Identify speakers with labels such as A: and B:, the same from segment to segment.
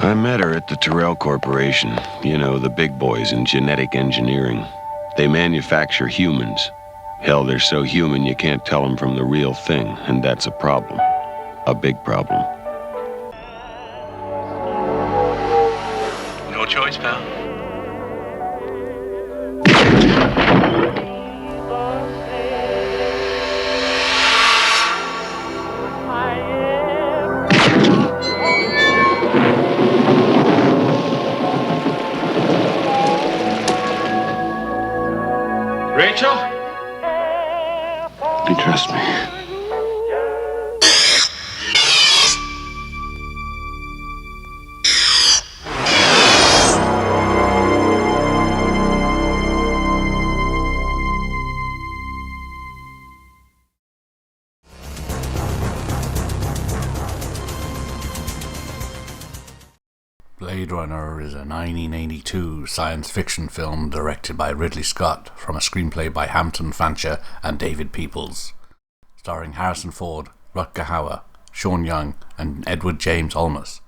A: I met her at the Tyrell Corporation. You know, the big boys in genetic engineering. They manufacture humans. Hell, they're so human you can't tell them from the real thing, and that's a problem. A big problem.
B: No choice, pal.
C: Rachel?
A: You trust me?
D: Blade Runner is a 1982 science fiction film directed by Ridley Scott from a screenplay by Hampton Fancher and David Peoples, starring Harrison Ford, Rutger Hauer, Sean Young, and Edward James Olmos.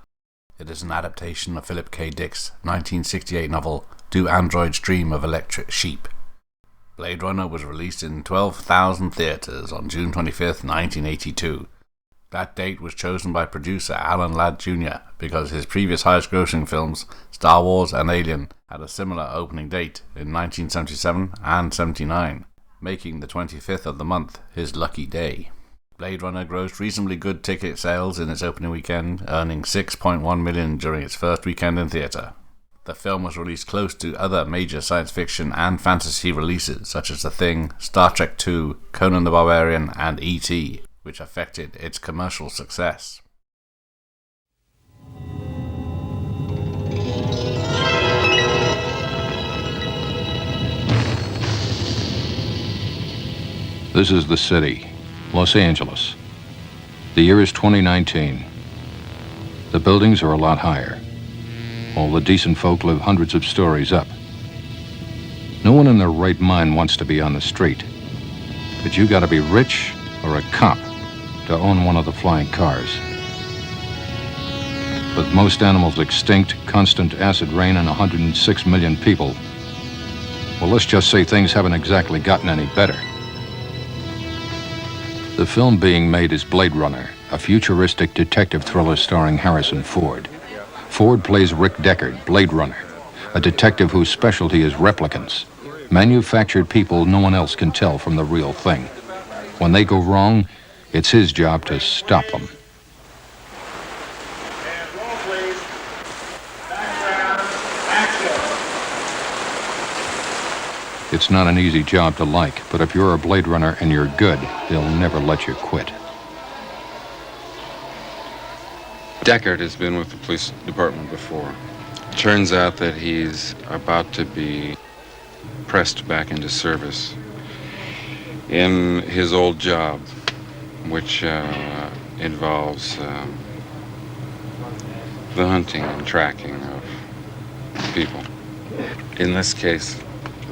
D: It is an adaptation of Philip K. Dick's 1968 novel Do Androids Dream of Electric Sheep? Blade Runner was released in 12,000 theatres on June 25th, 1982. That date was chosen by producer Alan Ladd Jr. because his previous highest-grossing films, Star Wars and Alien, had a similar opening date in 1977 and 79, making the 25th of the month his lucky day. Blade Runner grossed reasonably good ticket sales in its opening weekend, earning $6.1 million during its first weekend in theatre. The film was released close to other major science fiction and fantasy releases such as The Thing, Star Trek II, Conan the Barbarian, and E.T., which affected its commercial success.
E: This is the city, Los Angeles. The year is 2019. The buildings are a lot higher. All the decent folk live hundreds of stories up. No one in their right mind wants to be on the street. But you gotta be rich or a cop to own one of the flying cars. With most animals extinct, constant acid rain, and 106 million people, well, let's just say things haven't exactly gotten any better. The film being made is Blade Runner, a futuristic detective thriller starring Harrison Ford. Ford plays Rick Deckard, Blade Runner, a detective whose specialty is replicants, manufactured people no one else can tell from the real thing. When they go wrong, it's his job to stop them.
C: And roll, please. Background, action.
E: It's not an easy job to like, but if you're a Blade Runner and you're good, they'll never let you quit.
F: Deckard has been with the police department before. Turns out that he's about to be pressed back into service in his old job, which involves the hunting and tracking of people. In this case,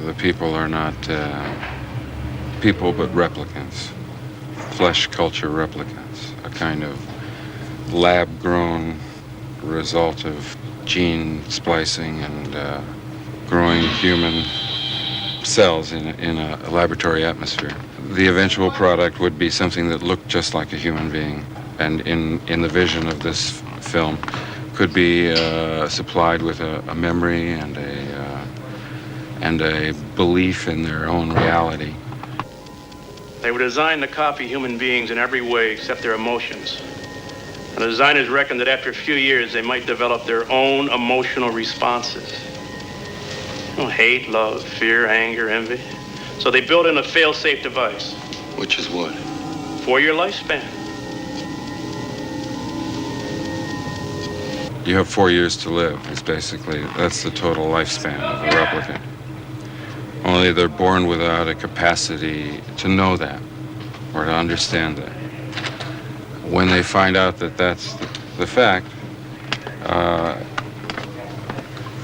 F: the people are not people but replicants, flesh culture replicants, a kind of lab-grown result of gene splicing and growing human cells in a laboratory atmosphere. The eventual product would be something that looked just like a human being, and in the vision of this film could be supplied with a memory and a belief in their own reality.
G: They were designed to copy human beings in every way except their emotions. And the designers reckoned that after a few years they might develop their own emotional responses. Hate, love, fear, anger, envy. So they built in a fail-safe device.
F: Which is what?
G: 4-year lifespan.
F: You have 4 years to live. That's the total lifespan of a replicant. Only they're born without a capacity to know that or to understand that. When they find out that that's the fact,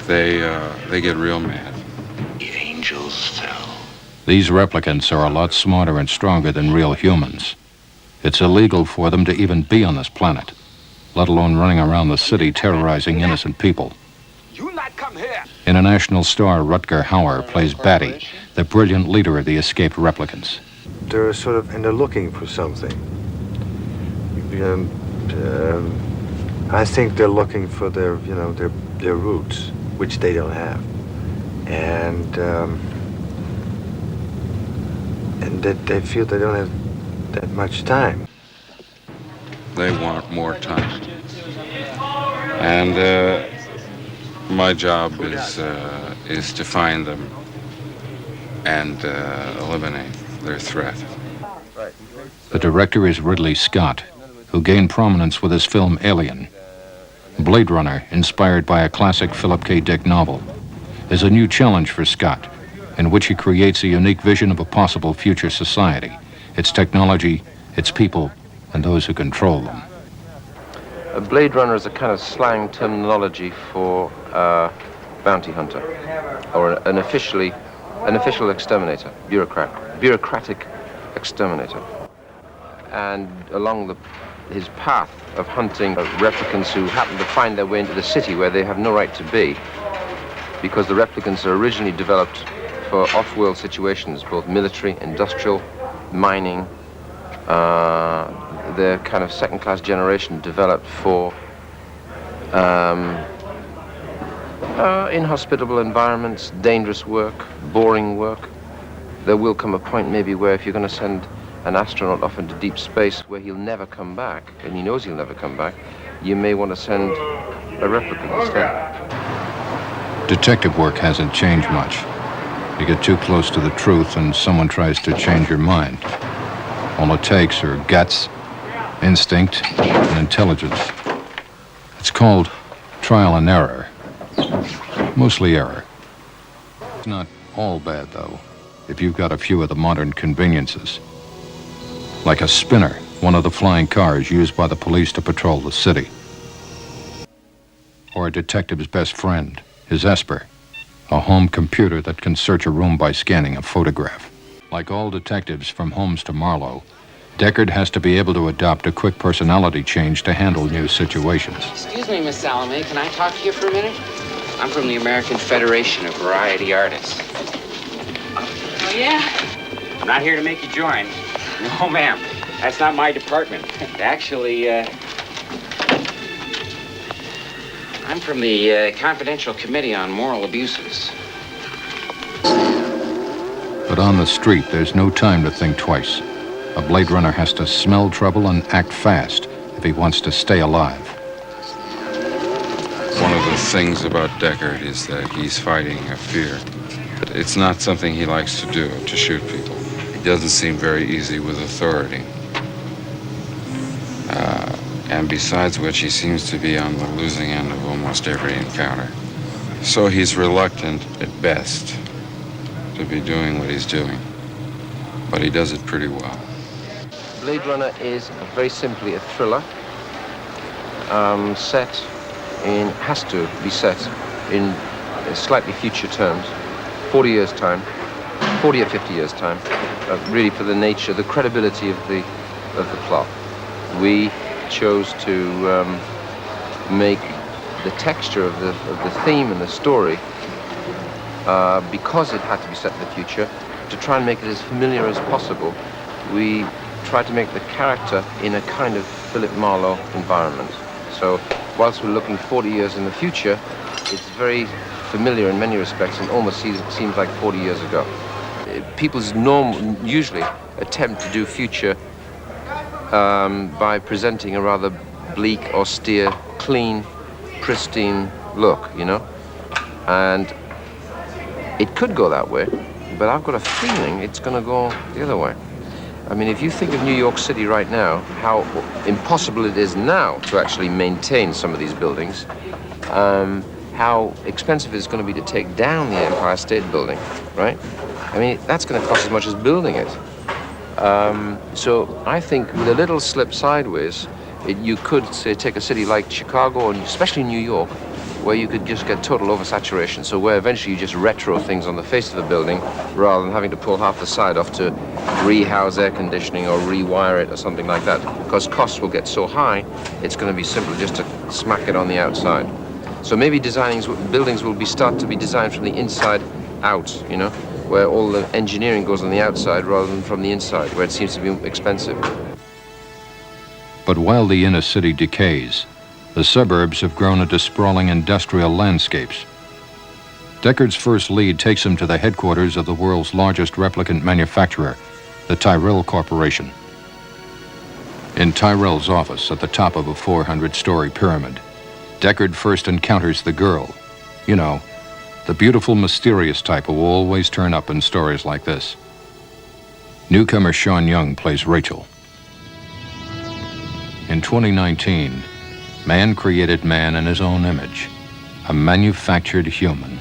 F: they get real mad.
B: The angels fell.
E: These replicants are a lot smarter and stronger than real humans. It's illegal for them to even be on this planet. let alone running around the city terrorizing innocent people.
B: You not come here.
E: International star Rutger Hauer plays Batty, the brilliant leader of the escaped replicants.
H: They're sort of, and they're looking for something. I think they're looking for their, their roots, which they don't have, and that they feel they don't have that much time.
F: They want more time. And my job is to find them and eliminate their threat.
E: The director is Ridley Scott, who gained prominence with his film Alien. Blade Runner, inspired by a classic Philip K. Dick novel, is a new challenge for Scott, in which he creates a unique vision of a possible future society, its technology, its people, and those who control them.
I: A Blade Runner is a kind of slang terminology for a bounty hunter, or an official exterminator, bureaucratic exterminator. And along his path of hunting replicants who happen to find their way into the city where they have no right to be, because the replicants are originally developed for off-world situations, both military, industrial, mining. They're kind of second-class generation developed for inhospitable environments, dangerous work, boring work. There will come a point maybe where if you're going to send an astronaut off into deep space where he'll never come back, and he knows he'll never come back, you may want to send a replicant instead.
E: Detective work hasn't changed much. You get too close to the truth and someone tries to change your mind. All it takes are guts, instinct, and intelligence. It's called trial and error. Mostly error. It's not all bad, though, if you've got a few of the modern conveniences. Like a spinner, one of the flying cars used by the police to patrol the city. Or a detective's best friend, his Esper, a home computer that can search a room by scanning a photograph. Like all detectives from Holmes to Marlowe, Deckard has to be able to adopt a quick personality change to handle new situations.
J: Excuse me, Miss Salome, can I talk to you for a minute? I'm from the American Federation of Variety Artists. Oh, yeah? I'm not here to make you join. No, ma'am. That's not my department. Actually, I'm from the Confidential Committee on Moral Abuses.
E: But on the street, there's no time to think twice. A Blade Runner has to smell trouble and act fast if he wants to stay alive.
F: One of the things about Deckard is that he's fighting a fear. It's not something he likes to do, to shoot people. It doesn't seem very easy with authority. And besides which, he seems to be on the losing end of almost every encounter. So he's reluctant, at best, to be doing what he's doing. But he does it pretty well.
I: Blade Runner is very simply a thriller has to be set in slightly future terms, 40 years' time, 40 or 50 years' time, really for the nature, the credibility of the plot. We chose to make the texture of the theme and the story, because it had to be set in the future, to try and make it as familiar as possible. We tried to make the character in a kind of Philip Marlowe environment. So whilst we're looking 40 years in the future, it's very familiar in many respects and almost seems like 40 years ago. People's usually attempt to do future by presenting a rather bleak, austere, clean, pristine look, you know? And it could go that way, but I've got a feeling it's going to go the other way. I mean, if you think of New York City right now, how impossible it is now to actually maintain some of these buildings, how expensive it's going to be to take down the Empire State Building, right? I mean, that's going to cost as much as building it. So I think with a little slip sideways, you could, say, take a city like Chicago, and especially New York, where you could just get total oversaturation. So where eventually you just retro things on the face of the building rather than having to pull half the side off to rehouse air conditioning or rewire it or something like that. Because costs will get so high, it's going to be simple just to smack it on the outside. So maybe buildings will start to be designed from the inside out, you know, where all the engineering goes on the outside rather than from the inside, where it seems to be expensive.
E: But while the inner city decays, the suburbs have grown into sprawling industrial landscapes. Deckard's first lead takes him to the headquarters of the world's largest replicant manufacturer, the Tyrell Corporation. In Tyrell's office at the top of a 400-story pyramid, Deckard first encounters the girl. You know, the beautiful, mysterious type who will always turn up in stories like this. Newcomer Sean Young plays Rachel. In 2019, man created man in his own image, a manufactured human.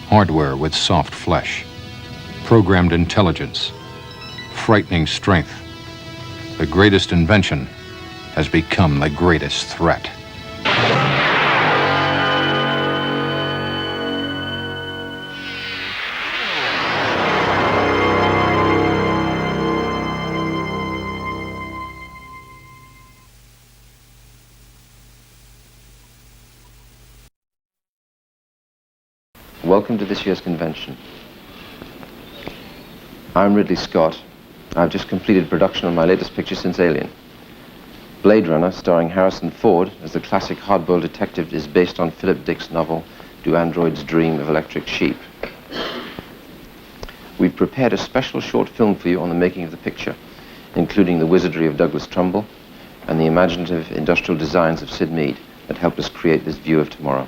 E: Hardware with soft flesh, programmed intelligence, frightening strength. The greatest invention has become the greatest threat.
I: Welcome to this year's convention. I'm Ridley Scott. I've just completed production on my latest picture since Alien. Blade Runner, starring Harrison Ford as the classic hardboiled detective, is based on Philip Dick's novel, Do Androids Dream of Electric Sheep? We've prepared a special short film for you on the making of the picture, including the wizardry of Douglas Trumbull and the imaginative industrial designs of Sid Mead that helped us create this view of tomorrow.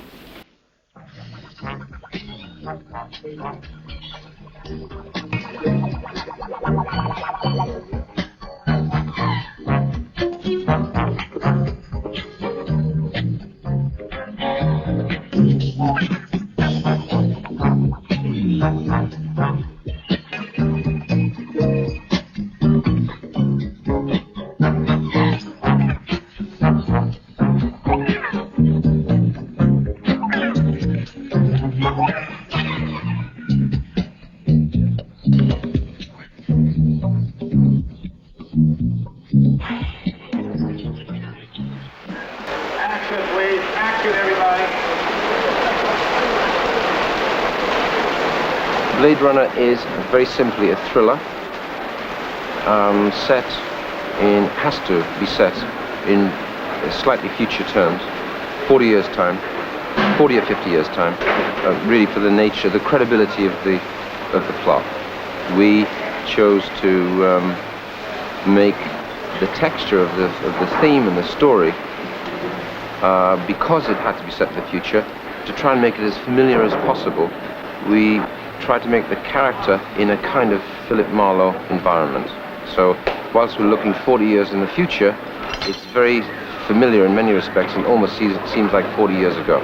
I: Blade Runner is very simply a thriller has to be set in slightly future terms, 40 years time, 40 or 50 years time, really for the nature, the credibility of the plot. We chose to make the texture of the theme and the story, because it had to be set in the future, to try and make it as familiar as possible. We tried to make the character in a kind of Philip Marlowe environment. So whilst we're looking 40 years in the future, it's very familiar in many respects and almost seems like 40 years ago.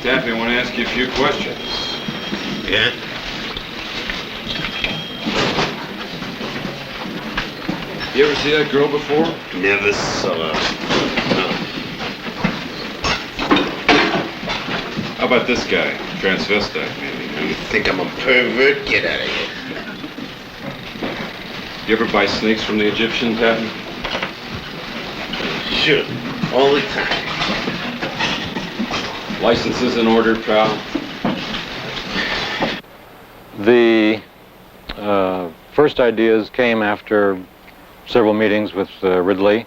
F: Daphne, I want to ask you a few questions.
K: Yeah?
F: You ever see that girl before?
K: Never saw her.
F: How about this guy? Transvestite, maybe.
K: You think I'm a pervert? Get out of here.
F: You ever buy snakes from the Egyptians, Patton?
K: Sure. All the time.
F: Licenses in order, pal?
L: The first ideas came after several meetings with Ridley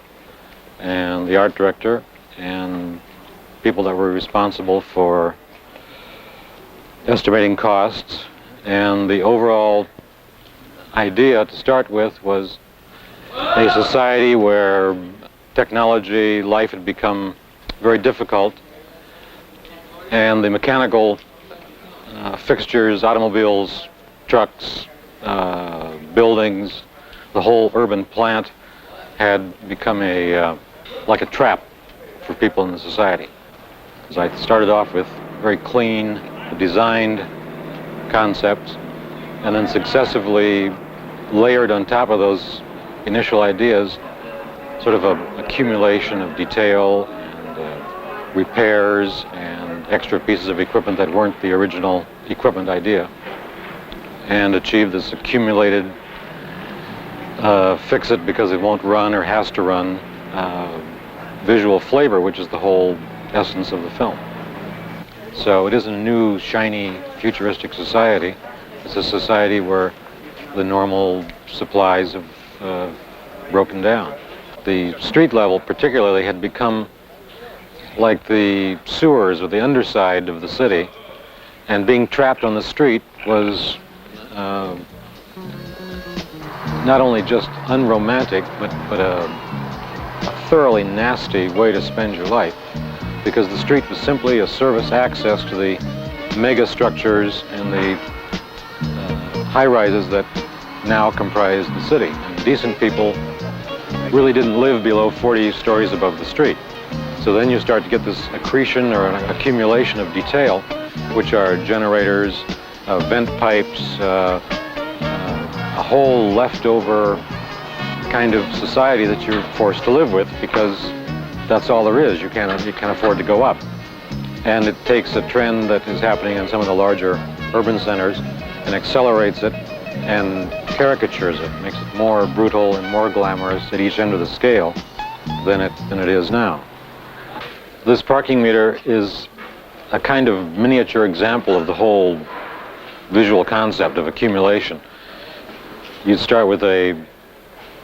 L: and the art director and people that were responsible for estimating costs. And the overall idea to start with was a society where technology, life had become very difficult, and the mechanical fixtures, automobiles, trucks, buildings, the whole urban plant had become like a trap for people in the society. So I started off with very clean, designed concepts, and then successively layered on top of those initial ideas, sort of an accumulation of detail and repairs and extra pieces of equipment that weren't the original equipment idea, and achieve this accumulated fix it because it won't run or has to run visual flavor, which is the whole essence of the film. So it isn't a new, shiny, futuristic society. It's a society where the normal supplies have broken down. The street level particularly had become like the sewers or the underside of the city, and being trapped on the street was not only just unromantic, but a thoroughly nasty way to spend your life, because the street was simply a service access to the mega structures and the high-rises that now comprise the city. And decent people really didn't live below 40 stories above the street. So then you start to get this accretion or an accumulation of detail, which are generators, vent pipes, a whole leftover kind of society that you're forced to live with, because that's all there is. You can't afford to go up. And it takes a trend that is happening in some of the larger urban centers and accelerates it and caricatures it, makes it more brutal and more glamorous at each end of the scale than it is now. This parking meter is a kind of miniature example of the whole visual concept of accumulation. You'd start with a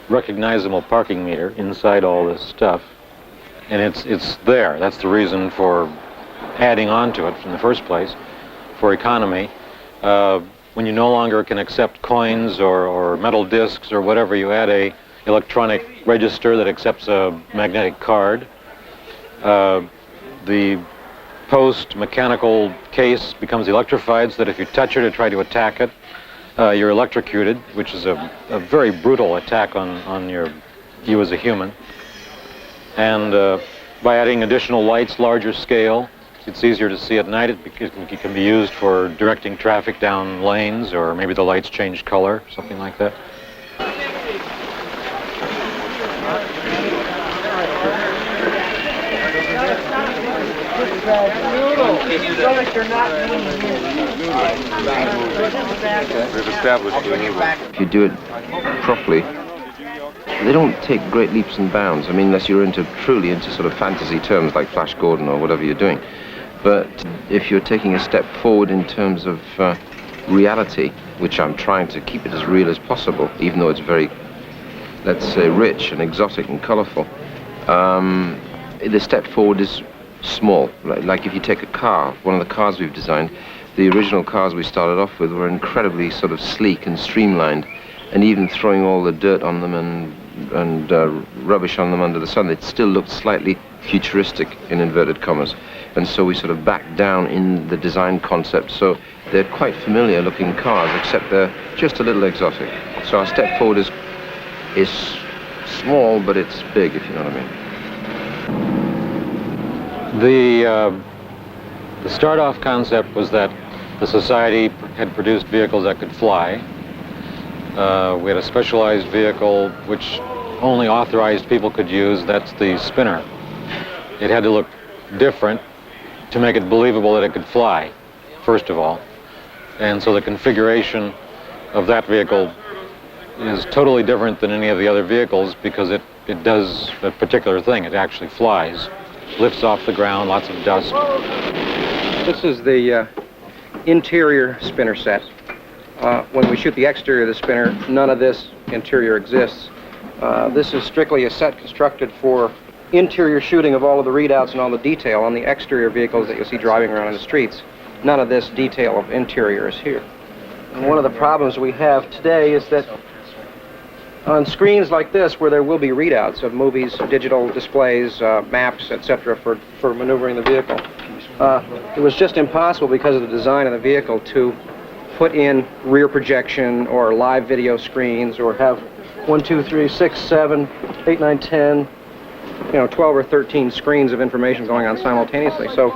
L: recognizable parking meter inside all this stuff, and it's there. That's the reason for adding on to it in the first place, for economy. When you no longer can accept coins or metal discs or whatever, you add a electronic register that accepts a magnetic card. The post mechanical case becomes electrified, so that if you touch it or try to attack it, you're electrocuted, which is a very brutal attack on you as a human. And by adding additional lights, larger scale, it's easier to see at night. It can be used for directing traffic down lanes, or maybe the lights change color, something like that.
I: If you do it properly, they don't take great leaps and bounds. I mean, unless you're truly into sort of fantasy terms like Flash Gordon or whatever you're doing. But if you're taking a step forward in terms of reality, which I'm trying to keep it as real as possible, even though it's very, let's say, rich and exotic and colorful, the step forward is small. Like if you take a car, one of the cars we've designed, the original cars we started off with were incredibly sort of sleek and streamlined, and even throwing all the dirt on them and rubbish on them under the sun, it still looked slightly futuristic, in inverted commas. And so we sort of backed down in the design concept, so they're quite familiar looking cars, except they're just a little exotic. So our step forward is small, but it's big, if you know what I mean.
L: The start-off concept was that the society had produced vehicles that could fly. We had a specialized vehicle which only authorized people could use. That's the spinner. It had to look different to make it believable that it could fly, first of all. And so the configuration of that vehicle is totally different than any of the other vehicles, because it does a particular thing. It actually flies, lifts off the ground, lots of dust.
M: This is the interior spinner set. When we shoot the exterior of the spinner, none of this interior exists. This is strictly a set constructed for interior shooting of all of the readouts and all the detail on the exterior vehicles that you'll see driving around in the streets. None of this detail of interior is here. And one of the problems we have today is that on screens like this, where there will be readouts of movies, digital displays, maps, etc., for maneuvering the vehicle, it was just impossible because of the design of the vehicle to put in rear projection or live video screens, or have 1, 2, 3, 6, 7, 8, 9, 10, 12 or 13 screens of information going on simultaneously. So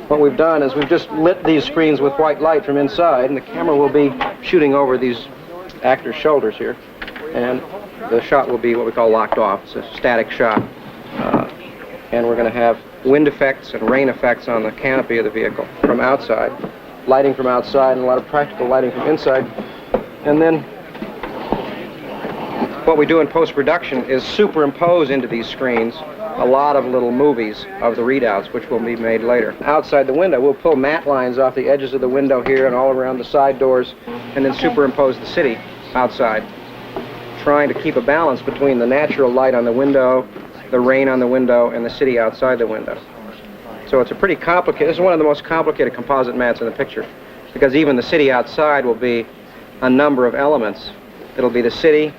M: what we've done is we've just lit these screens with white light from inside, and the camera will be shooting over these actors' shoulders here. And the shot will be what we call locked off. It's a static shot. And we're going to have wind effects and rain effects on the canopy of the vehicle from outside, lighting from outside, and a lot of practical lighting from inside. And then what we do in post-production is superimpose into these screens a lot of little movies of the readouts, which will be made later. Outside the window, we'll pull matte lines off the edges of the window here and all around the side doors, and then superimpose the city outside, trying to keep a balance between the natural light on the window, the rain on the window, and the city outside the window. So it's a pretty complicated, this is one of the most complicated composite mattes in the picture, because even the city outside will be a number of elements. It'll be the city,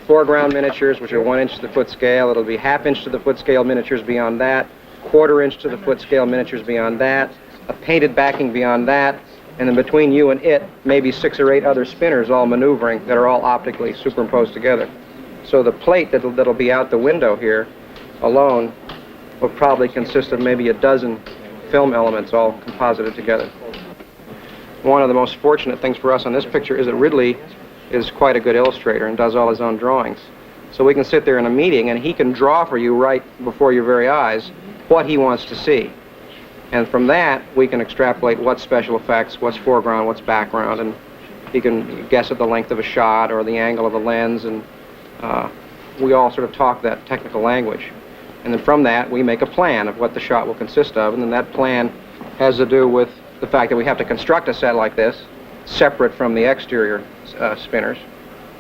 M: foreground miniatures, which are 1 inch to the foot scale. It'll be 1/2 inch to the foot scale miniatures beyond that, 1/4 inch to the foot scale miniatures beyond that, a painted backing beyond that, and then between you and it, maybe 6 or 8 other spinners all maneuvering that are all optically superimposed together. So the plate that'll be out the window here alone will probably consist of maybe a dozen film elements all composited together. One of the most fortunate things for us on this picture is that Ridley is quite a good illustrator and does all his own drawings. So we can sit there in a meeting and he can draw for you right before your very eyes what he wants to see. And from that, we can extrapolate what's special effects, what's foreground, what's background, and he can guess at the length of a shot or the angle of a lens, and we all sort of talk that technical language. And then from that, we make a plan of what the shot will consist of, and then that plan has to do with the fact that we have to construct a set like this, separate from the exterior spinners,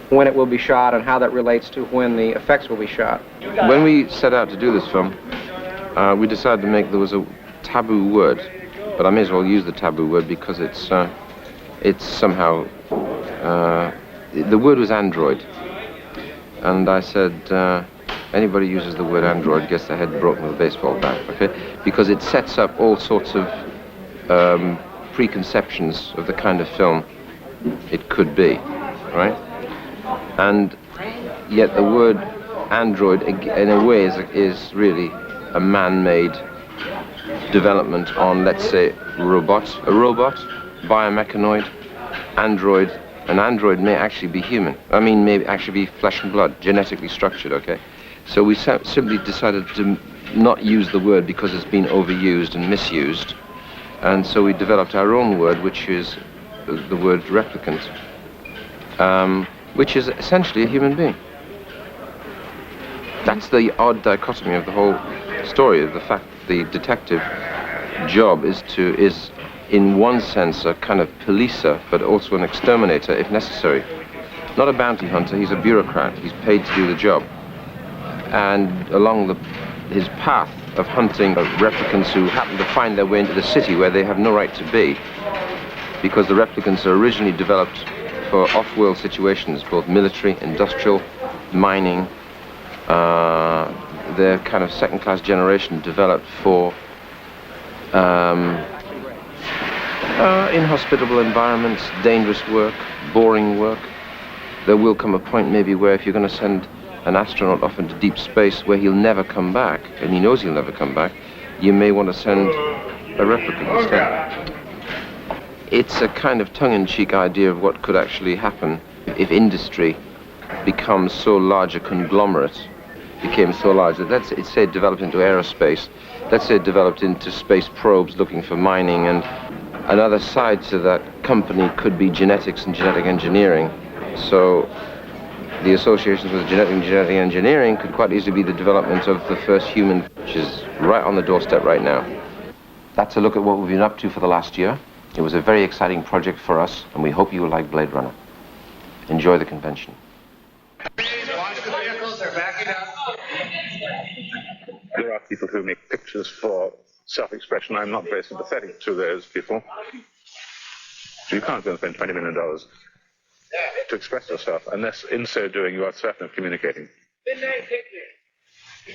M: when it will be shot and how that relates to when the effects will be shot.
I: When we set out to do this film, we decided to make, there was a taboo word, but I may as well use the taboo word because it's somehow, the word was android. And I said, anybody uses the word android gets their head broken with a baseball bat, okay? Because it sets up all sorts of preconceptions of the kind of film it could be, right? And yet the word android, in a way, is really a man-made development on, let's say, a robot, biomechanoid, android. An android may actually be human. I mean, may actually be flesh and blood, genetically structured, okay? So we simply decided to not use the word because it's been overused and misused. And so we developed our own word, which is the word replicant, which is essentially a human being. That's the odd dichotomy of the whole story, of the fact that the detective job is in one sense a kind of policer, but also an exterminator if necessary. Not a bounty hunter, he's a bureaucrat. He's paid to do the job. And along his path of hunting replicants who happen to find their way into the city where they have no right to be, because the replicants are originally developed for off-world situations, both military, industrial, mining. They're kind of second-class generation developed for inhospitable environments, dangerous work, boring work. There will come a point maybe where if you're going to send an astronaut off into deep space where he'll never come back, and he knows he'll never come back, you may want to send a replicant instead. It's a kind of tongue-in-cheek idea of what could actually happen if industry becomes so large a conglomerate, became so large that, let's say it developed into aerospace, let's say it developed into space probes looking for mining, and another side to that company could be genetics and genetic engineering. So the associations with genetic and genetic engineering could quite easily be the development of the first human, which is right on the doorstep right now. That's a look at what we've been up to for the last year. It was a very exciting project for us, and we hope you will like Blade Runner. Enjoy the convention.
C: Watch the vehicles, they're backing up.
N: There are people who make pictures for self-expression. I'm not very sympathetic to those people. So you can't go and spend $20 million to express yourself, unless in so doing you are certain of communicating.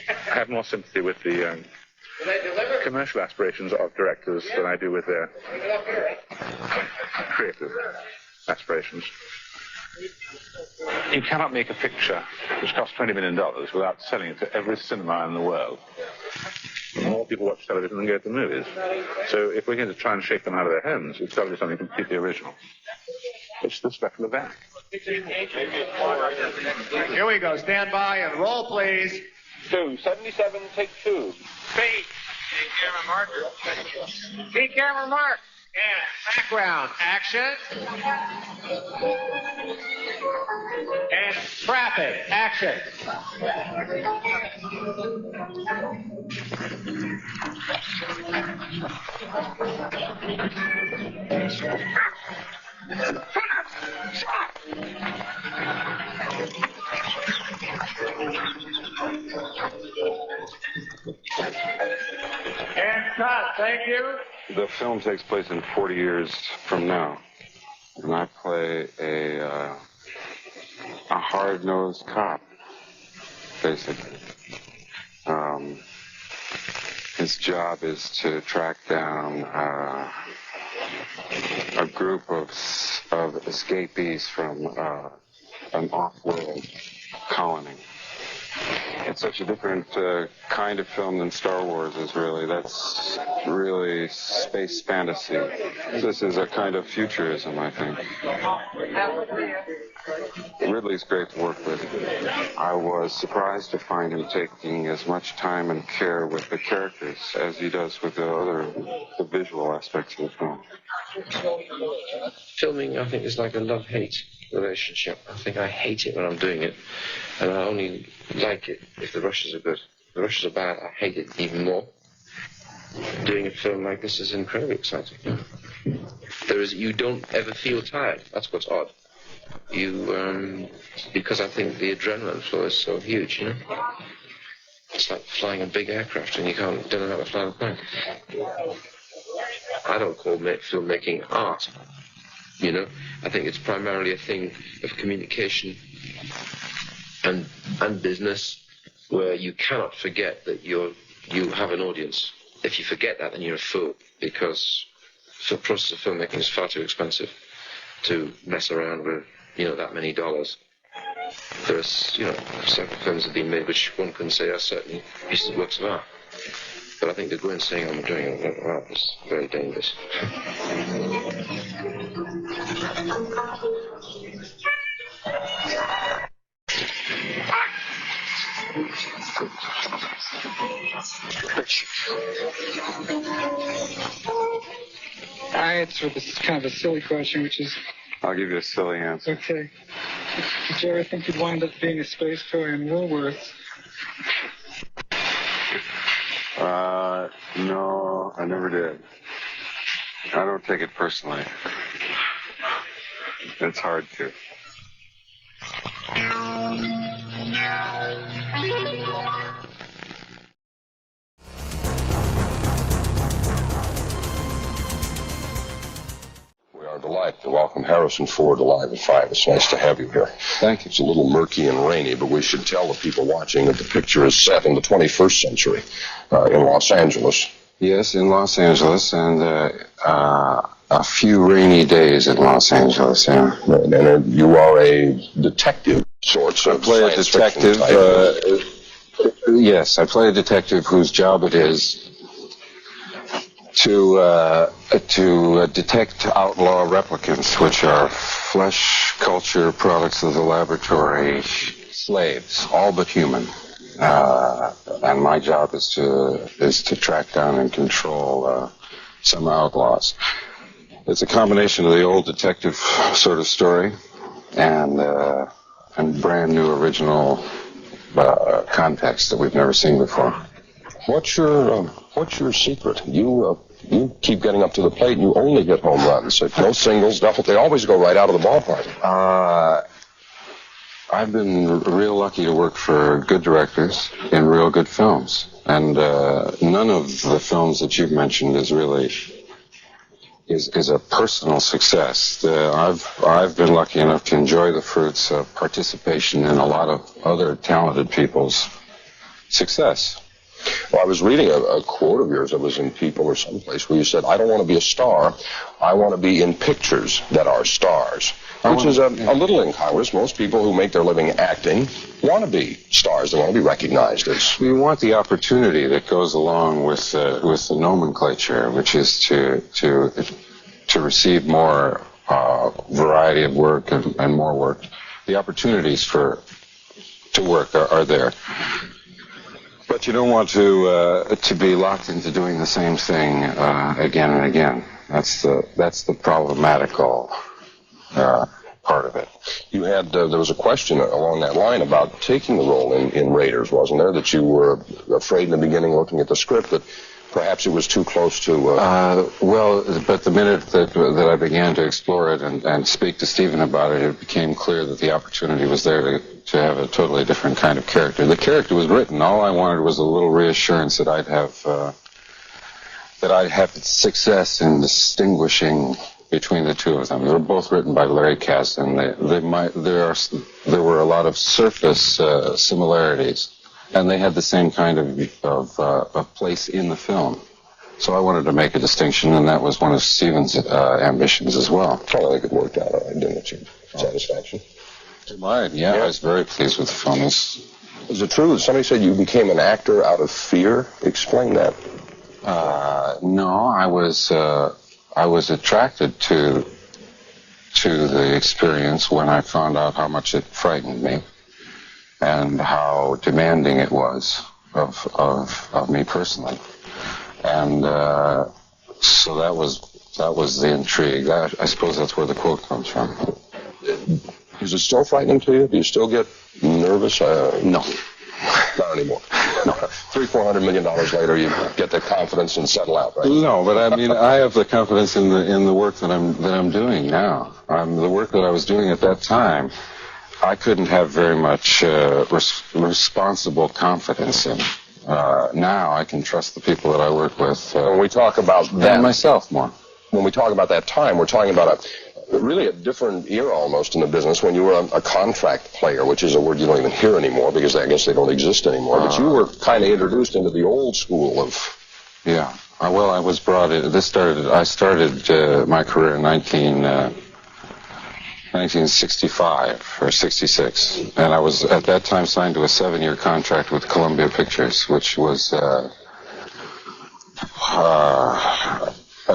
N: I have more sympathy with the commercial aspirations of directors than I do with their creative aspirations. You cannot make a picture which costs $20 million without selling it to every cinema in the world. More people watch television than go to the movies. So if we're going to try and shake them out of their hands, it's got to be something completely original. It's the special event.
C: Here we go. Stand by and roll, please.
O: 277, take 2.
C: Speed. Camera marker. Speed camera mark. And background. Action. And traffic. Action. And cut. Thank you.
F: The film takes place in 40 years from now, and I play a hard-nosed cop, basically. His job is to track down a group of escapees from an off-world colony. It's such a different kind of film than Star Wars is, really. That's really space fantasy. This is a kind of futurism, I think. Ridley's great to work with. I was surprised to find him taking as much time and care with the characters as he does with the visual aspects of the film.
I: Filming, I think, is like a love-hate relationship. I think I hate it when I'm doing it, and I only like it if the rushes are good. If the rushes are bad, I hate it even more. Doing a film like this is incredibly exciting. You don't ever feel tired. That's what's odd. Because I think the adrenaline flow is so huge, you know? It's like flying a big aircraft and you don't know how to fly the plane. I don't call filmmaking art, you know? I think it's primarily a thing of communication and business where you cannot forget that you have an audience. If you forget that, then you're a fool, because the process of filmmaking is far too expensive to mess around with, that many dollars. There's, several films have been made which one can say are certainly pieces of works of art. But I think to go and saying I'm doing a work of art is very dangerous.
P: I answer this is kind of a silly question, which is...
F: I'll give you a silly answer.
P: Okay. Did you ever think you'd wind up being a space toy in Woolworths?
F: No, I never did. I don't take it personally. It's hard to.
Q: We are delighted to welcome Harrison Ford Alive at 5. It's nice to have you here. Thank you. It's a little murky and rainy, but we should tell the people watching that the picture is set in the 21st century in Los Angeles.
F: Yes, in Los Angeles, and a few rainy days in Los Angeles, yeah.
Q: And you are a detective, sorts of.
F: I play a detective. Yes, I play a detective whose job it is to detect outlaw replicants, which are flesh culture products of the laboratory, slaves, all but human. And my job is to track down and control some outlaws. It's a combination of the old detective sort of story and brand new original context that we've never seen before.
Q: What's your secret? You keep getting up to the plate and you only hit home runs. No singles, nothing. They always go right out of the ballpark.
F: I've been real lucky to work for good directors in real good films. And none of the films that you've mentioned is really is a personal success. I've been lucky enough to enjoy the fruits of participation in a lot of other talented people's success.
Q: Well, I was reading a quote of yours that was in People or someplace where you said, I don't want to be a star, I want to be in pictures that are stars. Which is a little incongruous. Most people who make their living acting want to be stars. They want to be recognized as...
F: We want the opportunity that goes along with the nomenclature, which is to receive more
E: variety of work and more work. The opportunities to work are there. But you don't want to be locked into doing the same thing again and again. That's the problematical part of it.
Q: You had there was a question along that line about taking the role in Raiders, wasn't there? That you were afraid in the beginning, looking at the script, that perhaps it was too close to.
E: Well, but the minute that I began to explore it and speak to Stephen about it, it became clear that the opportunity was there to have a totally different kind of character. The character was written. All I wanted was a little reassurance that I'd have success in distinguishing between the two of them. They were both written by Larry Cass, and there were a lot of surface similarities, and they had the same kind of place in the film. So I wanted to make a distinction, and that was one of Stephen's ambitions as well.
Q: Well, I think it worked out all right, didn't it? To your satisfaction?
E: To mine, yeah. I was very pleased with the film.
Q: Is it true that somebody said you became an actor out of fear? Explain that.
E: No, I was attracted to the experience when I found out how much it frightened me and how demanding it was of me personally. And so that was the intrigue. I suppose that's where the quote comes from.
Q: Is it still frightening to you? Do you still get nervous?
E: No.
Q: Not anymore. No. $300-400 million later, you get the confidence and settle out, right?
E: No, but I mean, I have the confidence in the work that I'm doing now. The work that I was doing at that time, I couldn't have very much responsible confidence in. Now I can trust the people that I work with.
Q: When we talk about that,
E: and myself more.
Q: When we talk about that time, we're talking about really a different era almost in the business, when you were a contract player, which is a word you don't even hear anymore because I guess they don't exist anymore. But you were kind of introduced into the old school of.
E: Yeah. Well, I was brought in. I started my career in 1965 or 66, and I was at that time signed to a 7-year contract with Columbia Pictures, which was a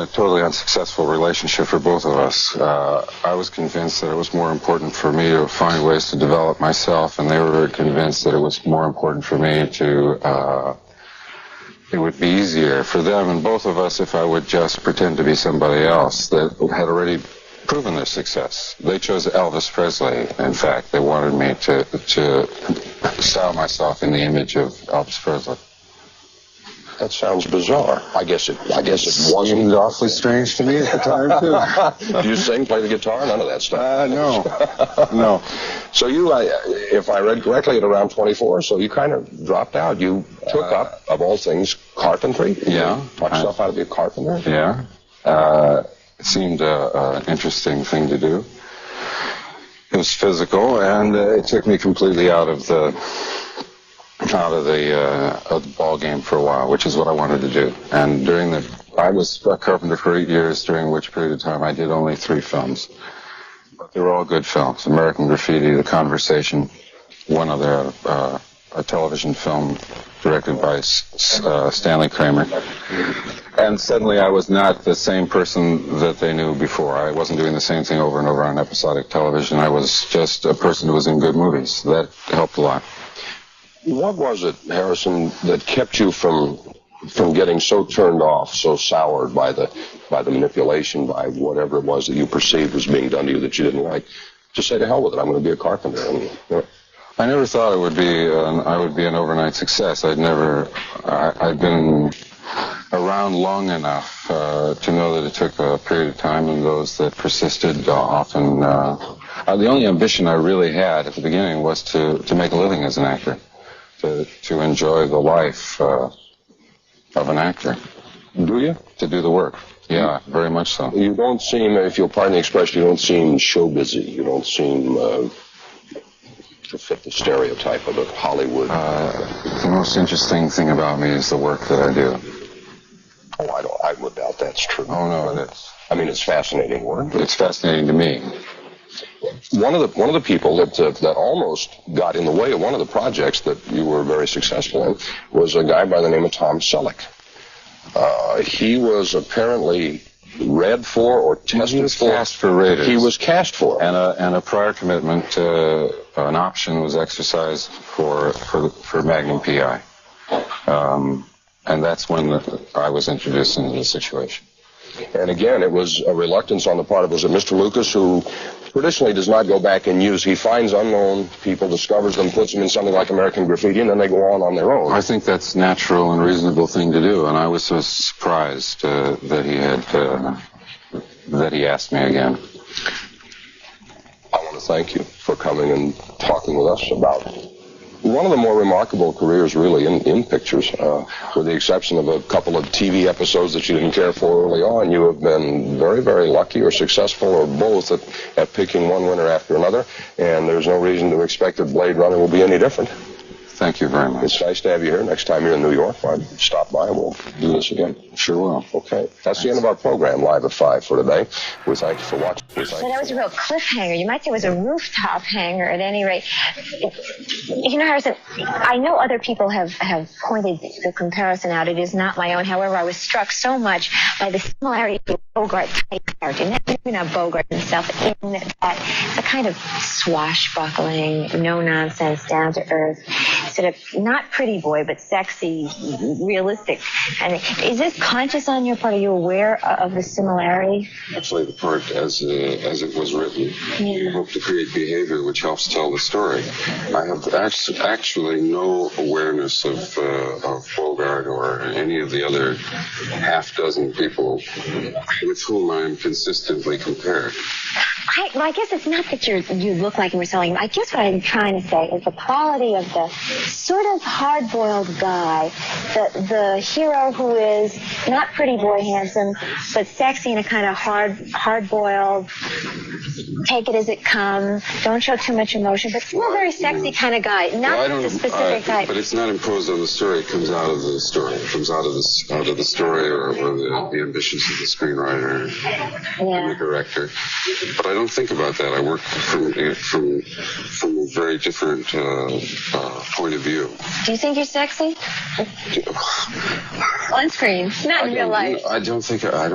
E: totally unsuccessful relationship for both of us. I was convinced that it was more important for me to find ways to develop myself, and they were very convinced that it was more important for me to, it would be easier for them and both of us if I would just pretend to be somebody else that had already proven their success. They chose Elvis Presley, in fact. They wanted me to style myself in the image of Elvis Presley.
Q: That sounds bizarre. I guess it wasn't.
E: Seemed awfully strange to me at the time, too.
Q: Do you sing, play the guitar? None of that stuff.
E: No. No.
Q: So you, if I read correctly, at around 24, so you kind of dropped out. You took up, of all things, carpentry.
E: Yeah.
Q: Taught yourself how to be a carpenter.
E: Yeah. It seemed an interesting thing to do. It was physical, and it took me completely out of the ball game for a while, which is what I wanted to do. And I was a carpenter for 8 years, during which period of time I did only 3 films. But they were all good films. American Graffiti, The Conversation, one other, a television film directed by Stanley Kramer. And suddenly I was not the same person that they knew before. I wasn't doing the same thing over and over on episodic television. I was just a person who was in good movies. That helped a lot.
Q: What was it, Harrison, that kept you from getting so turned off, so soured by the manipulation, by whatever it was that you perceived was being done to you that you didn't like? Just say, to hell with it, I'm going to be a carpenter. And,
E: I never thought I would be an overnight success. I'd been around long enough to know that it took a period of time, and those that persisted often. The only ambition I really had at the beginning was to make a living as an actor, to enjoy the life of an actor.
Q: Do you?
E: To do the work. Yeah, very much so.
Q: You don't seem, if you'll pardon the expression, you don't seem show busy. You don't seem to fit the stereotype of a Hollywood.
E: The most interesting thing about me is the work that I do.
Q: Oh, I would doubt that's true.
E: Oh, no, it is.
Q: I mean, it's fascinating work.
E: It's fascinating to me.
Q: One of the people that almost got in the way of one of the projects that you were very successful in was a guy by the name of Tom Selleck. He was apparently read for or tested for?
E: He was cast for Raiders.
Q: He was cast for.
E: And a prior commitment, an option was exercised for Magnum PI. And that's when I was introduced into the situation.
Q: And again, it was a reluctance on the part of, was it Mr. Lucas, who traditionally does not go back and use. He finds unknown people, discovers them, puts them in something like American Graffiti, and then they go on their own.
E: I think that's natural and reasonable thing to do, and I was so surprised that he asked me again.
Q: I want to thank you for coming and talking with us about one of the more remarkable careers, really, in pictures. With the exception of a couple of TV episodes that you didn't care for early on, you have been very, very lucky or successful or both at picking one winner after another, and there's no reason to expect that Blade Runner will be any different.
E: Thank you very much.
Q: It's nice to have you here. Next time you're in New York, stop by and we'll do this again.
E: Sure will.
Q: Okay. That's the end of our program, Live at 5 for today. We thank you for watching.
R: So that was a real cliffhanger. You might say it was a rooftop hanger at any rate. You know, Harrison, I know other people have pointed the comparison out. It is not my own. However, I was struck so much by the similarity to Bogart's character. Maybe not Bogart himself, in that the kind of swashbuckling, no-nonsense, down-to-earth, sort of not pretty boy, but sexy, realistic. And is this conscious on your part? Are you aware of the similarity?
E: Actually, the part as it was written, you hope to create behavior which helps tell the story. I have actually no awareness of Bogart or any of the other half dozen people with whom I am consistently compared.
R: I guess it's not that you look like you were selling. I guess what I'm trying to say is the quality of the sort of hard-boiled guy, the hero who is not pretty boy handsome, but sexy in a kind of hard-boiled, take it as it comes, don't show too much emotion, but still very sexy kind of guy. Not the specific type.
E: But it's not imposed on the story. It comes out of the story. It comes out of the story or the ambitions of the screenwriter and the director. But I don't think about that. I work from a very different point of view.
R: Do you think you're sexy? On screen, not in real life.
E: I don't think about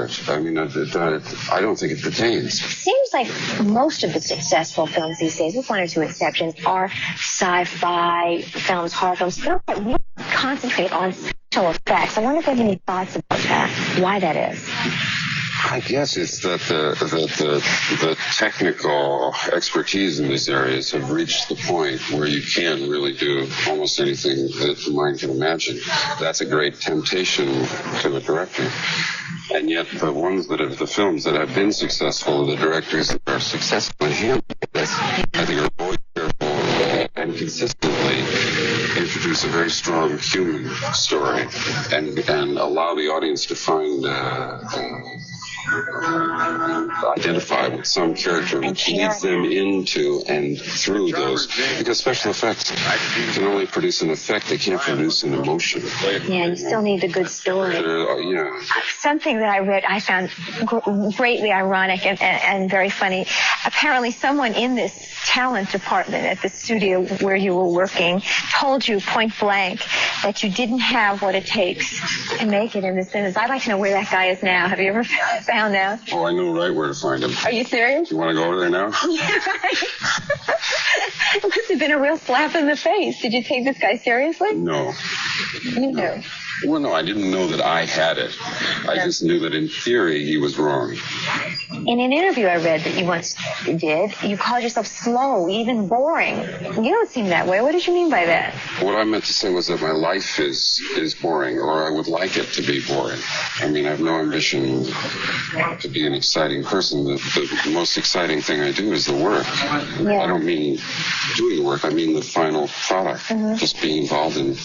E: it. I mean, I don't think it pertains.
R: Seems like most of the successful films these days, with one or two exceptions, are sci-fi films, horror films that really concentrate on special effects. I wonder if you have any thoughts about that, why that is.
E: I guess it's that the technical expertise in these areas have reached the point where you can really do almost anything that the mind can imagine. That's a great temptation to a director. And yet the films that have been successful, the directors that are successful in handling this, I think are always careful and consistently introduce a very strong human story and allow the audience to find identify with some character which leads them into and through those, because special effects can only produce an effect, they can't produce an emotion.
R: Yeah, you still need the good story. Something that I read I found greatly ironic and very funny. Apparently someone in this talent department at the studio where you were working told you point blank that you didn't have what it takes to make it in this business. I'd like to know where that guy is now. Have you ever found out?
E: Oh, I know right where to find him.
R: Are you serious?
E: You want to go over there now?
R: Yeah, right. It must have been a real slap in the face. Did you take this guy seriously?
E: No.
R: You knew.
E: Well, no, I didn't know that I had it. I just knew that in theory he was wrong.
R: In an interview I read that you once did, you called yourself slow, even boring. You don't seem that way. What did you mean by that?
E: What I meant to say was that my life is boring, or I would like it to be boring. I mean, I have no ambition to be an exciting person. The most exciting thing I do is the work.
R: Yeah.
E: I don't mean doing the work. I mean the final product, just being involved in.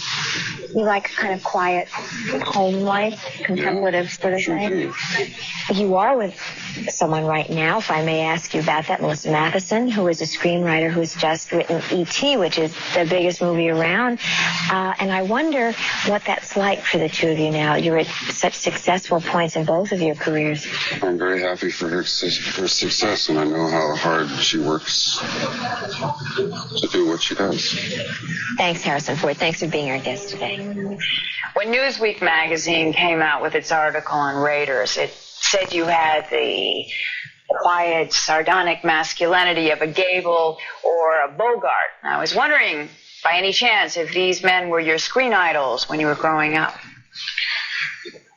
R: You like a kind of quiet home life, contemplative sort of thing? You are with someone right now, if I may ask you about that, Melissa Matheson, who is a screenwriter who's just written E.T., which is the biggest movie around. And I wonder what that's like for the two of you now. You're at such successful points in both of your careers.
E: I'm very happy for her success, and I know how hard she works to do what she does.
R: Thanks, Harrison Ford. Thanks for being our guest today.
S: When Newsweek magazine came out with its article on Raiders, it said you had the quiet, sardonic masculinity of a Gable or a Bogart. I was wondering, by any chance, if these men were your screen idols when you were growing up.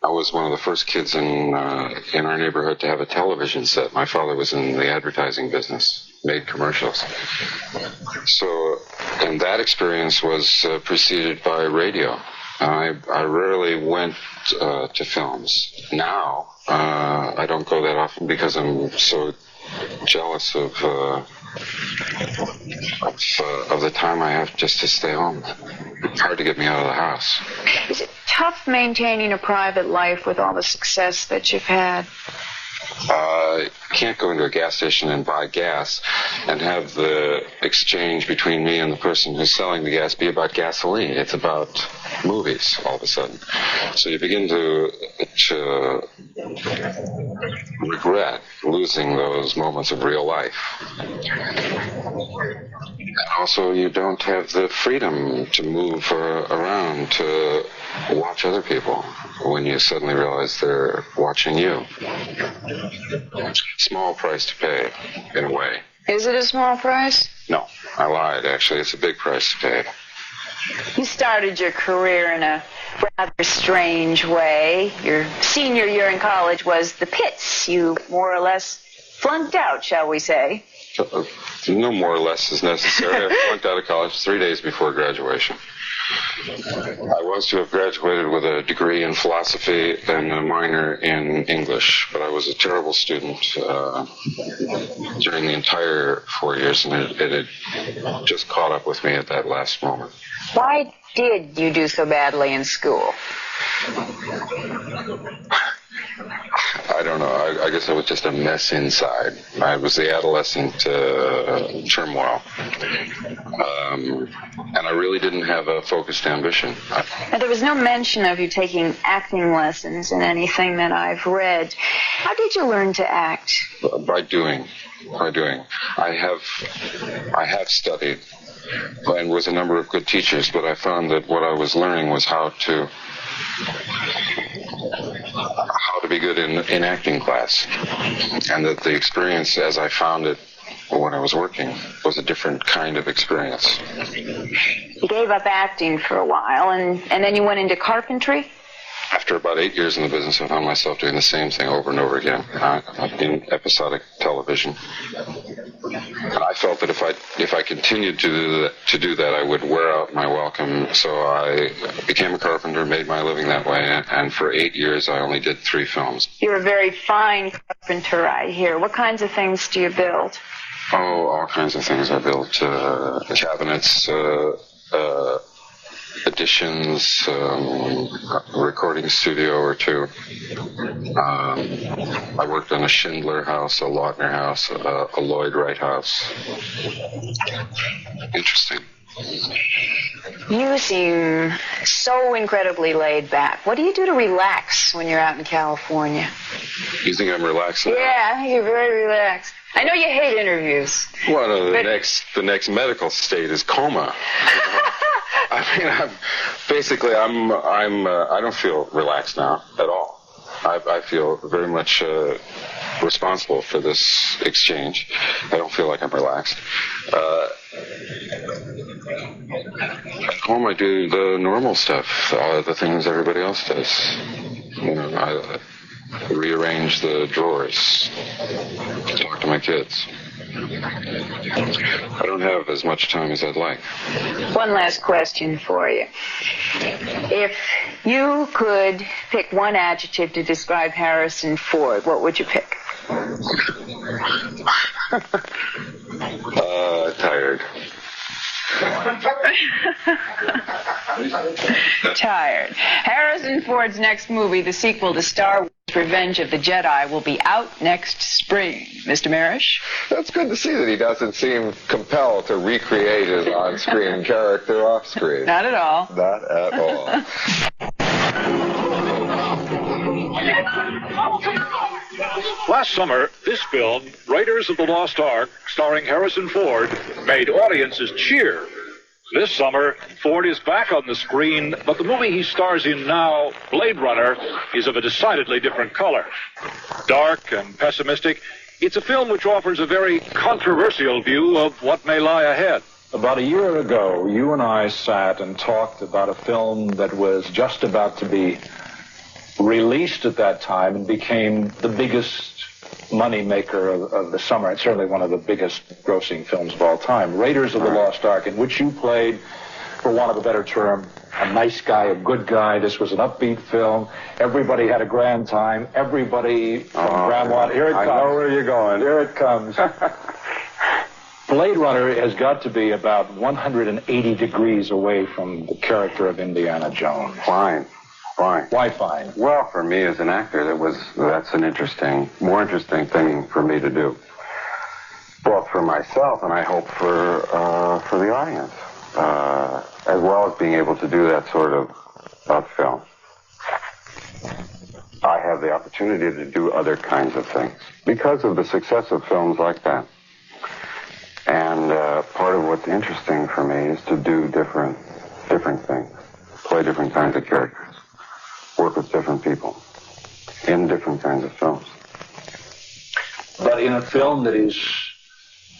F: I was one of the first kids in our neighborhood to have a television set. My father was in the advertising business, made commercials. So, and that experience was preceded by radio. I rarely went to films. Now, I don't go that often because I'm so jealous of the time I have just to stay home. It's hard to get me out of the house.
S: Is it tough maintaining a private life with all the success that you've had?
F: You can't go into a gas station and buy gas and have the exchange between me and the person who's selling the gas be about gasoline. It's about movies all of a sudden. So you begin to regret losing those moments of real life. And also you don't have the freedom to move around to watch other people when you suddenly realize they're watching you. Small price to pay, in a way.
S: Is it a small price?
F: No, I lied, actually. It's a big price to pay.
S: You started your career in a rather strange way. Your senior year in college was the pits. You more or less flunked out, shall we say.
F: No more or less is necessary. I flunked out of college 3 days before graduation. I was to have graduated with a degree in philosophy and a minor in English, but I was a terrible student during the entire 4 years, and it had just caught up with me at that last moment.
S: Why did you do so badly in school?
F: I don't know. I guess I was just a mess inside. I was the adolescent turmoil. And I really didn't have a focused ambition.
S: Now, there was no mention of you taking acting lessons in anything that I've read. How did you learn to act?
F: By doing. I have studied and with a number of good teachers, but I found that what I was learning was how to be good in acting class, and that the experience as I found it when I was working was a different kind of experience.
S: You gave up acting for a while, and then you went into carpentry?
F: After about 8 years in the business, I found myself doing the same thing over and over again in episodic television. And I felt that if I continued to do that, I would wear out my welcome. So I became a carpenter, made my living that way, and for 8 years I only did 3 films.
S: You're a very fine carpenter, I hear. What kinds of things do you build?
F: Oh, all kinds of things. I built cabinets, additions, a recording studio or 2. I worked on a Schindler house, a Lautner house, a Lloyd Wright house. Interesting.
S: You seem so incredibly laid back. What do you do to relax when you're out in California?
F: You think I'm relaxed now?
S: Yeah, I think you're very relaxed. I know you hate interviews.
F: Well, the next medical state is coma. I mean, I don't feel relaxed now at all. I feel very much responsible for this exchange. I don't feel like I'm relaxed. At home, I do the normal stuff, the things everybody else does. You know, I rearrange the drawers, talk to my kids. I don't have as much time as I'd like.
S: One last question for you. If you could pick one adjective to describe Harrison Ford, what would you pick?
F: Tired.
S: Tired. Harrison Ford's next movie, the sequel to Star Wars Revenge of the Jedi, will be out next spring. Mr. Marish?
T: That's good to see that he doesn't seem compelled to recreate his on-screen character off-screen.
S: Not at all.
T: Not at all.
O: Last summer, this film, Raiders of the Lost Ark, starring Harrison Ford, made audiences cheer. This summer, Ford is back on the screen, but the movie he stars in now, Blade Runner, is of a decidedly different color. Dark and pessimistic, it's a film which offers a very controversial view of what may lie ahead.
U: About a year ago, you and I sat and talked about a film that was just about to be released at that time and became the biggest money maker of the summer, and certainly one of the biggest grossing films of all time, Raiders of the Lost Ark, in which you played, for want of a better term, a nice guy, a good guy. This was an upbeat film. Everybody had a grand time. Everybody from Grandma, here it comes.
V: I know where you're going.
U: Here it comes. Blade Runner has got to be about 180 degrees away from the character of Indiana Jones.
V: Fine.
U: Why fine?
V: Well, for me as an actor, that's an more interesting thing for me to do. Both for myself and I hope for the audience, as well as being able to do that sort of film. I have the opportunity to do other kinds of things because of the success of films like that. And part of what's interesting for me is to do different things, play different kinds of characters, work with different people in different kinds of films.
U: But in a film that is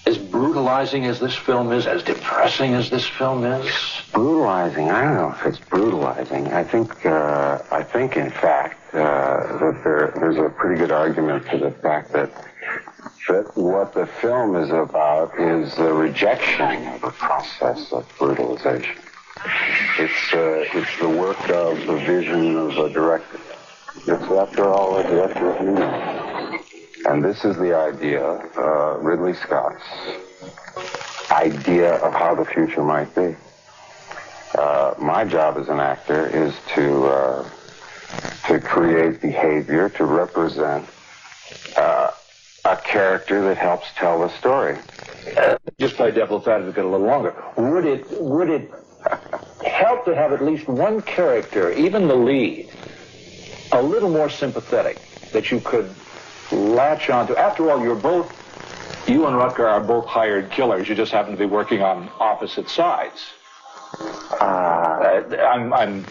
U: as brutalizing as this film is, as depressing as this film is?
V: Brutalizing? I don't know if it's brutalizing. I think in fact, that there's a pretty good argument for the fact that what the film is about is the rejection of the process of brutalization. It's the work of the vision of a director. It's, after all, a director of humor. And this is the idea, Ridley Scott's idea of how the future might be. My job as an actor is to create behavior, to represent a character that helps tell the story.
U: Just play devil's advocate a little longer. Would it help to have at least one character, even the lead, a little more sympathetic, that you could latch onto? After all, you and Rutger are both hired killers. You just happen to be working on opposite sides. I'm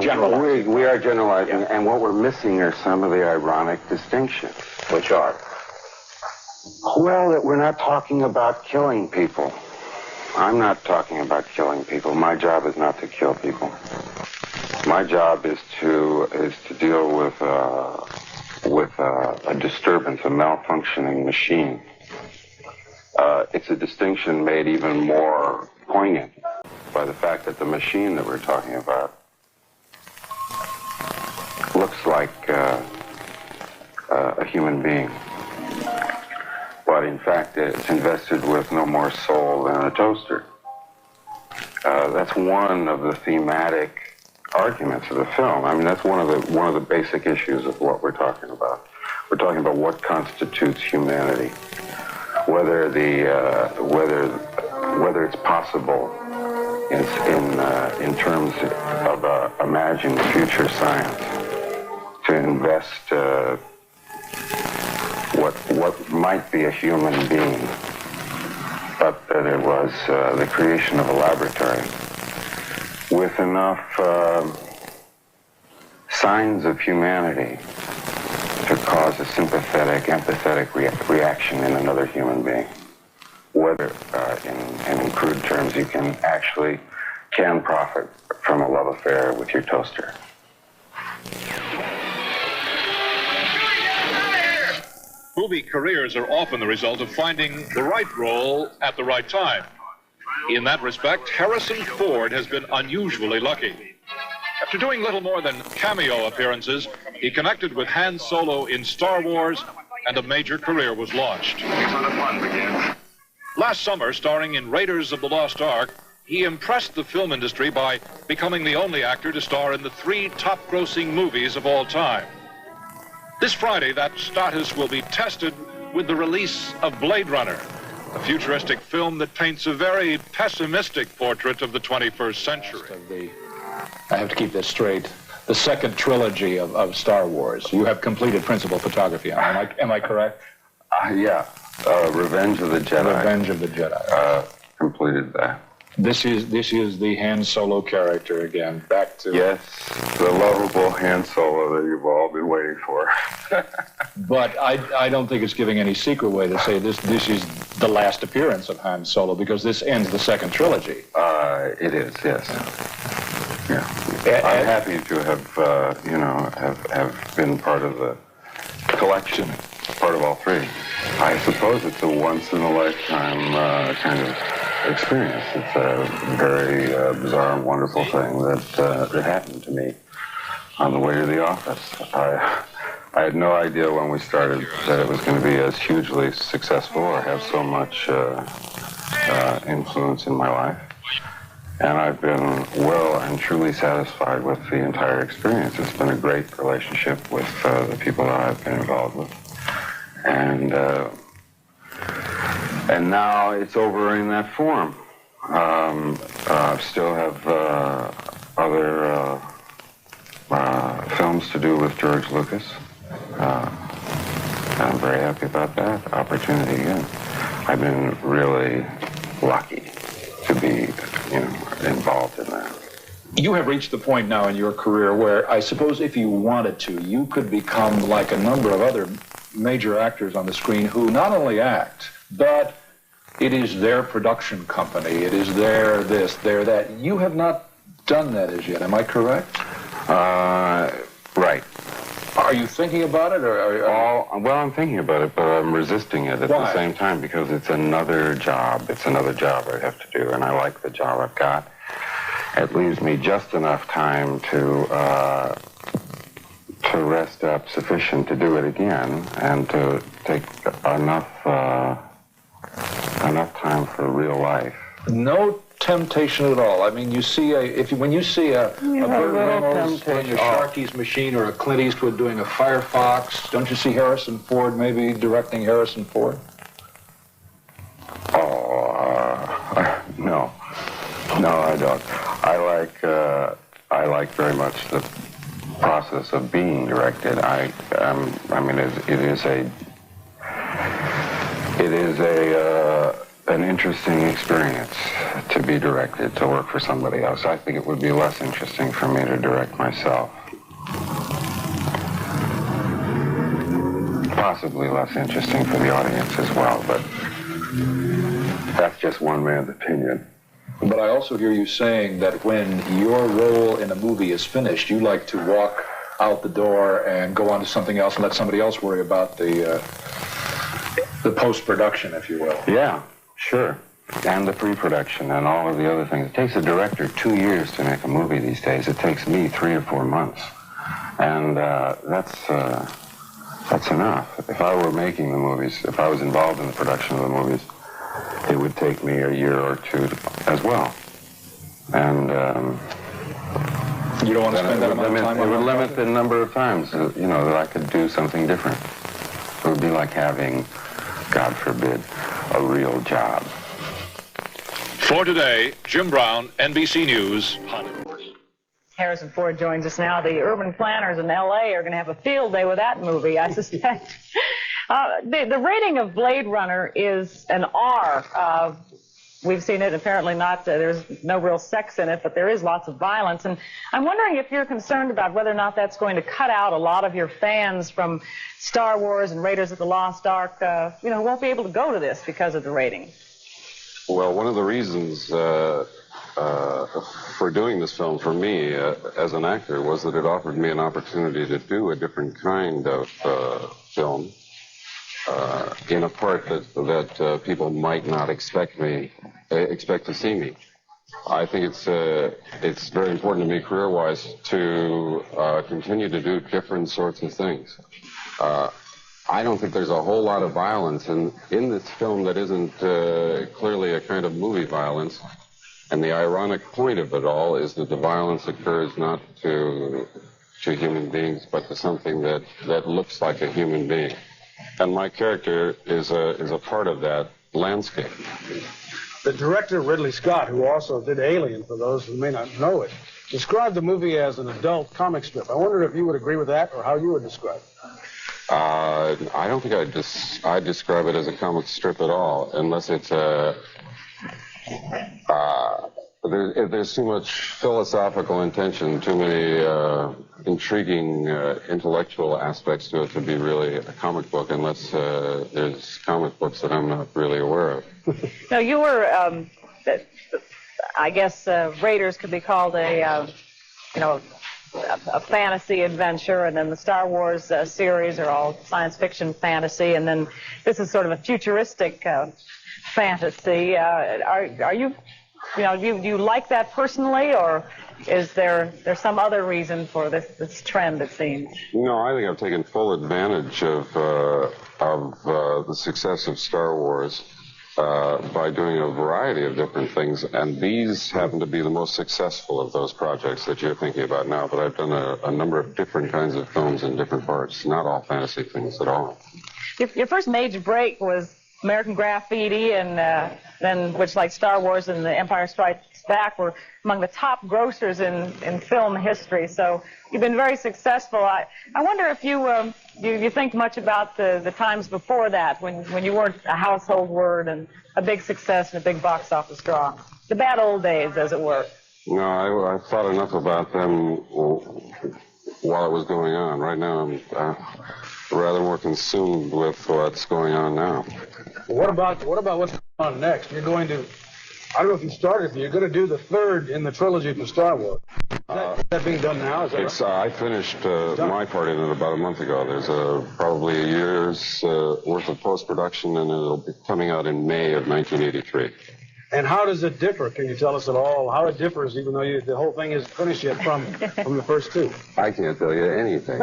U: generalizing.
V: We are generalizing, and what we're missing are some of the ironic distinctions.
U: Which are?
V: Well, that we're not talking about killing people. I'm not talking about killing people. My job is not to kill people. My job is to deal with a disturbance, a malfunctioning machine. It's a distinction made even more poignant by the fact that the machine that we're talking about looks like a human being. But in fact, it's invested with no more soul than a toaster. That's one of the thematic arguments of the film. I mean, that's one of the basic issues of what we're talking about. We're talking about what constitutes humanity, whether it's possible in terms of imagined future science to invest what might be a human being, but that it was the creation of a laboratory with enough signs of humanity to cause a sympathetic, empathetic reaction in another human being. Whether, in crude terms, you can profit from a love affair with your toaster.
O: Movie careers are often the result of finding the right role at the right time. In that respect, Harrison Ford has been unusually lucky. After doing little more than cameo appearances, he connected with Han Solo in Star Wars, and a major career was launched. Last summer, starring in Raiders of the Lost Ark, he impressed the film industry by becoming the only actor to star in the 3 top-grossing movies of all time. This Friday, that status will be tested with the release of Blade Runner, a futuristic film that paints a very pessimistic portrait of the 21st century.
U: I have to keep this straight. The second trilogy of Star Wars. You have completed principal photography on it. Am I correct?
V: Yeah. Revenge of the Jedi.
U: Revenge of the Jedi.
V: Completed that.
U: This is the Han Solo character again. Back to
V: yes, the lovable Han Solo that you've all been waiting for.
U: But I don't think it's giving any secret way to say this is the last appearance of Han Solo, because this ends the second trilogy.
V: It is, yes. Yeah. I'm happy to have, have been part of the collection, part of all three. I suppose it's a once-in-a-lifetime kind of experience. It's a very bizarre and wonderful thing that happened to me on the way to the office. I had no idea when we started that it was going to be as hugely successful or have so much influence in my life. And I've been well and truly satisfied with the entire experience. It's been a great relationship with the people that I've been involved with. And now it's over in that form. I still have other films to do with George Lucas. I'm very happy about that opportunity again. I've been really lucky to be, involved in that.
U: You have reached the point now in your career where I suppose if you wanted to, you could become like a number of other major actors on the screen who not only act, but it is their production company, it is their this, their that. You have not done that as yet, am I correct?
V: Right.
U: Are you thinking about it, or
V: well, I'm thinking about it, but I'm resisting it at the same time because it's another job. It's another job I have to do, and I like the job I've got. It leaves me just enough time to rest up sufficient to do it again, and to take enough time for real life.
U: No temptation at all. I mean, you see when you see a Burt Reynolds doing a Sharky's Machine or a Clint Eastwood doing a Firefox, don't you see Harrison Ford maybe directing Harrison Ford?
V: No, I don't. I like very much the process of being directed. It is an interesting experience to be directed, to work for somebody else. I think it would be less interesting for me to direct myself. Possibly less interesting for the audience as well, but that's just one man's opinion.
U: But I also hear you saying that when your role in a movie is finished, you like to walk out the door and go on to something else and let somebody else worry about the post-production, if you will.
V: Yeah, sure. And the pre-production and all of the other things. It takes a director 2 years to make a movie these days. It takes me 3 or 4 months. And that's enough. If I were making the movies, if I was involved in the production of the movies, it would take me a year or two as well. And
U: you don't want to spend that amount of time on it?
V: It would limit the number of times, that I could do something different. It would be like having, God forbid, a real job.
O: For today, Jim Brown, NBC News, Hollywood.
A: Harrison Ford joins us now. The urban planners in L.A. are going to have a field day with that movie, I suspect. The rating of Blade Runner is an R. We've seen it, apparently not, there's no real sex in it, but there is lots of violence. And I'm wondering if you're concerned about whether or not that's going to cut out a lot of your fans from Star Wars and Raiders of the Lost Ark, who won't be able to go to this because of the rating.
F: Well, one of the reasons for doing this film for me as an actor was that it offered me an opportunity to do a different kind of film in a part that people might not expect to see me. I think it's very important to me career-wise to continue to do different sorts of things. I don't think there's a whole lot of violence in this film that isn't clearly a kind of movie violence. And the ironic point of it all is that the violence occurs not to human beings, but to something that looks like a human being. And my character is a part of that landscape.
D: The director, Ridley Scott, who also did Alien, for those who may not know it, described the movie as an adult comic strip. I wondered if you would agree with that, or how you would describe it.
F: I don't think I'd describe it as a comic strip at all, unless it's
T: There's too much philosophical intention, too many intriguing intellectual aspects to it to be really a comic book, unless there's comic books that I'm not really aware of.
A: Now, you were, I guess, Raiders could be called a fantasy adventure, and then the Star Wars series are all science fiction fantasy, and then this is sort of a futuristic fantasy. Are you, do you like that personally, or is there some other reason for this trend, it seems?
T: No, I think I've taken full advantage of the success of Star Wars by doing a variety of different things, and these happen to be the most successful of those projects that you're thinking about now. But I've done a number of different kinds of films in different parts, not all fantasy things at all.
A: Your first major break was American Graffiti, and then, which, like Star Wars and The Empire Strikes Back, were among the top grossers in film history. So you've been very successful. I wonder if you think much about the times before that, when you weren't a household word and a big success and a big box office draw. The bad old days, as it were.
T: No, I thought enough about them while it was going on. Right now, I'm rather more consumed with what's going on now.
D: What about what's going on next? You're going to, I don't know if you started, but you're going to do the third in the trilogy for Star Wars. Is that being done now? Is that right?
T: I finished my part in it about a month ago. There's probably a year's worth of post-production, and it'll be coming out in May of 1983.
D: And how does it differ? Can you tell us at all how it differs, even though the whole thing isn't finished yet from the first two?
T: I can't tell you anything.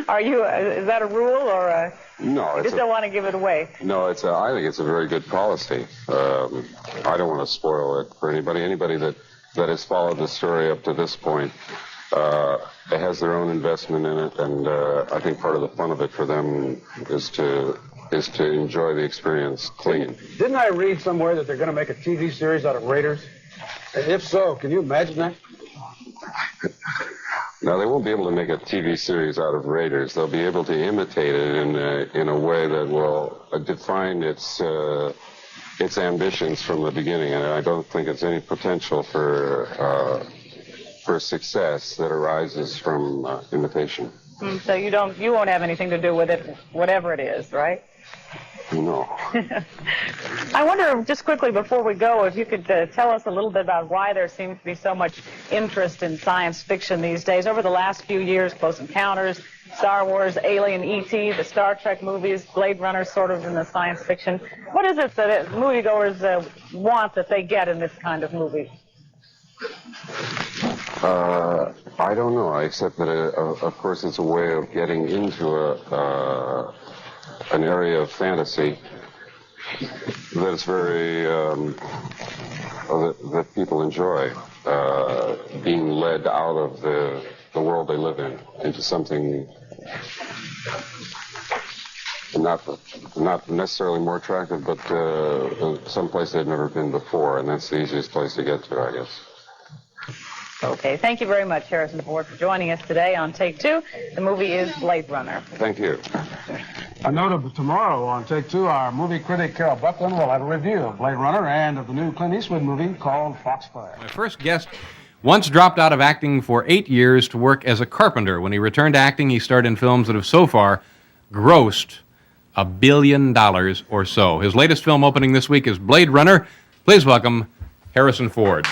A: Are you? Is that a rule, or
T: no?
A: You just don't want to give it away?
T: No, I think it's a very good policy. I don't want to spoil it for anybody. Anybody that has followed the story up to this point has their own investment in it, and I think part of the fun of it for them is to enjoy the experience clean.
D: Didn't I read somewhere that they're going to make a TV series out of Raiders? And if so, can you imagine that?
T: No, they won't be able to make a TV series out of Raiders. They'll be able to imitate it in a way that will define its ambitions from the beginning, and I don't think it's any potential for success that arises from imitation.
A: So you won't have anything to do with it, whatever it is, right?
T: No.
A: I wonder, just quickly before we go, if you could tell us a little bit about why there seems to be so much interest in science fiction these days. Over the last few years, Close Encounters, Star Wars, Alien, E.T., the Star Trek movies, Blade Runner, sort of in the science fiction. What is it that moviegoers want that they get in this kind of movie?
T: I don't know, except that, of course, it's a way of getting into an area of fantasy that's very, that people enjoy, being led out of the world they live in into something not necessarily more attractive, but someplace they've never been before, and that's the easiest place to get to, I guess.
A: Okay, thank you very much, Harrison Ford, for joining us today on Take Two. The movie is Blade Runner.
T: Thank you.
D: A note of tomorrow on Take Two, our movie critic Carol Buckland will have a review of Blade Runner and of the new Clint Eastwood movie called Foxfire.
B: My first guest once dropped out of acting for 8 years to work as a carpenter. When he returned to acting, he starred in films that have so far grossed $1 billion or so. His latest film opening this week is Blade Runner. Please welcome Harrison Ford.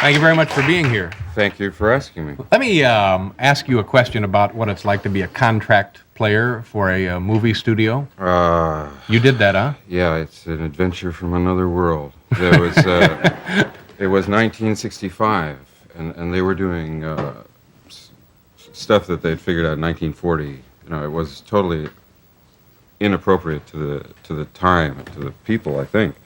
B: Thank you very much for being here.
F: Thank you for asking me.
B: Let me ask you a question about what it's like to be a contract player for a movie studio.
F: You
B: did that, huh?
F: Yeah, it's an adventure from another world. It was 1965, and they were doing stuff that they'd figured out in 1940. You know, it was totally inappropriate to the time and to the people, I think.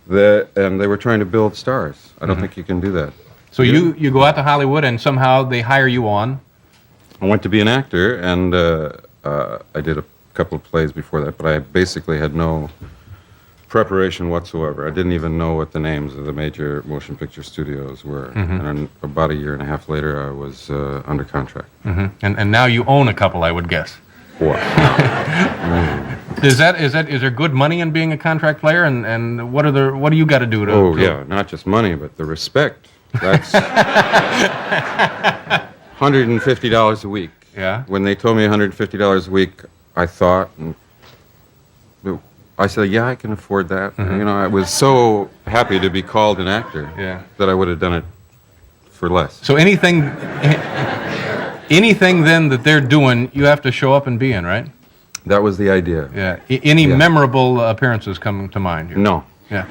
F: And they were trying to build stars. I don't think you can do that.
B: So you go out to Hollywood and somehow they hire you on?
F: I went to be an actor, and I did a couple of plays before that, but I basically had no
T: preparation whatsoever. I didn't even know what the names of the major motion picture studios were. And about a year and a half later, I was under contract.
B: And now you own a couple, I would guess.
T: What?
B: Is there good money in being a contract player? And what do you got to do to?
T: Oh yeah, not just money, but the respect. That's $150 a week.
B: Yeah.
T: When they told me $150 a week, I thought, I said, yeah, I can afford that. You know, I was so happy to be called an actor that I would have done it for less.
B: So anything then that they're doing, you have to show up and be in, right?
T: That was the idea.
B: Yeah. Any memorable appearances coming to mind here?
T: No.
B: Yeah.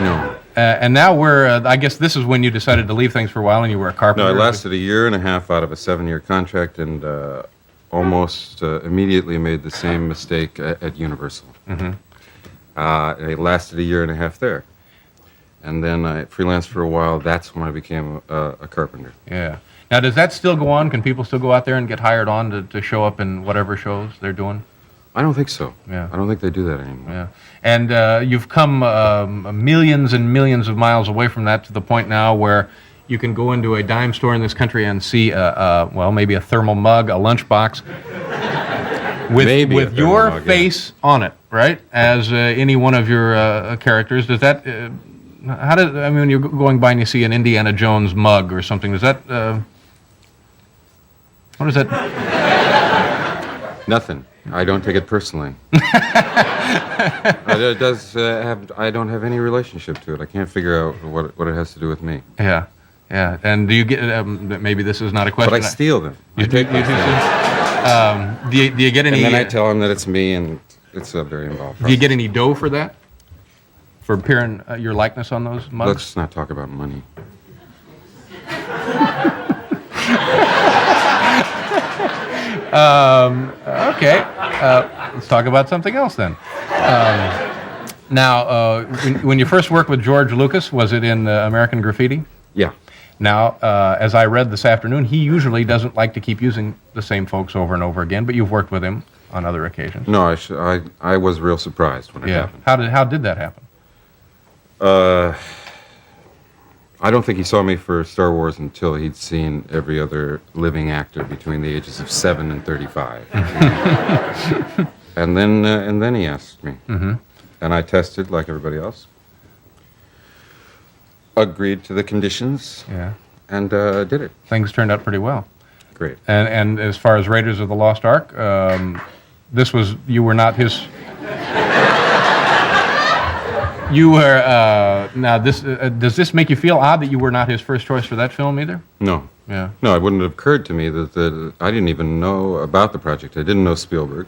T: No.
B: And now I guess this is when you decided to leave things for a while and you were a carpenter.
T: No, I lasted a year and a half out of a 7-year contract and almost immediately made the same mistake at Universal. I lasted a year and a half there. And then I freelanced for a while. That's when I became a carpenter.
B: Yeah. Now, does that still go on? Can people still go out there and get hired on to show up in whatever shows they're doing?
T: I don't think so.
B: Yeah.
T: I don't think they do that anymore.
B: Yeah. And you've come millions and millions of miles away from that to the point now where you can go into a dime store in this country and see, maybe a thermal mug, a lunchbox, with your face on it, right? As any one of your characters. Does that? When you're going by and you see an Indiana Jones mug or something, does that? What is that?
T: Nothing. I don't take it personally. It does I don't have any relationship to it. I can't figure out what it has to do with me.
B: Yeah, yeah. And do you get? Maybe this is not a question.
T: But I steal them.
B: Do you get any?
T: And then I tell them that it's me, and it's a very involved process.
B: Do you get any dough for that? For appearing your likeness on those mugs?
T: Let's not talk about money.
B: Okay. Let's talk about something else then. Now, when you first worked with George Lucas, was it in American Graffiti?
T: Yeah.
B: Now, as I read this afternoon, he usually doesn't like to keep using the same folks over and over again, but you've worked with him on other occasions.
T: No, I was real surprised when it happened.
B: How did that happen?
T: I don't think he saw me for Star Wars until he'd seen every other living actor between the ages of 7 and 35. and then he asked me. And I tested like everybody else. Agreed to the conditions.
B: Yeah.
T: And did it.
B: Things turned out pretty well.
T: Great.
B: And as far as Raiders of the Lost Ark, you were not his. You were now. Does this make you feel odd that you were not his first choice for that film either?
T: No.
B: Yeah.
T: No, it wouldn't have occurred to me that I didn't even know about the project. I didn't know Spielberg,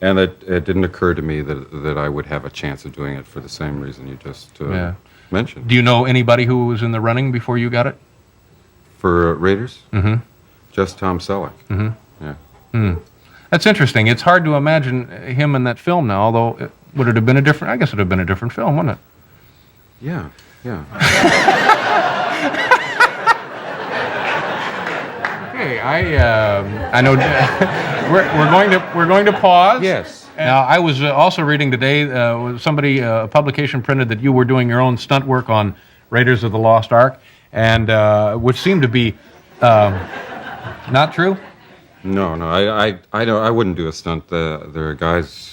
T: and it didn't occur to me that I would have a chance of doing it for the same reason you just mentioned.
B: Do you know anybody who was in the running before you got it?
T: For Raiders? Just Tom Selleck. Yeah.
B: That's interesting. It's hard to imagine him in that film now, although. Would it have been a different? I guess it would have been a different film, wouldn't it?
T: Yeah, yeah.
B: Okay, I know. we're going to pause.
T: Yes.
B: Now, I was also reading today. Somebody, a publication printed that you were doing your own stunt work on Raiders of the Lost Ark, and which seemed to be not true.
T: No, I wouldn't do a stunt. There are guys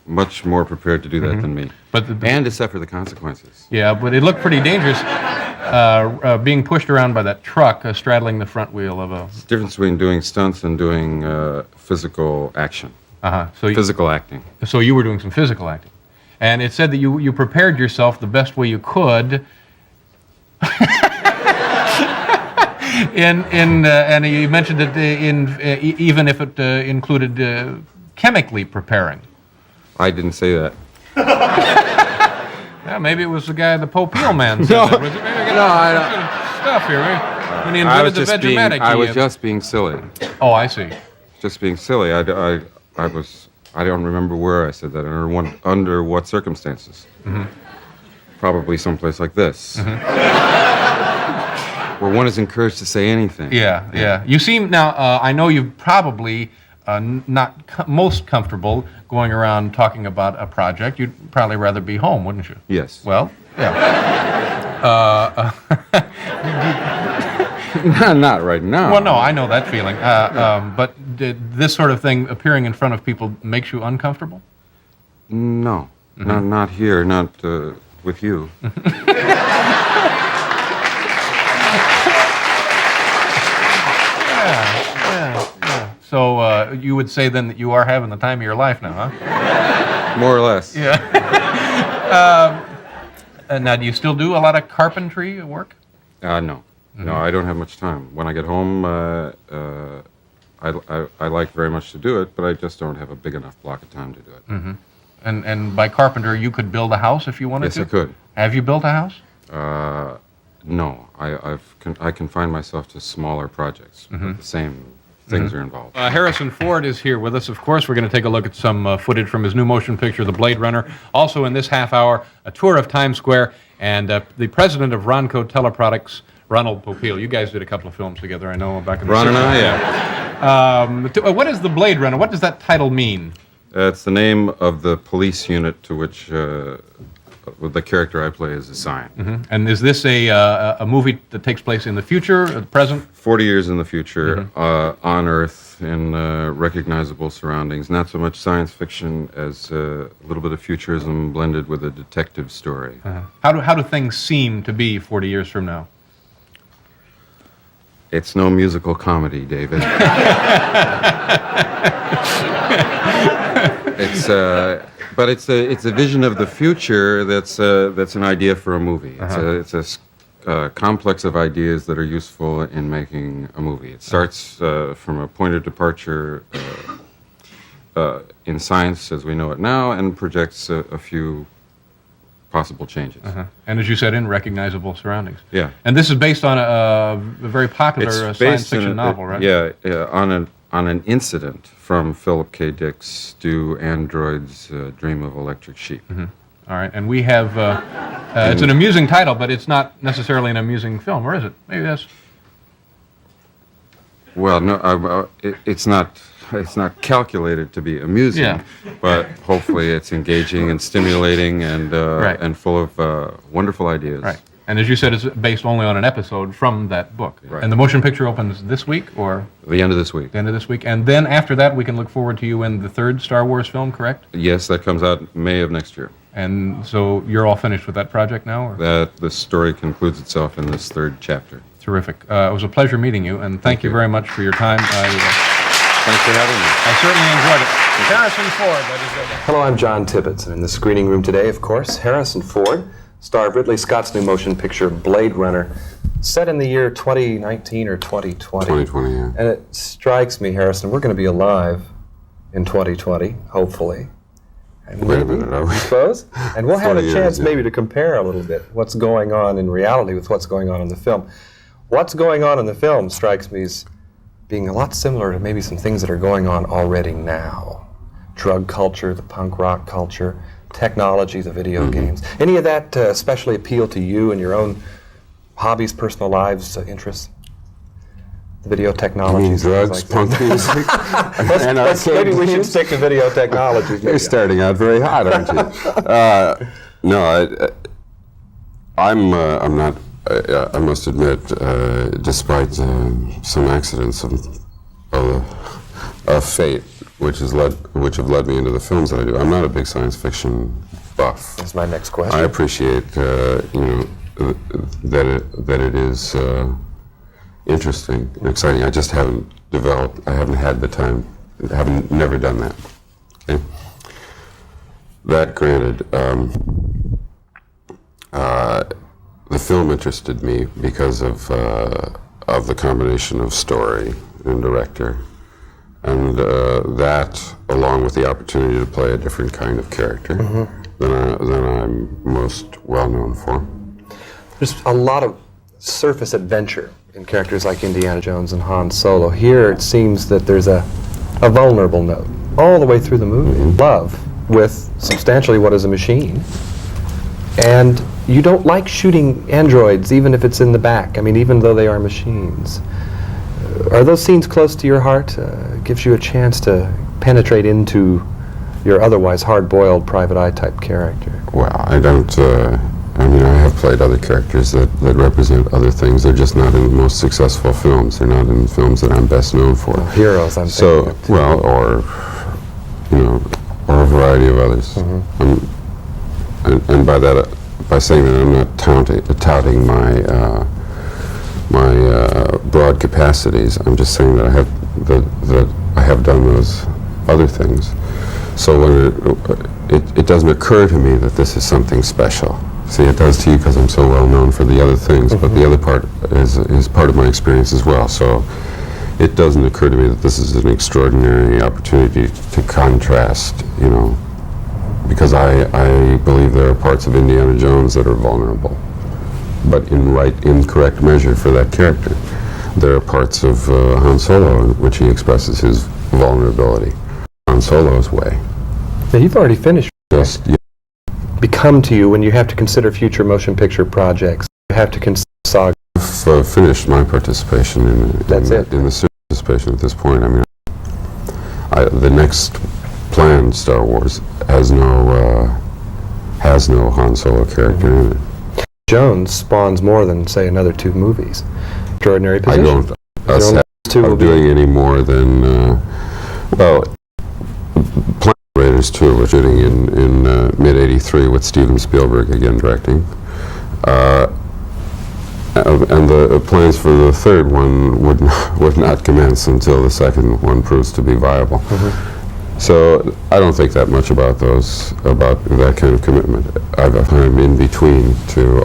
T: much more prepared to do that than me, and to suffer the consequences.
B: Yeah, but it looked pretty dangerous, being pushed around by that truck straddling the front wheel of a.
T: It's the difference between doing stunts and doing physical action. Physical acting.
B: So you were doing some physical acting, and it said that you prepared yourself the best way you could. And you mentioned that even if it included chemically preparing.
T: I didn't say that.
B: Yeah, maybe it was the guy, the Popeil man. Said that. Was it? Maybe I don't. Stuff here, right? When he invented the Vegematic.
T: I was just being silly.
B: Oh, I see.
T: Just being silly. I don't remember where I said that or under what circumstances. Probably someplace like this. Where one is encouraged to say anything.
B: Yeah. You seem now. I know you've probably not most comfortable going around talking about a project. You'd probably rather be home, wouldn't you?
T: Yes.
B: Well, yeah.
T: Not right now.
B: Well, no, I know that feeling. But did this sort of thing, appearing in front of people, makes you uncomfortable?
T: No, not here, not with you.
B: Yeah. So you would say then that you are having the time of your life now, huh?
T: More or less.
B: Yeah. Now, do you still do a lot of carpentry work?
T: No. No, I don't have much time. When I get home, I like very much to do it, but I just don't have a big enough block of time to do it.
B: Mm-hmm. And by carpenter, you could build a house if you wanted to?
T: Yes, I could.
B: Have you built a house?
T: No. I confine myself to smaller projects. But the same things are involved.
B: Harrison Ford is here with us. Of course, we're going to take a look at some footage from his new motion picture, The Blade Runner. Also in this half hour, a tour of Times Square, and the president of Ronco Teleproducts, Ronald Popeil. You guys did a couple of films together, I know, back in the 60s.
T: Ron and I, yeah.
B: What is The Blade Runner? What does that title mean?
T: It's the name of the police unit to which the character I play is assigned.
B: Mm-hmm. And is this a movie that takes place in the future, or the present?
T: 40 years in the future, on Earth, in recognizable surroundings. Not so much science fiction as a little bit of futurism blended with a detective story.
B: How do things seem to be 40 years from now?
T: It's no musical comedy, David. But it's a vision of the future that's an idea for a movie. It's a complex of ideas that are useful in making a movie. It starts from a point of departure in science as we know it now, and projects a few possible changes.
B: And as you said, in recognizable surroundings.
T: Yeah.
B: And this is based on a very popular science fiction novel, right?
T: Yeah, on an incident from Philip K. Dick's Do Androids Dream of Electric Sheep.
B: All right, and we have, it's an amusing title, but it's not necessarily an amusing film, or is it? Maybe that's...
T: Well, no, it's not calculated to be amusing, but hopefully it's engaging and stimulating and full of wonderful ideas.
B: Right. And as you said, it's based only on an episode from that book.
T: Right.
B: And the motion picture opens this week, or?
T: The end of this week.
B: The end of this week. And then after that, we can look forward to you in the third Star Wars film, correct?
T: Yes, that comes out May of next year.
B: And so you're all finished with that project now? Or?
T: The story concludes itself in this third chapter.
B: Terrific. It was a pleasure meeting you, and thank you very much for your time.
T: Thanks for having me.
B: I certainly enjoyed it. Harrison Ford, ladies and gentlemen.
G: Hello, I'm John Tibbetts, and in the screening room today, of course, Harrison Ford, star of Ridley Scott's new motion picture, Blade Runner, set in the year 2019 or 2020.
T: 2020, yeah.
G: And it strikes me, Harrison, we're going to be alive in 2020, hopefully. And
T: wait a minute, are we?
G: I suppose. And we'll have a chance
T: yeah.
G: maybe to compare a little bit what's going on in reality with what's going on in the film. What's going on in the film strikes me as being a lot similar to maybe some things that are going on already now. Drug culture, the punk rock culture, technology, the video games. Any of that especially appeal to you and your own hobbies, personal lives, interests? The video technologies.
T: You mean drugs,
G: like
T: punk music, and
G: maybe we should stick to video technologies.
T: You're starting out very hot, aren't you? No, I'm not. I must admit, despite some accidents of fate, which have led me into the films that I do, I'm not a big science fiction buff.
G: That's my next question.
T: I appreciate, that it is interesting and exciting. I just haven't had the time. Never done that. Okay. That granted. The film interested me because of the combination of story and director, and that, along with the opportunity to play a different kind of character than I'm most well known for.
G: There's a lot of surface adventure in characters like Indiana Jones and Han Solo. Here it seems that there's a vulnerable note all the way through the movie. Love with substantially what is a machine. And you don't like shooting androids, even if it's in the back. I mean, even though they are machines. Are those scenes close to your heart? Gives you a chance to penetrate into your otherwise hard-boiled private eye type character.
T: Well, I don't, I mean, I have played other characters that represent other things. They're just not in the most successful films. They're not in the films that I'm best known for.
G: Well, heroes, I'm
T: so,
G: thinking of.
T: well, or, you know, or a variety of others. And by that, by saying that, I'm not touting my broad capacities. I'm just saying that I have done those other things. So when it doesn't occur to me that this is something special. See, it does to you because I'm so well known for the other things, but the other part is part of my experience as well. So it doesn't occur to me that this is an extraordinary opportunity to contrast, you know, because I believe there are parts of Indiana Jones that are vulnerable, but in correct measure for that character. There are parts of Han Solo in which he expresses his vulnerability. Han Solo's way.
G: Now, you've already finished.
T: Just, yeah.
G: Become to you when you have to consider future motion picture projects. You have to consider saga.
T: I've finished my participation in the series participation at this point. I mean, the next planned Star Wars has no Han Solo character in it.
G: Jones spawns more than, say, another 2 movies. Extraordinary position.
T: I don't doing any more than, well, Planet Raiders 2 was shooting in mid-'83 with Steven Spielberg again directing. And the plans for the third one would not commence until the second one proves to be viable. So I don't think that much about that kind of commitment. I've time in between to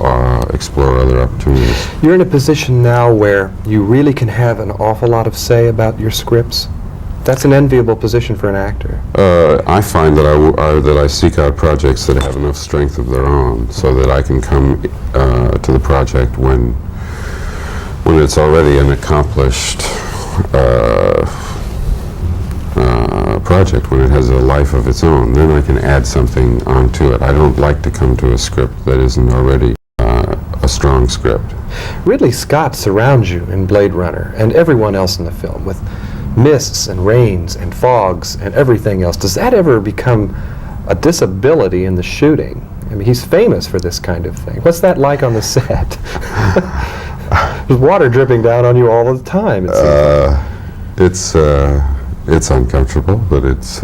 T: explore other opportunities.
G: You're in a position now where you really can have an awful lot of say about your scripts. That's an enviable position for an actor.
T: I find that I seek out projects that have enough strength of their own, so that I can come to the project when it's already an accomplished project, when it has a life of its own. Then I can add something onto it. I don't like to come to a script that isn't already a strong script.
G: Ridley Scott surrounds you in Blade Runner and everyone else in the film with mists and rains and fogs and everything else. Does that ever become a disability in the shooting? I mean, he's famous for this kind of thing. What's that like on the set? There's water dripping down on you all the time.
T: It's uncomfortable, but it's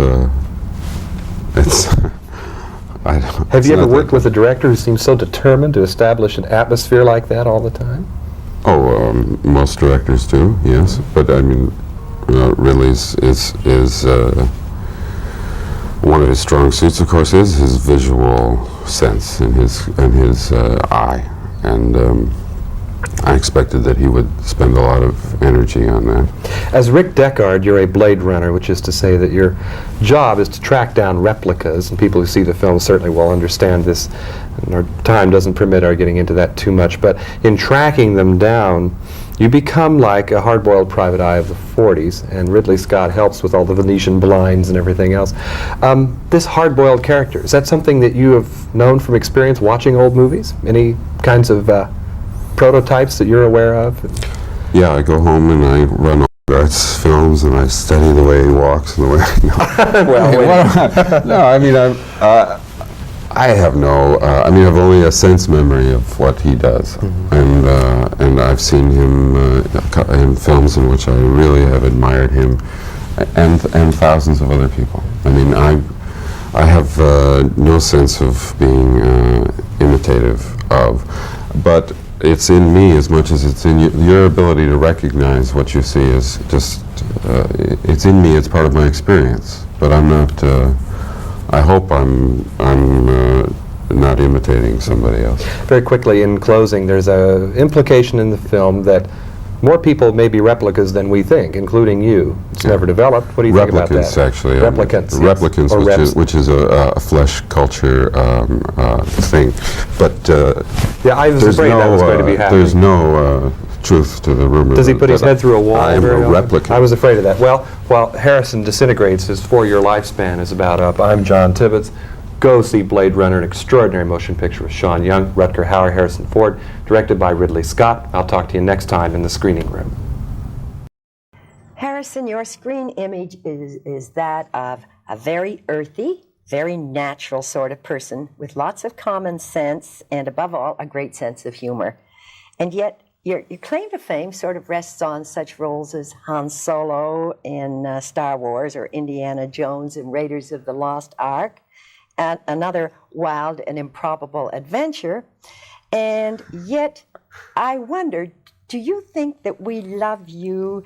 T: I don't.
G: Have you ever worked with a director who seems so determined to establish an atmosphere like that all the time?
T: Oh, most directors do, yes. But I mean, Ridley's is one of his strong suits, of course, is his visual sense and his eye, and I expected that he would spend a lot of energy on that.
G: As Rick Deckard, you're a Blade Runner, which is to say that your job is to track down replicas, and people who see the film certainly will understand this, and our time doesn't permit our getting into that too much, but in tracking them down, you become like a hard-boiled private eye of the 40s, and Ridley Scott helps with all the Venetian blinds and everything else. This hard-boiled character, is that something that you have known from experience watching old movies? Any kinds of prototypes that you're aware of?
T: Yeah, I go home and I run all Garth's films and I study the way he walks and the way. No, I mean, I have no. I mean, I've only a sense memory of what he does, and I've seen him in films in which I really have admired him, and thousands of other people. I mean, I have no sense of being imitative of, but it's in me as much as it's in you. Your ability to recognize what you see is just, it's in me, it's part of my experience. But I'm not, I hope I'm not imitating somebody else.
G: Very quickly, in closing, there's an implication in the film that more people may be replicas than we think, including you. It's never developed. What do you think about that?
T: Replicants, actually.
G: Replicants.
T: Replicants, which is a flesh culture thing. But
G: yeah, I was afraid that was going to be happening.
T: There's no truth to the rumor.
G: Does he put his head through a wall?
T: I am a replicant.
G: I was afraid of that. Well, while Harrison disintegrates, his 4-year lifespan is about up. I'm John Tibbetts. Go see Blade Runner, an extraordinary motion picture with Sean Young, Rutger Hauer, Harrison Ford, directed by Ridley Scott. I'll talk to you next time in the screening room.
H: Harrison, your screen image is that of a very earthy, very natural sort of person with lots of common sense and, above all, a great sense of humor. And yet, your claim to fame sort of rests on such roles as Han Solo in Star Wars or Indiana Jones in Raiders of the Lost Ark, and another wild and improbable adventure. And yet, I wondered, do you think that we love you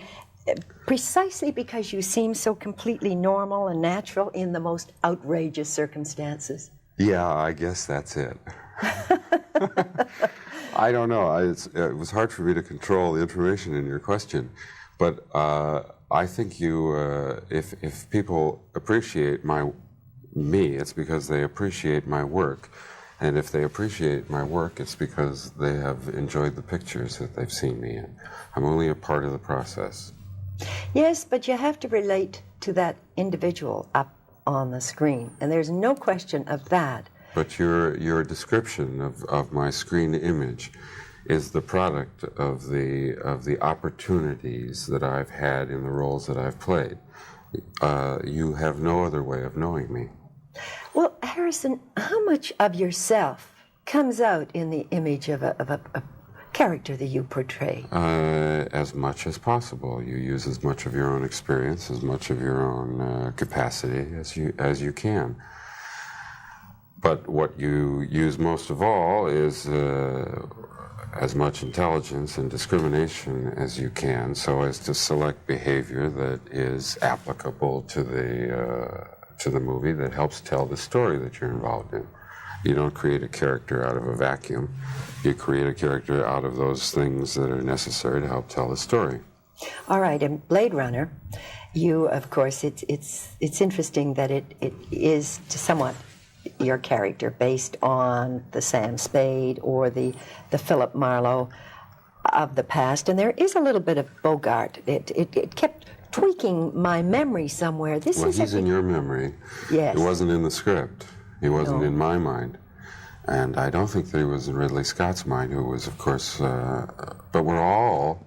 H: precisely because you seem so completely normal and natural in the most outrageous circumstances?
T: Yeah, I guess that's it. I don't know. It was hard for me to control the information in your question, but I think if people appreciate me, it's because they appreciate my work, and if they appreciate my work, it's because they have enjoyed the pictures that they've seen me in. I'm only a part of the process.
H: Yes, but you have to relate to that individual up on the screen, and there's no question of that.
T: But your description of my screen image is the product of the opportunities that I've had in the roles that I've played. You have no other way of knowing me.
H: Well, Harrison, how much of yourself comes out in the image of a character that you portray?
T: As much as possible. You use as much of your own experience, as much of your own capacity as you can. But what you use most of all is as much intelligence and discrimination as you can, so as to select behavior that is applicable to the movie, that helps tell the story that you're involved in. You don't create a character out of a vacuum. You create a character out of those things that are necessary to help tell the story.
H: All right, in Blade Runner, you, of course, it's interesting that it is somewhat your character based on the Sam Spade or the Philip Marlowe of the past, and there is a little bit of Bogart. It kept tweaking my memory somewhere.
T: He's in your memory.
H: Yes.
T: It wasn't in the script. He wasn't in my mind. And I don't think that he was in Ridley Scott's mind, who was, of course, but we're all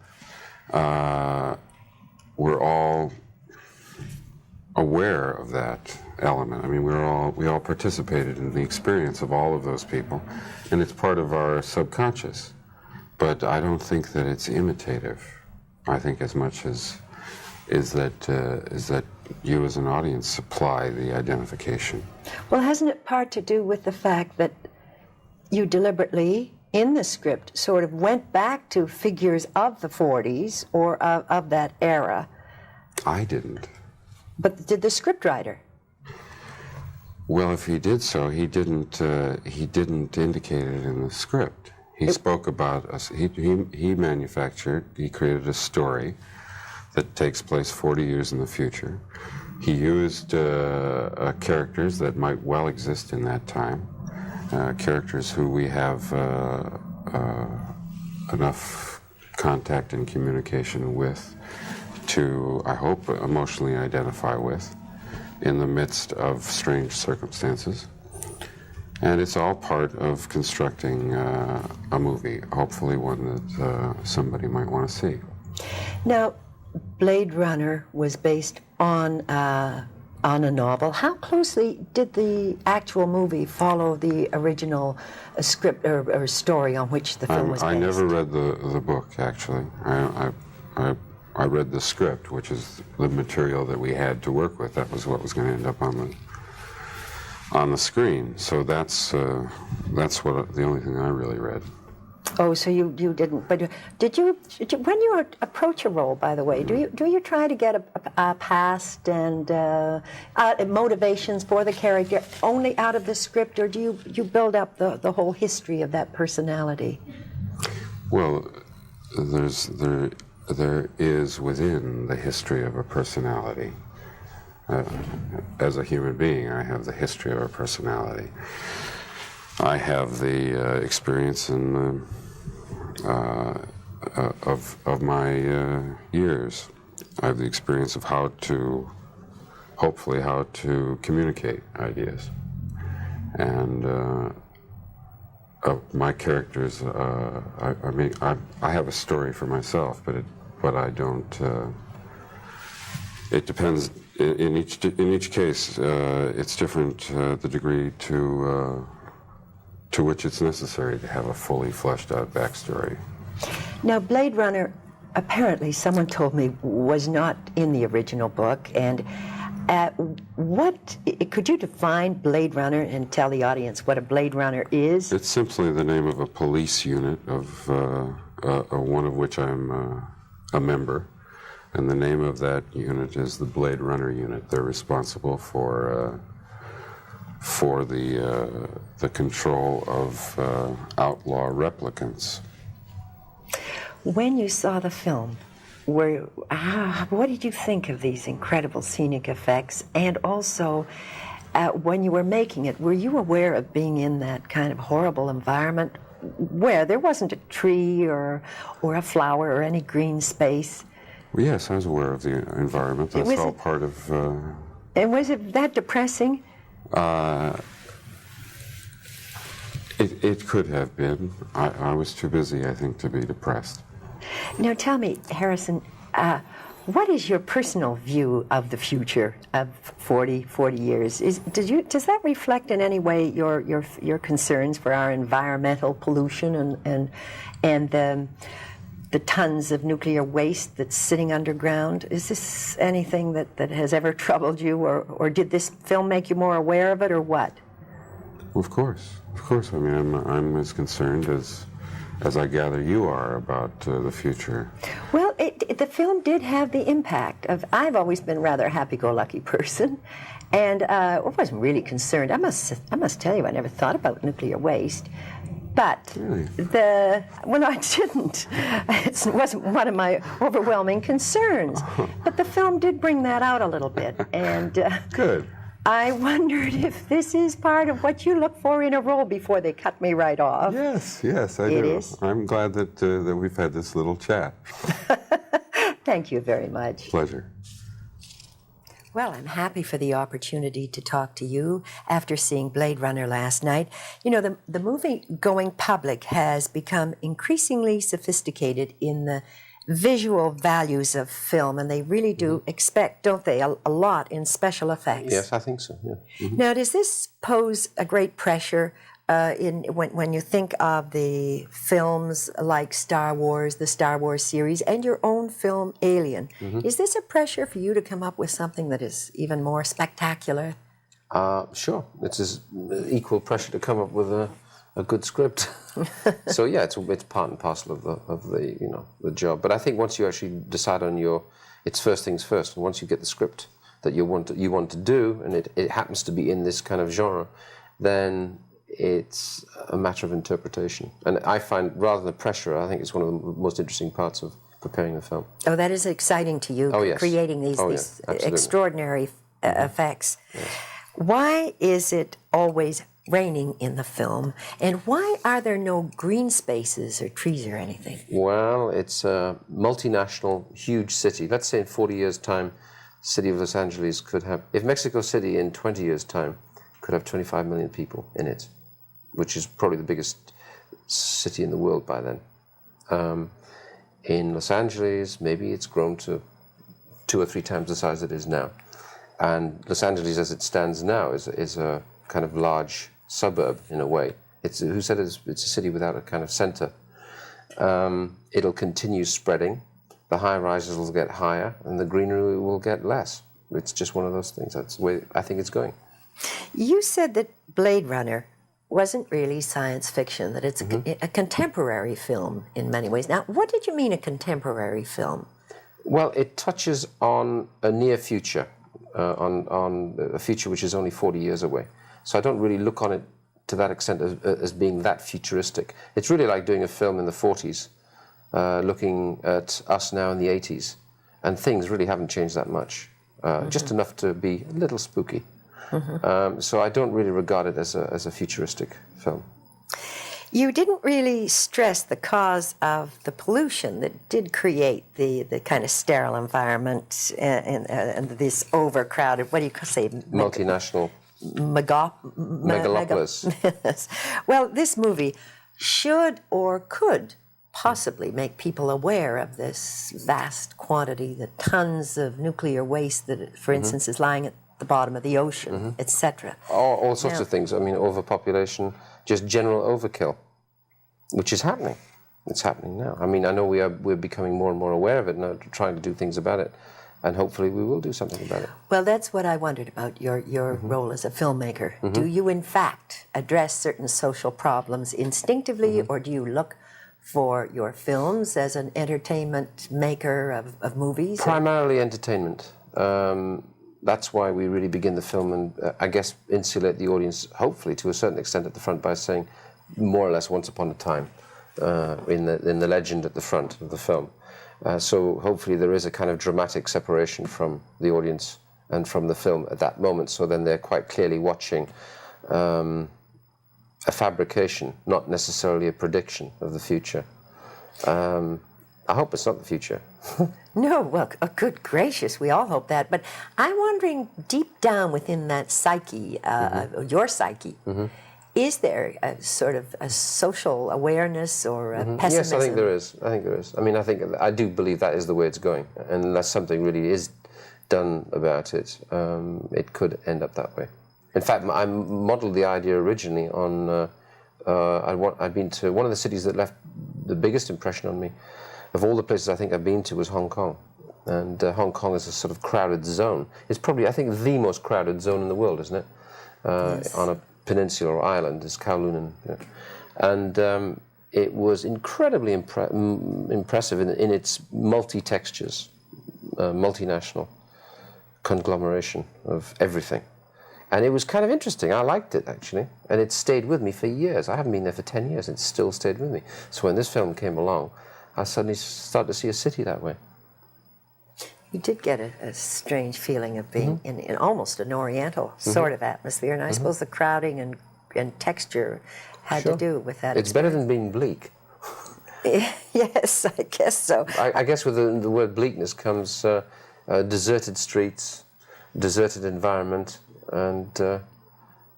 T: aware of that element. I mean, we all participated in the experience of all of those people, and it's part of our subconscious. But I don't think that it's imitative. I think as much as is that you as an audience supply the identification.
H: Well, hasn't it part to do with the fact that you deliberately, in the script, sort of went back to figures of the 40s or of that era?
T: I didn't.
H: But did the scriptwriter?
T: Well, if he did so, he didn't indicate it in the script. He spoke about us. He manufactured. He created a story that takes place 40 years in the future. He used characters that might well exist in that time, characters who we have enough contact and communication with to, I hope, emotionally identify with in the midst of strange circumstances. And it's all part of constructing a movie, hopefully one that somebody might want to see.
H: Now, Blade Runner was based on a novel. How closely did the actual movie follow the original script or story on which the film was based?
T: I never read the book, actually. I read the script, which is the material that we had to work with. That was what was going to end up on the screen. So that's what the only thing I really read.
H: Oh, so you didn't. But did you when you approach a role, by the way, do you try to get a past and motivations for the character only out of the script, or do you build up the whole history of that personality?
T: Well, there is within the history of a personality. As a human being, I have the history of a personality. I have the experience in of my years. I have the experience of hopefully how to communicate ideas. And my characters, I mean, I have a story for myself, but I don't It depends. In each case, it's different, the degree to which it's necessary to have a fully fleshed out backstory.
H: Now, Blade Runner, apparently, someone told me, was not in the original book. And could you define Blade Runner and tell the audience what a Blade Runner is?
T: It's simply the name of a police unit, of one of which I'm a member. And the name of that unit is the Blade Runner unit. They're responsible for the control of outlaw replicants.
H: When you saw the film, what did you think of these incredible scenic effects? And also, when you were making it, were you aware of being in that kind of horrible environment where there wasn't a tree or a flower or any green space?
T: Well, yes, I was aware of the environment. That's all part of...
H: And was it that depressing?
T: It could have been. I was too busy, I think, to be depressed.
H: Now tell me, Harrison, what is your personal view of the future of 40 years? Does that reflect in any way your concerns for our environmental pollution and the tons of nuclear waste that's sitting underground? Is this anything that has ever troubled you, or did this film make you more aware of it, or what?
T: Well, of course. I mean, I'm as concerned as I gather you are about the future.
H: Well, the film did have the impact of... I've always been a rather happy-go-lucky person, and I wasn't really concerned. I must tell you, I never thought about nuclear waste. But
T: really?
H: Well, I didn't. It wasn't one of my overwhelming concerns. But the film did bring that out a little bit, and
T: good.
H: I wondered if this is part of what you look for in a role before they cut me right off.
T: Yes, I do.
H: It is?
T: I'm glad that we've had this little chat.
H: Thank you very much.
T: Pleasure.
H: Well, I'm happy for the opportunity to talk to you after seeing Blade Runner last night. You know, the movie-going public has become increasingly sophisticated in the visual values of film, and they really do expect, don't they, a lot in special effects.
I: Yes, I think so, yeah. Mm-hmm.
H: Now, does this pose a great pressure when you think of the films like Star Wars, the Star Wars series, and your own film, Alien?
I: Mm-hmm.
H: Is this a pressure for you to come up with something that is even more spectacular?
I: Sure. It's equal pressure to come up with a good script. So yeah, it's part and parcel of the job. But I think once you actually decide on it's first things first, and once you get the script that you want to do, and it happens to be in this kind of genre, then it's a matter of interpretation. And I find, rather than the pressure, I think it's one of the most interesting parts of preparing the film.
H: Oh, that is exciting to you,
I: yes.
H: creating these extraordinary effects.
I: Yes.
H: Why is it always raining in the film, and why are there no green spaces or trees or anything?
I: Well, it's a multinational, huge city. Let's say in 40 years' time, the city of Los Angeles could have, if Mexico City in 20 years' time could have 25 million people in it, which is probably the biggest city in the world by then. In Los Angeles, maybe it's grown to 2 or 3 times the size it is now. And Los Angeles, as it stands now, is a kind of large suburb in a way. Who said it's a city without a kind of center? It'll continue spreading. The high rises will get higher, and the greenery will get less. It's just one of those things. That's the way I think it's going.
H: You said that Blade Runner wasn't really science fiction, that it's a contemporary film in many ways. Now, what did you mean a contemporary film?
I: Well, it touches on a near future, on a future which is only 40 years away. So I don't really look on it to that extent as being that futuristic. It's really like doing a film in the 40s, looking at us now in the 80s, and things really haven't changed that much, just enough to be a little spooky. So I don't really regard it as a futuristic film.
H: You didn't really stress the cause of the pollution that did create the kind of sterile environment and this overcrowded, what do you say?
I: Multinational. Megalopolis.
H: Well, this movie should or could possibly make people aware of this vast quantity, the tons of nuclear waste that, for instance, is lying at the bottom of the ocean, etc.
I: All sorts of things. I mean, overpopulation, just general overkill, which is happening. It's happening now. I mean, I know we're becoming more and more aware of it now, trying to do things about it, and hopefully we will do something about it.
H: Well, that's what I wondered about your role as a filmmaker. Do you, in fact, address certain social problems instinctively, or do you look for your films as an entertainment maker of movies?
I: Primarily entertainment. That's why we really begin the film and, I guess, insulate the audience, hopefully, to a certain extent at the front by saying, more or less, once upon a time, in the legend at the front of the film. So hopefully there is a kind of dramatic separation from the audience and from the film at that moment, so then they're quite clearly watching a fabrication, not necessarily a prediction of the future. I hope it's not the future.
H: No, well, good gracious, we all hope that. But I'm wondering, deep down within that psyche, your psyche, is there a sort of a social awareness or a pessimism?
I: Yes, I think there is. I mean, I do believe that is the way it's going. And unless something really is done about it, it could end up that way. In fact, I modeled the idea originally on, I'd been to one of the cities that left the biggest impression on me. Of all the places I think I've been to was Hong Kong. And Hong Kong is a sort of crowded zone. It's probably, I think, the most crowded zone in the world, isn't it? Yes. On a peninsula or island is Kowloon. And it was incredibly impressive in its multi-textures, multinational conglomeration of everything. And it was kind of interesting. I liked it, actually. And it stayed with me for years. I haven't been there for 10 years. It still stayed with me. So when this film came along, I suddenly started to see a city that way.
H: You did get a strange feeling of being in almost an Oriental sort of atmosphere, and I suppose the crowding and texture had to do with that.
I: It's better than being bleak.
H: Yes, I guess so.
I: I guess with the word bleakness comes deserted streets, deserted environment, and you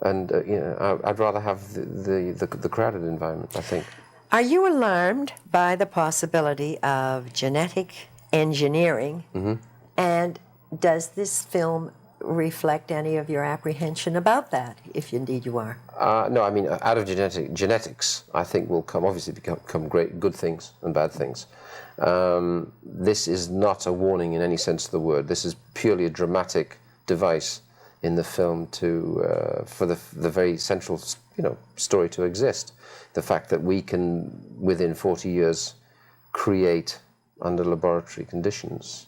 I: know, I'd rather have the crowded environment, I think.
H: Are you alarmed by the possibility of genetic engineering? And does this film reflect any of your apprehension about that, if indeed you are?
I: No, I mean, out of genetics, I think will obviously come great good things and bad things. This is not a warning in any sense of the word. This is purely a dramatic device in the film for the very central, story to exist. The fact that we can, within 40 years, create under laboratory conditions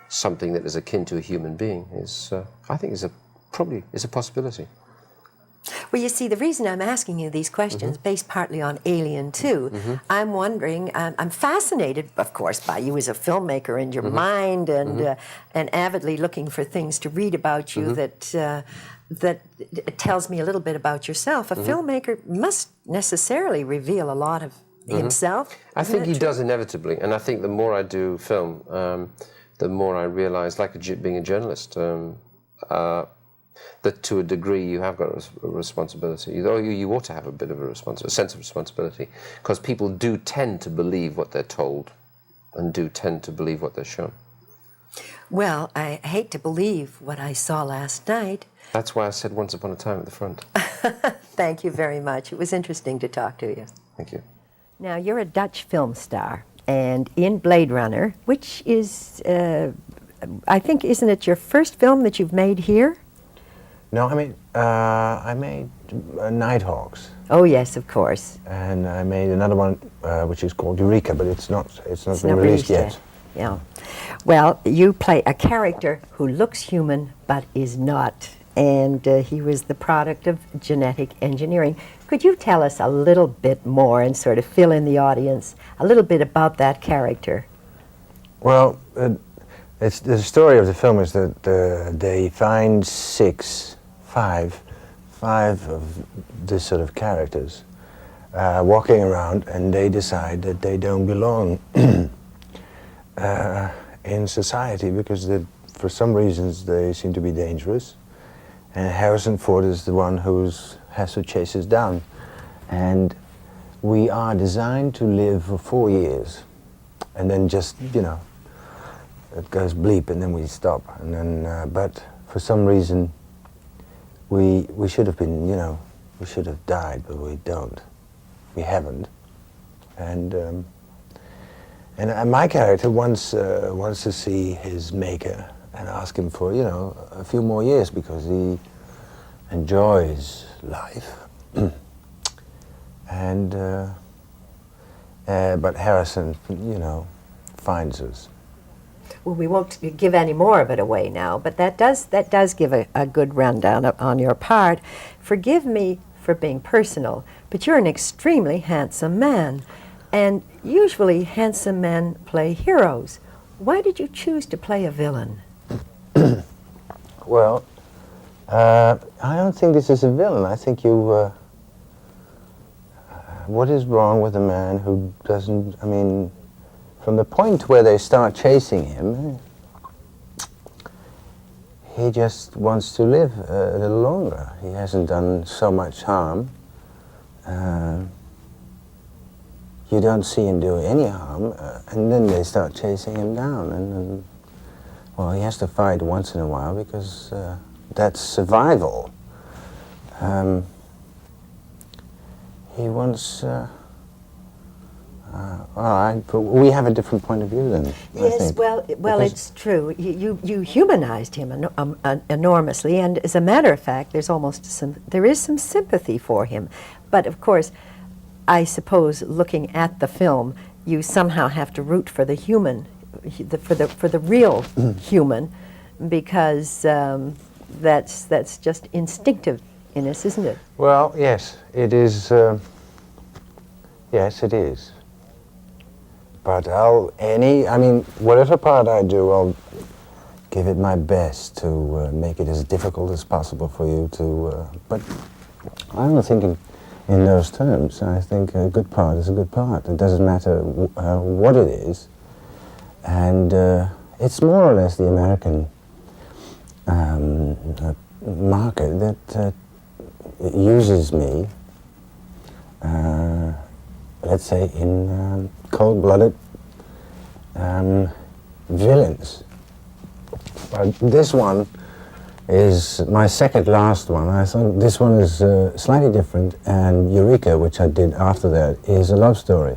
I: something that is akin to a human being is, I think, is a possibility.
H: Well, you see, the reason I'm asking you these questions, based partly on Alien 2, I'm wondering, I'm fascinated, of course, by you as a filmmaker and your mind, and avidly looking for things to read about you that tells me a little bit about yourself. A filmmaker must necessarily reveal a lot of himself.
I: I think he does inevitably, and I think the more I do film, the more I realize, like being a journalist, that to a degree you have got a responsibility. Though you ought to have a bit of a sense of responsibility, because people do tend to believe what they're told, and do tend to believe what they're shown.
H: Well, I hate to believe what I saw last night.
I: That's why I said once upon a time at the front.
H: Thank you very much. It was interesting to talk to you.
I: Thank you.
H: Now, you're a Dutch film star, and in Blade Runner, which is, I think, isn't it your first film that you've made here?
J: No, I made Nighthawks.
H: Oh yes, of course.
J: And I made another one which is called Eureka, but it's not been released yet.
H: Yeah. Well, you play a character who looks human but is not, and he was the product of genetic engineering. Could you tell us a little bit more and sort of fill in the audience a little bit about that character?
J: Well, it's the story of the film is that they find five of this sort of characters walking around, and they decide that they don't belong in society because for some reasons they seem to be dangerous. And Harrison Ford is the one who has to chase us down. And we are designed to live for 4 years, and then just, you know, it goes bleep, and then we stop. And then, but for some reason, we should have been, you know, we should have died, but we don't. We haven't. And my character wants to see his maker and ask him for, you know, a few more years because he enjoys life. And but Harrison, you know, finds us.
H: Well, we won't give any more of it away now, but that does give a good rundown on your part. Forgive me for being personal, but you're an extremely handsome man, and usually handsome men play heroes. Why did you choose to play a villain?
J: Well, I don't think this is a villain. I think you... what is wrong with a man who doesn't... I mean, from the point where they start chasing him, he just wants to live a little longer. He hasn't done so much harm. You don't see him do any harm, and then they start chasing him down. And well, he has to fight once in a while because that's survival. He wants... we have a different point of view then.
H: Yes, well, it's true. You humanized him enormously, and as a matter of fact, there is some sympathy for him. But of course, I suppose looking at the film, you somehow have to root for the human, for the real human, because that's just instinctive in us, isn't it?
J: Well, yes, it is. Yes, it is. But whatever part I do, I'll give it my best to make it as difficult as possible for you to, but I don't think in those terms. I think a good part is a good part. It doesn't matter what it is. And it's more or less the American market that uses me, let's say, in cold-blooded villains. But this one is my second last one. I thought this one is slightly different, and Eureka, which I did after that, is a love story.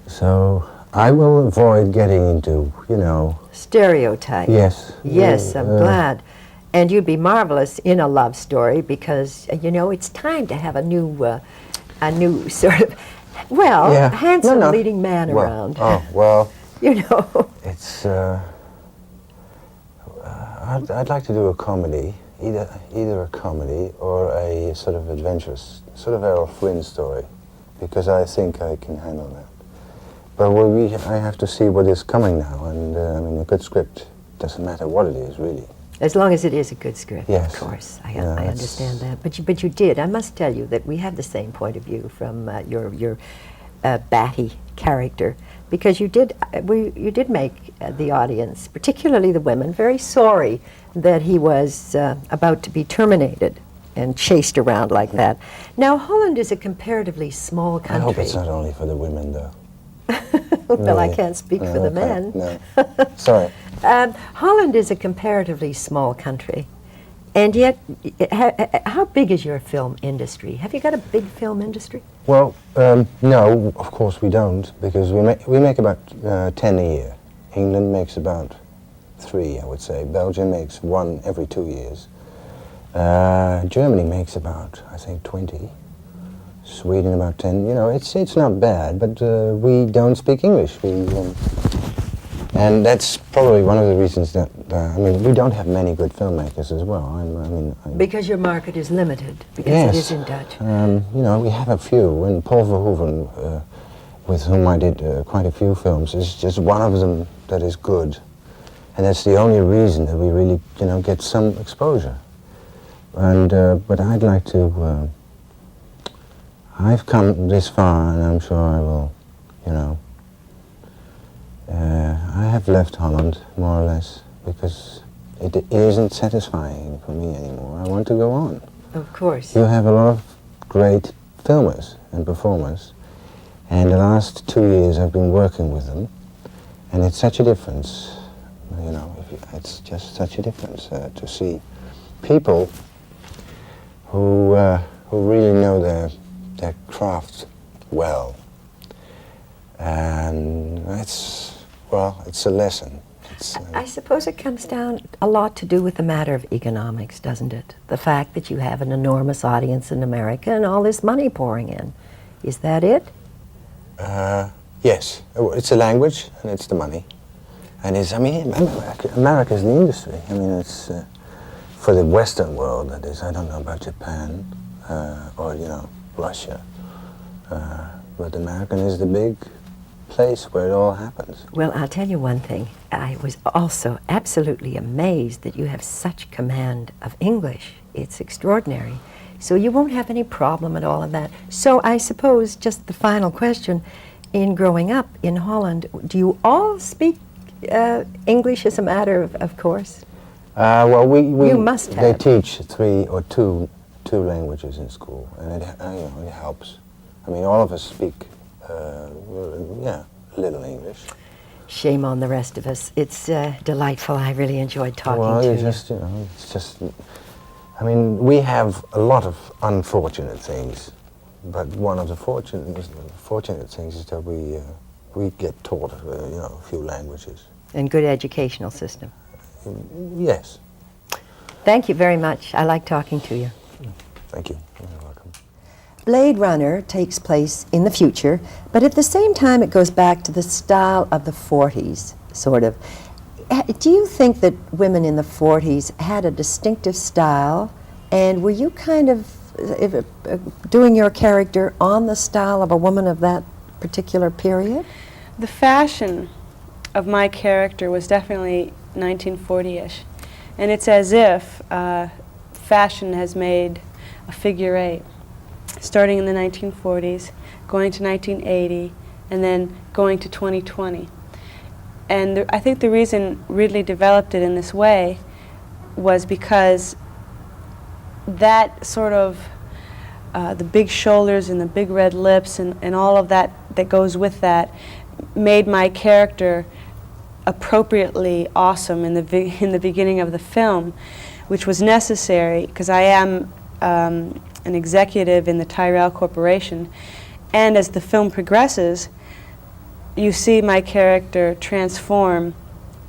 J: So I will avoid getting into, you know...
H: Stereotype.
J: Yes.
H: Yes, I'm glad. And you'd be marvelous in a love story because, you know, it's time to have a new sort of... Well,
J: yeah.
H: handsome leading man around.
J: Oh, well...
H: You know.
J: It's... I'd like to do a comedy, either a comedy or a sort of adventurous, sort of Errol Flynn story, because I think I can handle that. But I have to see what is coming now, and I mean, a good script doesn't matter what it is, really.
H: As long as it is a good script,
J: yes.
H: Of course. I understand that. But you did. I must tell you that we have the same point of view from your Batty character, because you did make the audience, particularly the women, very sorry that he was about to be terminated and chased around like that. Now, Holland is a comparatively small country.
J: I hope it's not only for the women, though.
H: Well,
J: really?
H: I can't speak for the men.
J: No. Sorry.
H: Holland is a comparatively small country, and yet, how big is your film industry? Have you got a big film industry?
J: Well, no, of course we don't, because we make about 10 a year. England makes about 3, I would say. Belgium makes 1 every 2 years. Germany makes about, I think, 20. Sweden about 10. You know, it's not bad, but we don't speak English. And that's probably one of the reasons that, I mean, we don't have many good filmmakers as well.
H: Because your market is limited, because
J: yes.
H: It is in Dutch.
J: You know, we have a few, and Paul Verhoeven, with whom I did quite a few films, is just one of them that is good. And that's the only reason that we really, you know, get some exposure. And, but I'd like to, I've come this far, and I'm sure I will, you know. I have left Holland, more or less, because it isn't satisfying for me anymore. I want to go on.
H: Of course.
J: You have a lot of great filmers and performers, and the last 2 years I've been working with them, and it's such a difference, you know, it's just such a difference to see people who really know their craft well, and it's a lesson.
H: I suppose it comes down a lot to do with the matter of economics, doesn't it? The fact that you have an enormous audience in America and all this money pouring in. Is that it?
J: Yes. It's a language and it's the money. And it's, I mean, America's the industry. I mean, it's for the Western world, that is. I don't know about Japan or, you know, Russia. But American is the big place where it all happens.
H: Well, I'll tell you one thing. I was also absolutely amazed that you have such command of English. It's extraordinary. So you won't have any problem at all of that. So I suppose, just the final question, in growing up in Holland, do you all speak English as a matter of course?
J: Well,
H: you must have.
J: They teach two languages in school, and it helps. I mean, all of us speak a little English.
H: Shame on the rest of us. It's delightful. I really enjoyed talking to you.
J: It's just, I mean, we have a lot of unfortunate things, but one of the fortunate things is that we get taught, a few languages.
H: And good educational system.
J: Yes.
H: Thank you very much. I like talking to you.
J: Thank you. You're welcome.
H: Blade Runner takes place in the future, but at the same time it goes back to the style of the 40s, sort of. Do you think that women in the 40s had a distinctive style, and were you kind of doing your character on the style of a woman of that particular period?
K: The fashion of my character was definitely 1940-ish, and it's as if fashion has made a figure eight, starting in the 1940s, going to 1980, and then going to 2020. And I think the reason Ridley developed it in this way was because that sort of, the big shoulders and the big red lips and all of that goes with that made my character appropriately awesome in the beginning of the film, which was necessary because I am an executive in the Tyrell Corporation, and as the film progresses, you see my character transform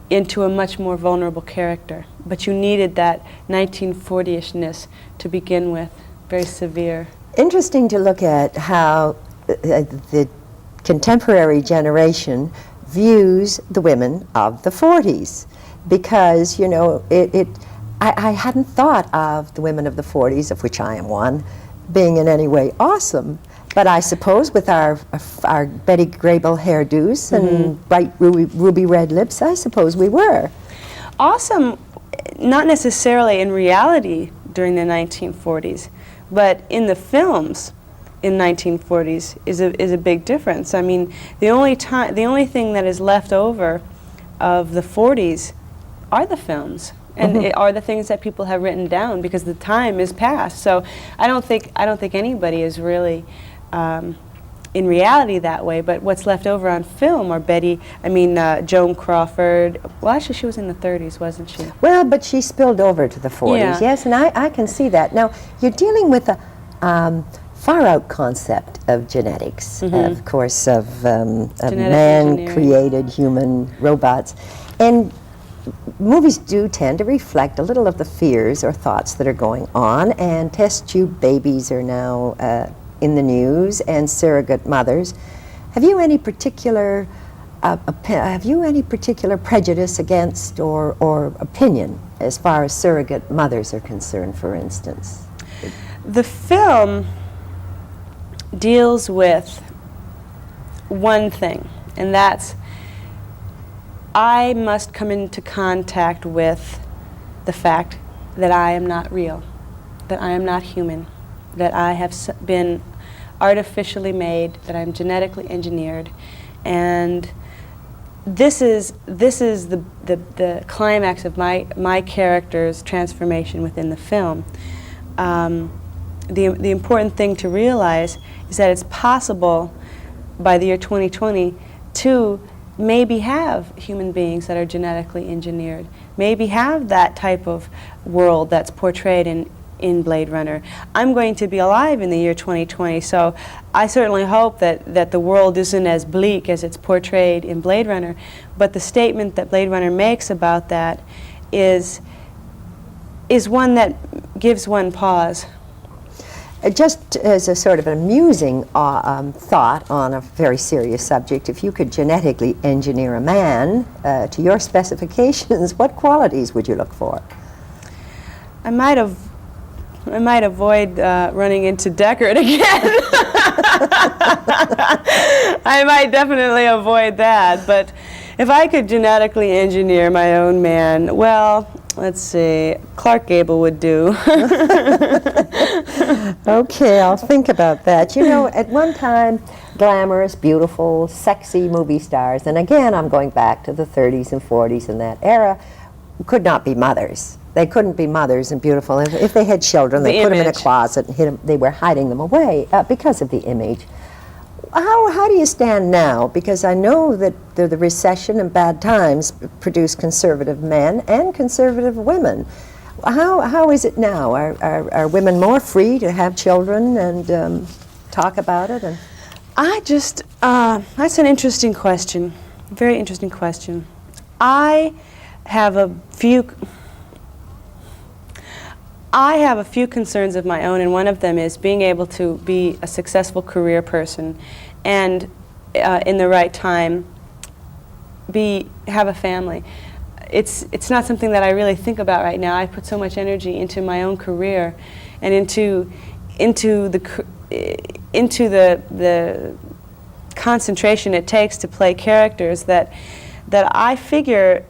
K: into a much more vulnerable character. But you needed that 1940-ishness to begin with, very severe.
H: Interesting to look at how the contemporary generation views the women of the 40s, because, you know, I hadn't thought of the women of the 40s, of which I am one, being in any way awesome. But I suppose with our Betty Grable hairdos and bright ruby red lips, I suppose we were.
K: Awesome, not necessarily in reality during the 1940s, but in the films in 1940s is a big difference. I mean, the only thing that is left over of the 40s are the films. And it are the things that people have written down because the time is past. So I don't think anybody is really in reality that way. But what's left over on film are Joan Crawford. Well, actually, she was in the 30s, wasn't she?
H: Well, but she spilled over to the 40s.
K: Yeah.
H: Yes, and I can see that. Now you're dealing with a far-out concept of genetics, of course, of man-created human robots, and movies do tend to reflect a little of the fears or thoughts that are going on, and test tube babies are now in the news, and surrogate mothers. Have you any particular prejudice against or opinion as far as surrogate mothers are concerned, for instance?
K: The film deals with one thing, and that's I must come into contact with the fact that I am not real, that I am not human, that I have been artificially made, that I'm genetically engineered, and this is the climax of my character's transformation within the film. the important thing to realize is that it's possible by the year 2020 to maybe have human beings that are genetically engineered, maybe have that type of world that's portrayed in Blade Runner. I'm going to be alive in the year 2020, so I certainly hope that the world isn't as bleak as it's portrayed in Blade Runner, but the statement that Blade Runner makes about that is one that gives one pause.
H: Just as a sort of amusing thought on a very serious subject, if you could genetically engineer a man to your specifications, what qualities would you look for?
K: I might avoid running into Deckard again. I might definitely avoid that, but if I could genetically engineer my own man, well, let's see, Clark Gable would do.
H: Okay, I'll think about that. You know, at one time, glamorous, beautiful, sexy movie stars, and again, I'm going back to the 30s and 40s and that era, could not be mothers. They couldn't be mothers and beautiful. If they had children, they put them in a closet and hid them, they were hiding them away because of the image. How do you stand now? Because I know that the recession and bad times produce conservative men and conservative women. How is it now? Are women more free to have children and talk about it? And
K: That's an interesting question, very interesting question. I have a few concerns of my own, and one of them is being able to be a successful career person and in the right time have a family. It's not something that I really think about right now. I put so much energy into my own career and into the concentration it takes to play characters that I figure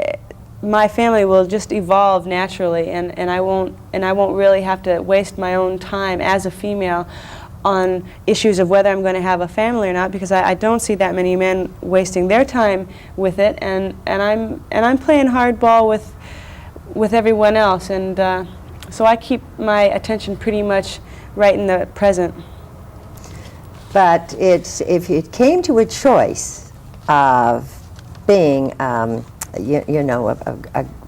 K: my family will just evolve naturally, and I won't really have to waste my own time as a female on issues of whether I'm going to have a family or not, because I don't see that many men wasting their time with it, and I'm playing hardball with everyone else, and so I keep my attention pretty much right in the present.
H: But if it came to a choice of being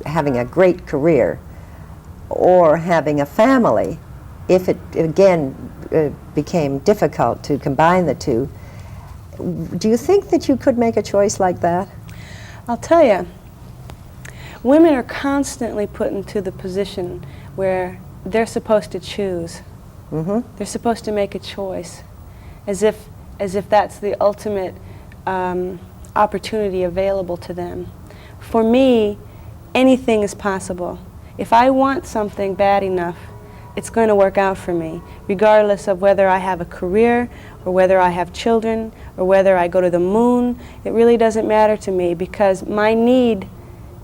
H: having a great career or having a family, if it again became difficult to combine the two, do you think that you could make a choice like that?
K: I'll tell you, women are constantly put into the position where they're supposed to choose.
H: Mm-hmm.
K: They're supposed to make a choice, as if that's the ultimate opportunity available to them. For me, anything is possible. If I want something bad enough, it's going to work out for me, regardless of whether I have a career or whether I have children or whether I go to the moon. It really doesn't matter to me, because my need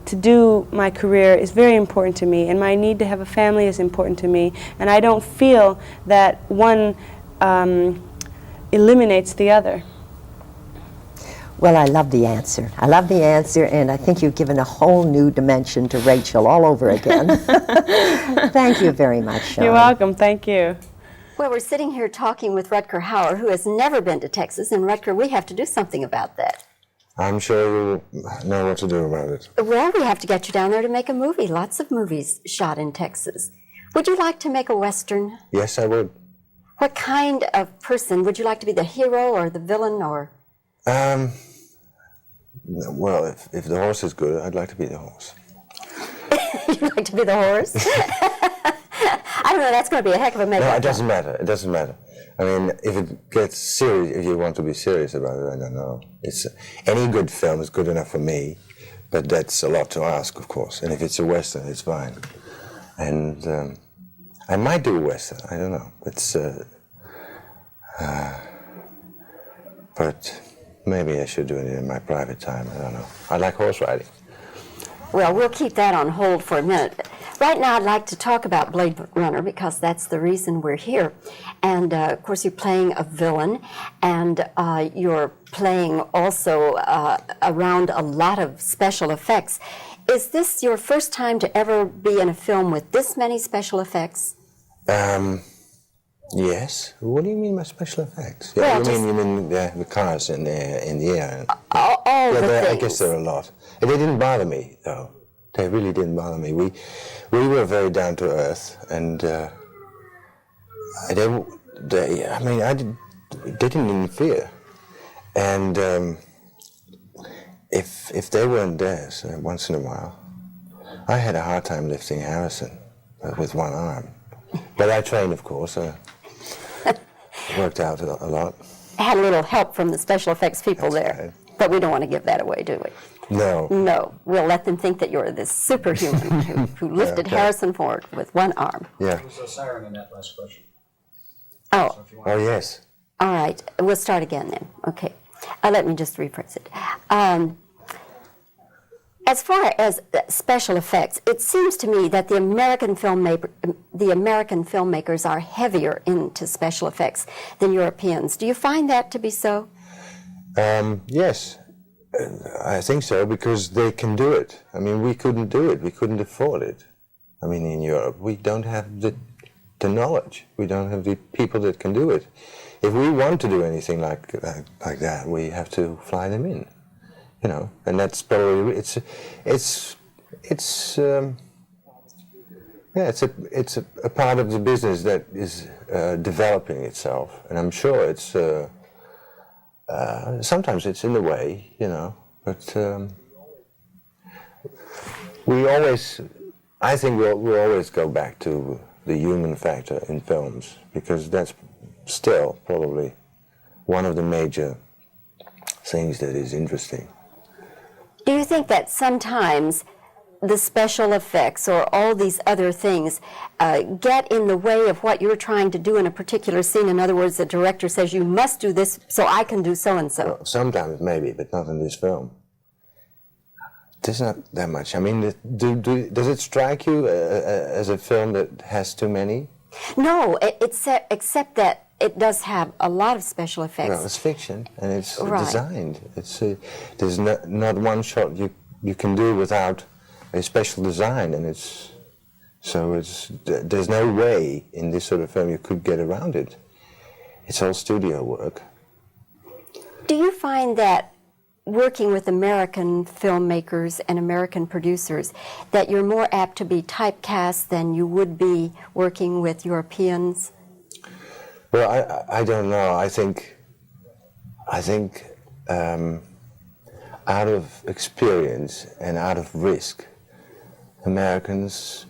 K: to do my career is very important to me, and my need to have a family is important to me, and I don't feel that one eliminates the other.
H: Well, I love the answer. I love the answer, and I think you've given a whole new dimension to Rachel all over again. Thank you very much, Sean.
K: You're welcome. Thank you.
L: Well, we're sitting here talking with Rutger Hauer, who has never been to Texas, and Rutger, we have to do something about that.
J: I'm sure we'll know what to do about it.
L: Well, we have to get you down there to make a movie. Lots of movies shot in Texas. Would you like to make a Western?
J: Yes, I would.
L: What kind of person? Would you like to be the hero or the villain, or?
J: Well, if the horse is good, I'd like to be the horse.
L: You'd like to be the horse? I don't know, that's going to be a heck of a makeup.
J: No, it doesn't matter. It doesn't matter. I mean, if it gets serious, if you want to be serious about it, I don't know. It's any good film is good enough for me, but that's a lot to ask, of course. And if it's a Western, it's fine. And I might do a Western. I don't know. It's but maybe I should do it in my private time. I don't know. I like horse riding.
L: Well, we'll keep that on hold for a minute. Right now, I'd like to talk about Blade Runner, because that's the reason we're here. And, of course, you're playing a villain, and you're playing also around a lot of special effects. Is this your first time to ever be in a film with this many special effects?
J: Yes. What do you mean by special effects?
L: Well,
J: Yeah, you mean the cars in the air?
L: All
J: yeah,
L: the
J: I
L: things.
J: guess there are a lot. And they didn't bother me, though. They really didn't bother me. We were very down to earth, and they didn't interfere. And if they weren't there, so once in a while, I had a hard time lifting Harrison with one arm. But I trained, of course. It worked out a lot.
L: Had a little help from the special effects people there. But we don't want to give that away, do we?
J: No.
L: No. We'll let them think that you're this superhuman who lifted Harrison Ford with one arm.
J: Yeah.
D: There was a siren in that last question.
L: Oh.
J: Oh, yes.
L: All right. We'll start again then. Okay. Let me just rephrase it. As far as special effects, it seems to me that the American filmmakers are heavier into special effects than Europeans. Do you find that to be so?
J: Yes, I think so, because they can do it. I mean, we couldn't do it. We couldn't afford it. I mean, in Europe, we don't have the knowledge. We don't have the people that can do it. If we want to do anything like that, we have to fly them in. You know, and that's probably it's a part of the business that is developing itself, and I'm sure it's sometimes it's in the way, you know, but I think we'll always go back to the human factor in films, because that's still probably one of the major things that is interesting.
L: Do you think that sometimes the special effects or all these other things get in the way of what you're trying to do in a particular scene? In other words, the director says, you must do this so I can do so-and-so.
J: Well, sometimes maybe, but not in this film. There's not that much. I mean, does it strike you as a film that has too many?
L: No, except that it does have a lot of special effects.
J: Well, it's fiction, and it's
L: Right.
J: designed. There's not one shot you can do without a special design, and there's no way in this sort of film you could get around it. It's all studio work.
L: Do you find that working with American filmmakers and American producers, that you're more apt to be typecast than you would be working with Europeans?
J: Well, I don't know. I think out of experience and out of risk, Americans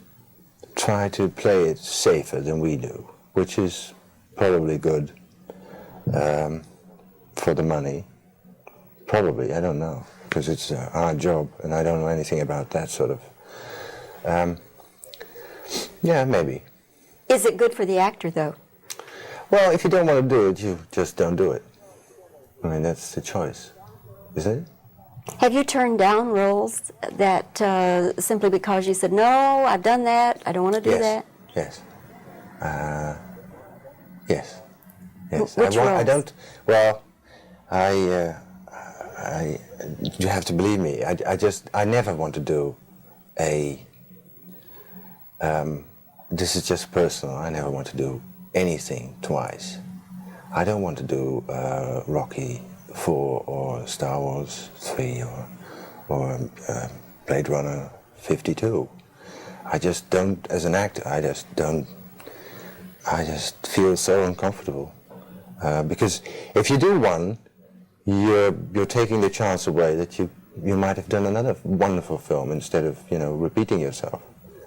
J: try to play it safer than we do, which is probably good for the money. Probably, I don't know, because it's our job, and I don't know anything about that sort of. Yeah, maybe.
L: Is it good for the actor, though?
J: Well, if you don't want to do it, you just don't do it. I mean, that's the choice, isn't it?
L: Have you turned down roles that simply because you said, no, I've done that, I don't want to do that?
J: Yes. Yes. Yes.
L: Which roles?
J: I don't. Well, you have to believe me. I never want to do a. This is just personal. I never want to do anything twice. I don't want to do Rocky 4 or Star Wars 3 or Blade Runner 52. I just don't, as an actor, I just feel so uncomfortable. Because if you do one, you're taking the chance away that you might have done another wonderful film instead of, repeating yourself.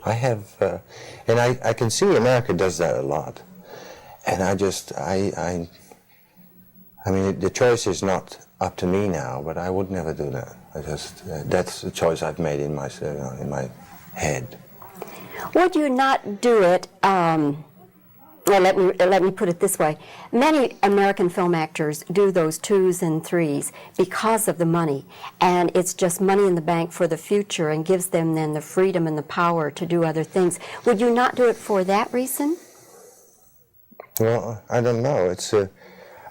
J: I have, and I can see America does that a lot. And I mean, the choice is not up to me now, but I would never do that. That's the choice I've made in my head.
L: Would you not do it? Well, let me put it this way. Many American film actors do those 2s and 3s because of the money, and it's just money in the bank for the future and gives them then the freedom and the power to do other things. Would you not do it for that reason?
J: Well, I don't know.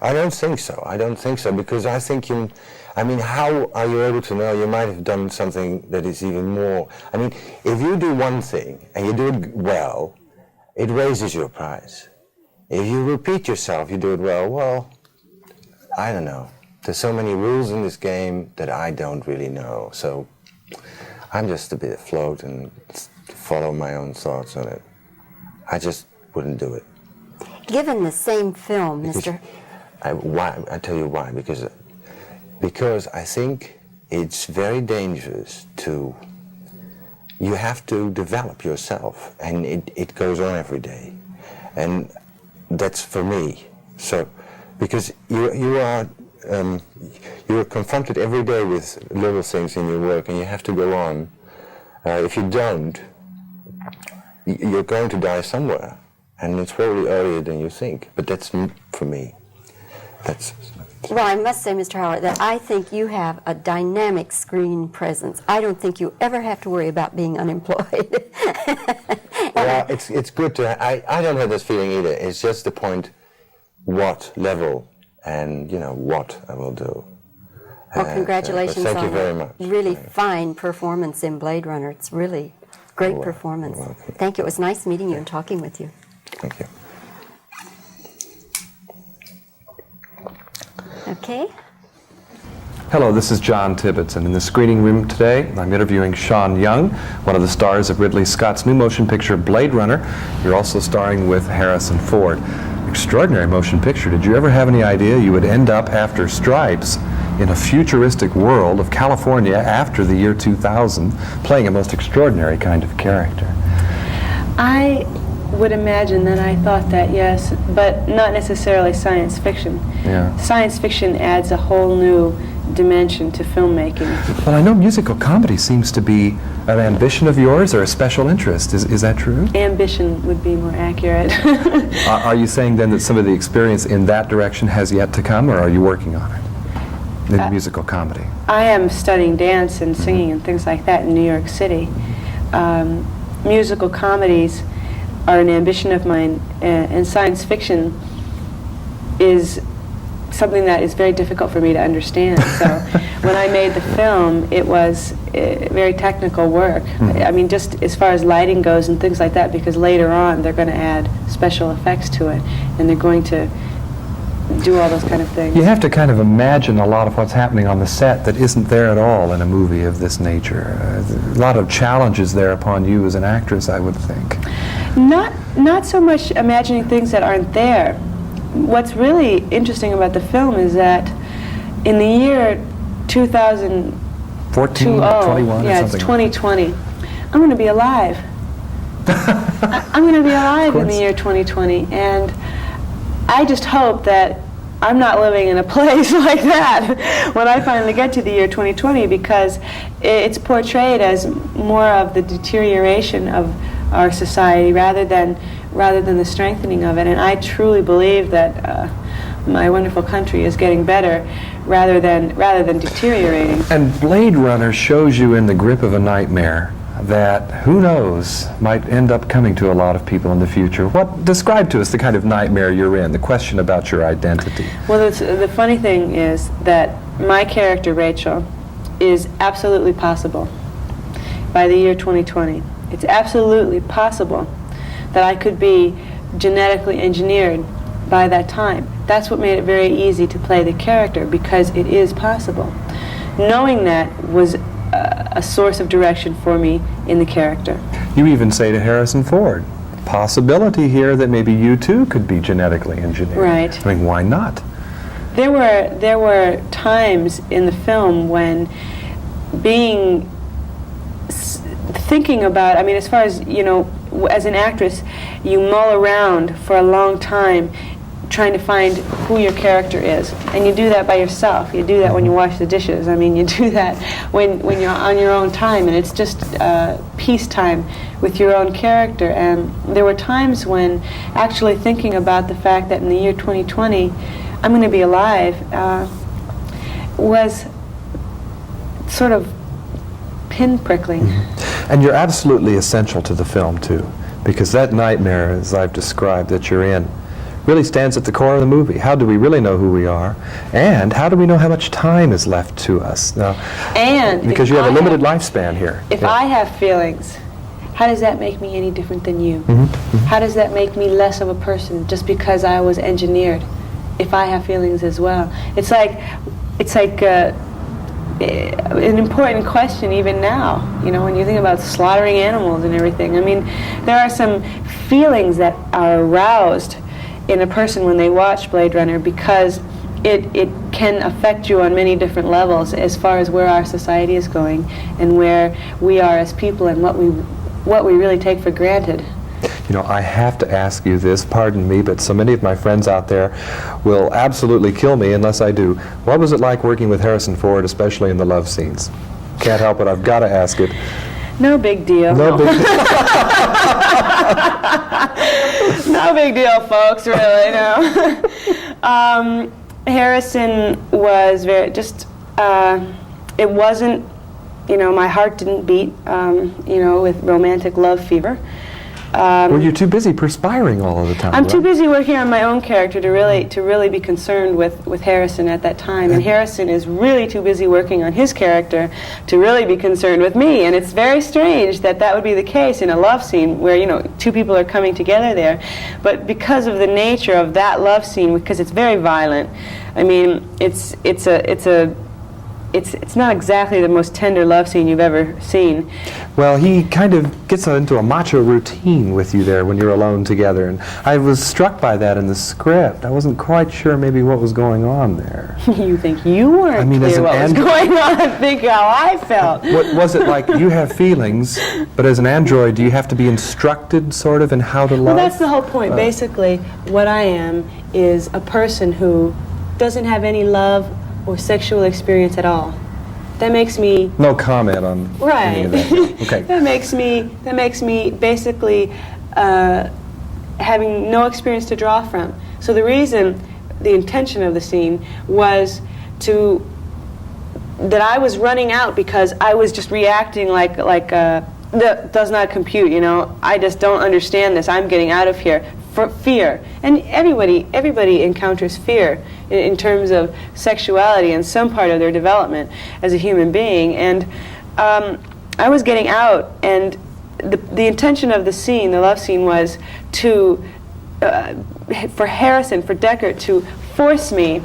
J: I don't think so. I don't think so, because I think how are you able to know? You might have done something that is even more. I mean, if you do one thing and you do it well, it raises your price. if you repeat yourself, you do it well. Well, I don't know. There's so many rules in this game that I don't really know. So I'm just a bit afloat and follow my own thoughts on it. I just wouldn't do it.
L: Given the same film, Mr.
J: I tell you why. Because I think it's very dangerous to. You have to develop yourself, and it goes on every day, and that's for me. So, because you are confronted every day with little things in your work, and you have to go on. If you don't, you're going to die somewhere, and it's probably earlier than you think. But that's for me.
L: Well, I must say, Mr. Hauer, that I think you have a dynamic screen presence. I don't think you ever have to worry about being unemployed.
J: Well, it's good to. I don't have this feeling either. It's just the point, what level, and what I will do.
L: Well, congratulations
J: thank you
L: on
J: very
L: a
J: much.
L: really fine performance in Blade Runner. It's really great performance. Thank you. It was nice meeting you and talking with you.
J: Thank you.
L: Okay.
M: Hello, this is John Tibbetts, and in the screening room today, I'm interviewing Sean Young, one of the stars of Ridley Scott's new motion picture, Blade Runner. You're also starring with Harrison Ford. Extraordinary motion picture. Did you ever have any idea you would end up after Stripes in a futuristic world of California after the year 2000, playing a most extraordinary kind of character?
K: I would imagine that I thought that, yes, but not necessarily science fiction.
M: Yeah.
K: Science fiction adds a whole new dimension to filmmaking.
M: Well, I know musical comedy seems to be an ambition of yours or a special interest. Is that true?
K: Ambition would be more accurate.
M: Are you saying then that some of the experience in that direction has yet to come, or are you working on it in musical comedy?
K: I am studying dance and singing and things like that in New York City. Musical comedies are an ambition of mine, and science fiction is something that is very difficult for me to understand. So when I made the film, it was very technical work. I mean, just as far as lighting goes and things like that, because later on they're going to add special effects to it, and they're going to do all those kind of things.
M: You have to kind of imagine a lot of what's happening on the set that isn't there at all in a movie of this nature. A lot of challenges there upon you as an actress, I would think.
K: Not so much imagining things that aren't there. What's really interesting about the film is that in the year
M: 14, 21,
K: yeah, it's 2020. I'm going to be alive. I'm going to be alive in the year 2020, and I just hope that I'm not living in a place like that when I finally get to the year 2020, because it's portrayed as more of the deterioration of our society rather than the strengthening of it. And I truly believe that my wonderful country is getting better rather than deteriorating.
M: And Blade Runner shows you in the grip of a nightmare that, who knows, might end up coming to a lot of people in the future. Describe to us the kind of nightmare you're in, the question about your identity.
K: Well, the funny thing is that my character, Rachel, is absolutely possible by the year 2020. It's absolutely possible that I could be genetically engineered by that time. That's what made it very easy to play the character, because it is possible. Knowing that was a source of direction for me in the character.
M: You even say to Harrison Ford, possibility here that maybe you too could be genetically engineered.
K: Right.
M: I mean, why not?
K: There were times in the film when thinking about, I mean, as far as, as an actress, you mull around for a long time trying to find who your character is. And you do that by yourself. You do that when you wash the dishes. I mean, you do that when you're on your own time, and it's just peacetime with your own character. And there were times when actually thinking about the fact that in the year 2020, I'm going to be alive, was sort of pin-prickling.
M: And you're absolutely essential to the film, too, because that nightmare, as I've described, that you're in, really stands at the core of the movie. How do we really know who we are? And how do we know how much time is left to us? Now,
K: and
M: because you have a limited lifespan here.
K: If I have feelings, how does that make me any different than you?
G: Mm-hmm.
K: How does that make me less of a person just because I was engineered, if I have feelings as well? It's like an important question even now, you know, when you think about slaughtering animals and everything. I mean, there are some feelings that are aroused in a person when they watch Blade Runner, because it can affect you on many different levels as far as where our society is going and where we are as people and what we really take for granted.
M: You know, I have to ask you this, pardon me, but so many of my friends out there will absolutely kill me unless I do. What was it like working with Harrison Ford, especially in the love scenes? Can't help it, I've got to ask it.
K: No big deal.
M: No big deal.
K: No big deal, folks, really, no. Harrison was very, it wasn't, you know, my heart didn't beat, you know, with romantic love fever.
M: Were you too busy perspiring all of the time?
K: I'm too busy working on my own character to really be concerned with Harrison at that time. And Harrison is really too busy working on his character to really be concerned with me. And it's very strange that that would be the case in a love scene where, you know, two people are coming together there. But because of the nature of that love scene, because it's very violent, I mean, it's not exactly the most tender love scene you've ever seen.
M: Well, he kind of gets into a macho routine with you there when you're alone together, and I was struck by that in the script. I wasn't quite sure maybe what was going on there.
K: You think you weren't clear what was going on? Think how I felt.
M: What was it like? You have feelings, but as an android, do you have to be instructed sort of in how to love?
K: Well, that's the whole point. Basically, what I am is a person who doesn't have any love or sexual experience at all. That makes me
M: no comment on any of that. Okay.
K: that makes me basically having no experience to draw from. So the intention of the scene was that I was running out because I was just reacting like that does not compute. You know, I just don't understand this. I'm getting out of here. For fear, and everybody encounters fear in terms of sexuality and some part of their development as a human being. And I was getting out, and the intention of the scene, the love scene, was for Harrison, for Deckard, to force me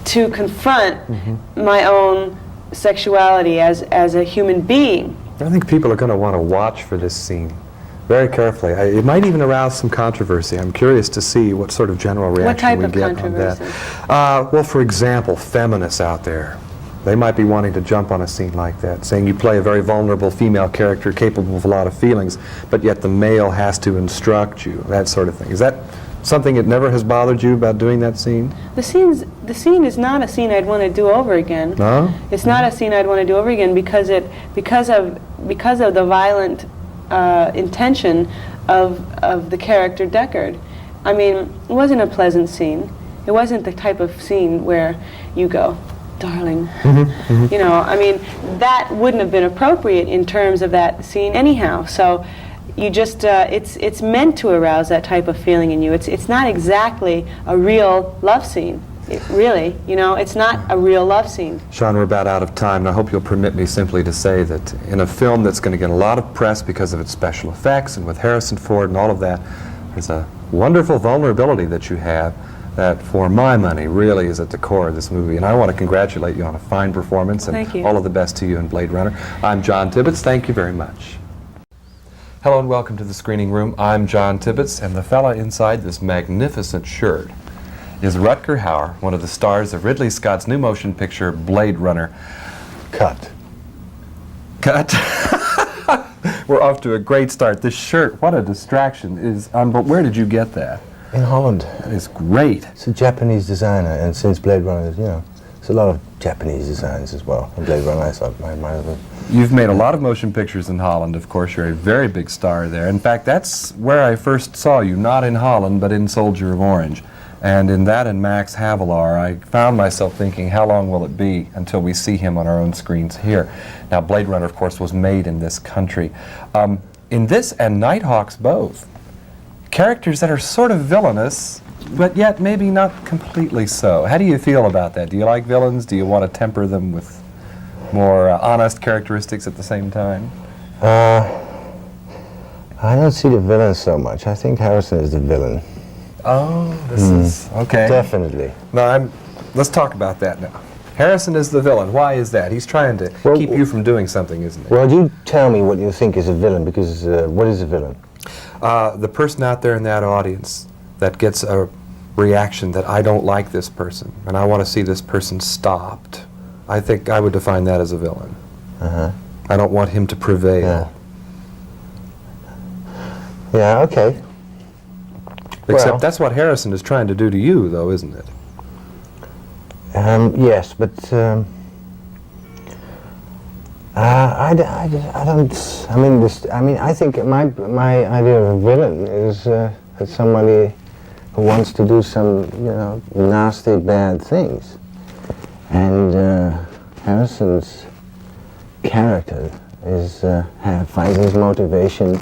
K: to confront my own sexuality as a human being.
M: I think people are going to want to watch for this scene very carefully. It might even arouse some controversy. I'm curious to see what sort of general reaction we get on that. Well, for example, feminists out there, they might be wanting to jump on a scene like that, saying you play a very vulnerable female character capable of a lot of feelings, but yet the male has to instruct you, that sort of thing. Is that something that never has bothered you about doing that scene?
K: The scene is not a scene I'd want to do over again.
M: No?
K: It's not a scene I'd want to do over again because of the violent intention of the character Deckard. I mean, it wasn't a pleasant scene. It wasn't the type of scene where you go, darling. You know, I mean, that wouldn't have been appropriate in terms of that scene anyhow. So you just, it's meant to arouse that type of feeling in you. It's not exactly a real love scene. Really, you know, it's not a real love scene.
M: Sean, we're about out of time, and I hope you'll permit me simply to say that in a film that's going to get a lot of press because of its special effects and with Harrison Ford and all of that, there's a wonderful vulnerability that you have that, for my money, really is at the core of this movie. And I want to congratulate you on a fine performance, and
K: Thank you.
M: All of the best to you in Blade Runner. I'm John Tibbetts. Thank you very much. Hello and welcome to the screening room. I'm John Tibbetts, and the fella inside this magnificent shirt is Rutger Hauer, one of the stars of Ridley Scott's new motion picture, Blade Runner. Cut. We're off to a great start. This shirt, what a distraction, is but where did you get that?
J: In Holland.
M: It's great.
J: It's a Japanese designer, and since Blade Runner, you know, there's a lot of Japanese designs as well. And Blade Runner, I thought, I might have been.
M: You've made a lot of motion pictures in Holland, of course. You're a very big star there. In fact, that's where I first saw you, not in Holland, but in Soldier of Orange. And in that and Max Havelaar, I found myself thinking, how long will it be until we see him on our own screens here? Now, Blade Runner, of course, was made in this country. In this and Nighthawks both, characters that are sort of villainous, but yet maybe not completely so. How do you feel about that? Do you like villains? Do you want to temper them with more honest characteristics at the same time?
J: I don't see the villain so much. I think Harrison is the villain.
M: Oh, this is okay.
J: Definitely.
M: No, let's talk about that now. Harrison is the villain. Why is that? He's trying to keep you from doing something, isn't he?
J: Well, you tell me what you think is a villain, because what is a villain?
M: The person out there in that audience that gets a reaction that I don't like this person, and I want to see this person stopped. I think I would define that as a villain. I don't want him to prevail.
J: Yeah, okay.
M: Except that's what Harrison is trying to do to you, though, isn't it?
J: Yes, but I don't. I think my idea of a villain is somebody who wants to do some, nasty, bad things. And Harrison's character finds his motivation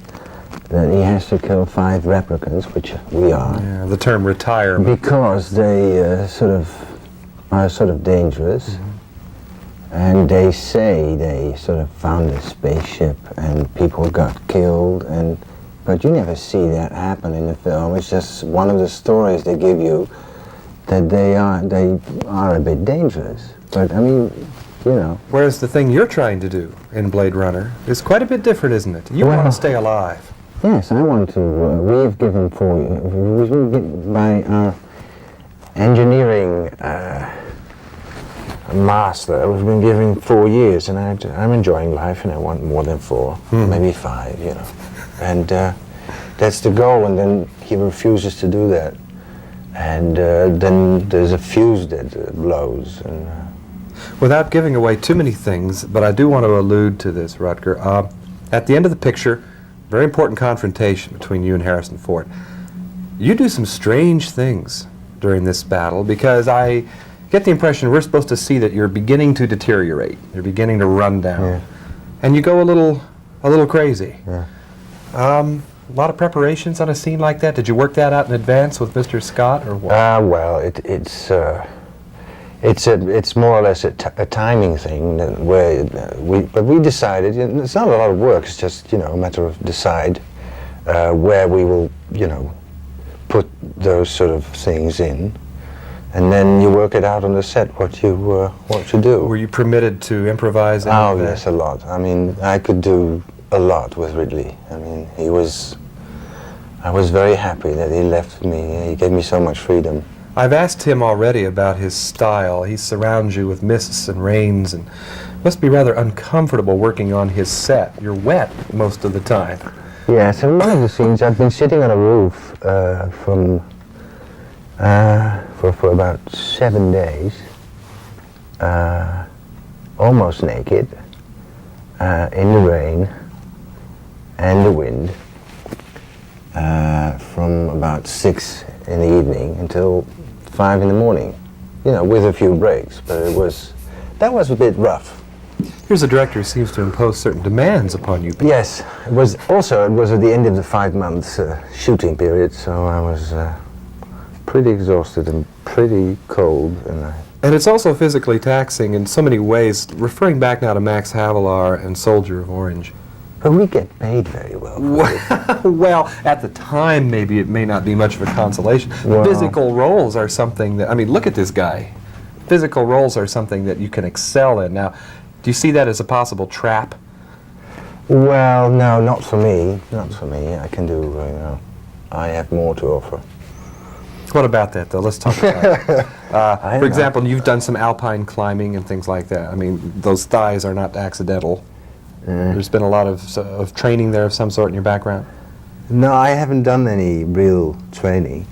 J: that he has to kill 5 replicants, which we are.
M: Yeah, the term retirement.
J: Because they are sort of dangerous. And they say they sort of found a spaceship and people got killed, but you never see that happen in the film. It's just one of the stories they give you that they are a bit dangerous. But I mean,
M: Whereas the thing you're trying to do in Blade Runner is quite a bit different, isn't it? You want to stay alive.
J: Yes, I want to. We've given by our engineering master, we've been giving 4 years, and I'm enjoying life, and I want more than 4, maybe 5, And that's the goal, and then he refuses to do that. And then there's a fuse that blows. And,
M: Without giving away too many things, but I do want to allude to this, Rutger. At the end of the picture, very important confrontation between you and Harrison Ford. You do some strange things during this battle, because I get the impression we're supposed to see that you're beginning to deteriorate. You're beginning to run down. And you go a little crazy. A lot of preparations on a scene like that. Did you work that out in advance with Mr. Scott, or what?
J: Well, it's more or less a timing thing where we decided, it's not a lot of work, it's just, a matter of decide where we will, put those sort of things in, and then you work it out on the set what to do.
M: Were you permitted to improvise?
J: Oh, yes, a lot. I mean, I could do a lot with Ridley. I mean, I was very happy that he left me. He gave me so much freedom.
M: I've asked him already about his style. He surrounds you with mists and rains, and must be rather uncomfortable working on his set. You're wet most of the time.
J: Yes, in one of the scenes I've been sitting on a roof for about 7 days, almost naked, in the rain and the wind, from about 6 in the evening until 5 in the morning, with a few breaks, but that was a bit rough.
M: Here's a director who seems to impose certain demands upon you.
J: Yes, it was at the end of the 5 months shooting period, so I was pretty exhausted and pretty cold.
M: And it's also physically taxing in so many ways, referring back now to Max Havelaar and Soldier of Orange.
J: But we get paid very well.
M: Well, at the time, maybe it may not be much of a consolation.
J: Well,
M: physical roles are something that, look at this guy. Physical roles are something that you can excel in. Now, do you see that as a possible trap?
J: Well, no, not for me. Not for me. I can do, I have more to offer.
M: What about that, though? Let's talk about it. For example, you've done some alpine climbing and things like that. Those thighs are not accidental. There's been a lot of training there of some sort in your background?
J: No, I haven't done any real training.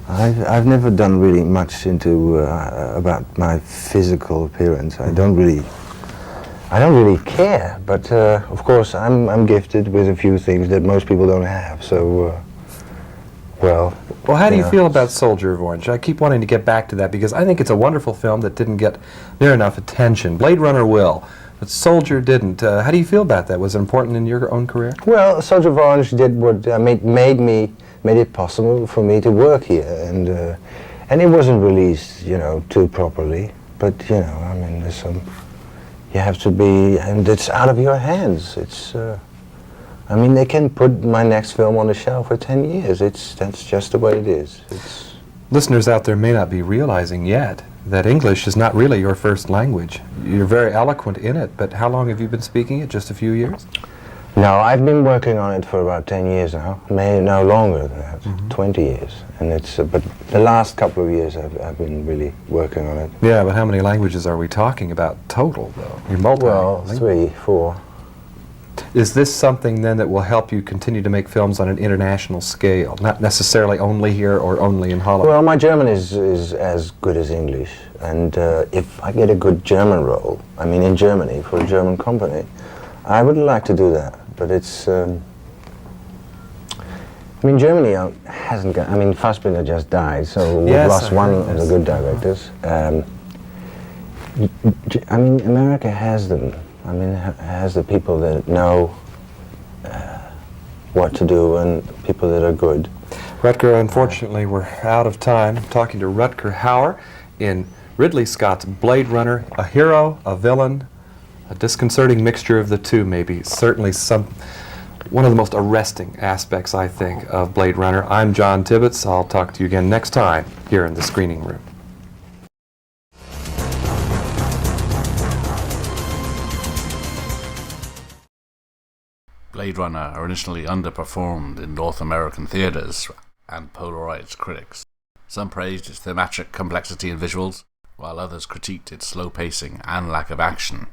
J: I've never done really much into about my physical appearance. I don't really care. But of course, I'm gifted with a few things that most people don't have. So,
M: Well, how do you feel about Soldier of Orange? I keep wanting to get back to that because I think it's a wonderful film that didn't get near enough attention. Blade Runner will. But Soldier didn't. How do you feel about that? Was it important in your own career?
J: Well, Soldier of Orange did what made it possible for me to work here, and it wasn't released, too properly. But there's some. You have to be, and it's out of your hands. It's. I mean, they can put my next film on the shelf for 10 years. That's just the way it is.
M: Listeners out there may not be realizing yet that English is not really your first language. You're very eloquent in it, but how long have you been speaking it? Just a few years?
J: No, I've been working on it for about 10 years now. Maybe no longer than that, 20 years. And it's, but the last couple of years I've been really working on it.
M: Yeah, but how many languages are we talking about total, though? You're
J: Well, 3, 4.
M: Is this something then that will help you continue to make films on an international scale, not necessarily only here or only in Hollywood?
J: Well, my German is as good as English, and if I get a good German role, I mean in Germany, for a German company, I would like to do that, but it's, I mean, Germany hasn't got, I mean, Fassbinder just died, so we've lost one of the good directors. I mean, America has them. I mean, has the people that know what to do and people that are good.
M: Rutger, unfortunately, we're out of time. I'm talking to Rutger Hauer in Ridley Scott's Blade Runner, a hero, a villain, a disconcerting mixture of the two, maybe. Certainly one of the most arresting aspects, I think, of Blade Runner. I'm John Tibbetts. I'll talk to you again next time here in the screening room.
C: Blade Runner initially underperformed in North American theaters and polarized critics. Some praised its thematic complexity and visuals, while others critiqued its slow pacing and lack of action.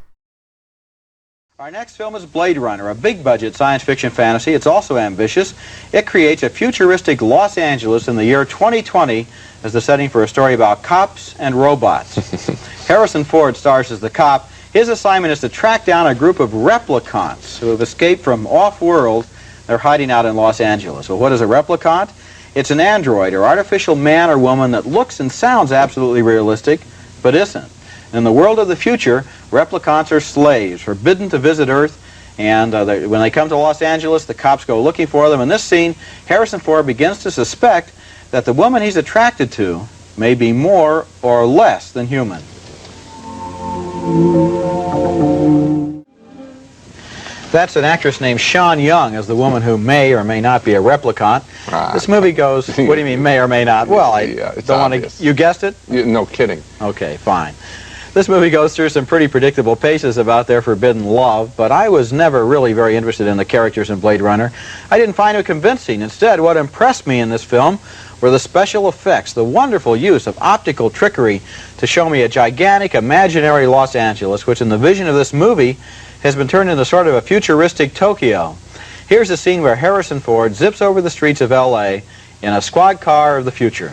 N: Our next film is Blade Runner, a big-budget science fiction fantasy. It's also ambitious. It creates a futuristic Los Angeles in the year 2020 as the setting for a story about cops and robots. Harrison Ford stars as the cop. His assignment is to track down a group of replicants who have escaped from off-world. They're hiding out in Los Angeles. Well, what is a replicant? It's an android or artificial man or woman that looks and sounds absolutely realistic, but isn't. In the world of the future, replicants are slaves, forbidden to visit Earth, and when they come to Los Angeles, the cops go looking for them. In this scene, Harrison Ford begins to suspect that the woman he's attracted to may be more or less than human. That's an actress named Sean Young as the woman who may or may not be a replicant. This movie goes, what do you mean may or may not? Well, I don't want to, you guessed it?
W: No kidding.
N: Okay, fine. This movie goes through some pretty predictable paces about their forbidden love, but I was never really very interested in the characters in Blade Runner. I didn't find it convincing. Instead, what impressed me in this film were the special effects, the wonderful use of optical trickery to show me a gigantic imaginary Los Angeles, which in the vision of this movie has been turned into sort of a futuristic Tokyo. Here's a scene where Harrison Ford zips over the streets of L.A. in a squad car of the future.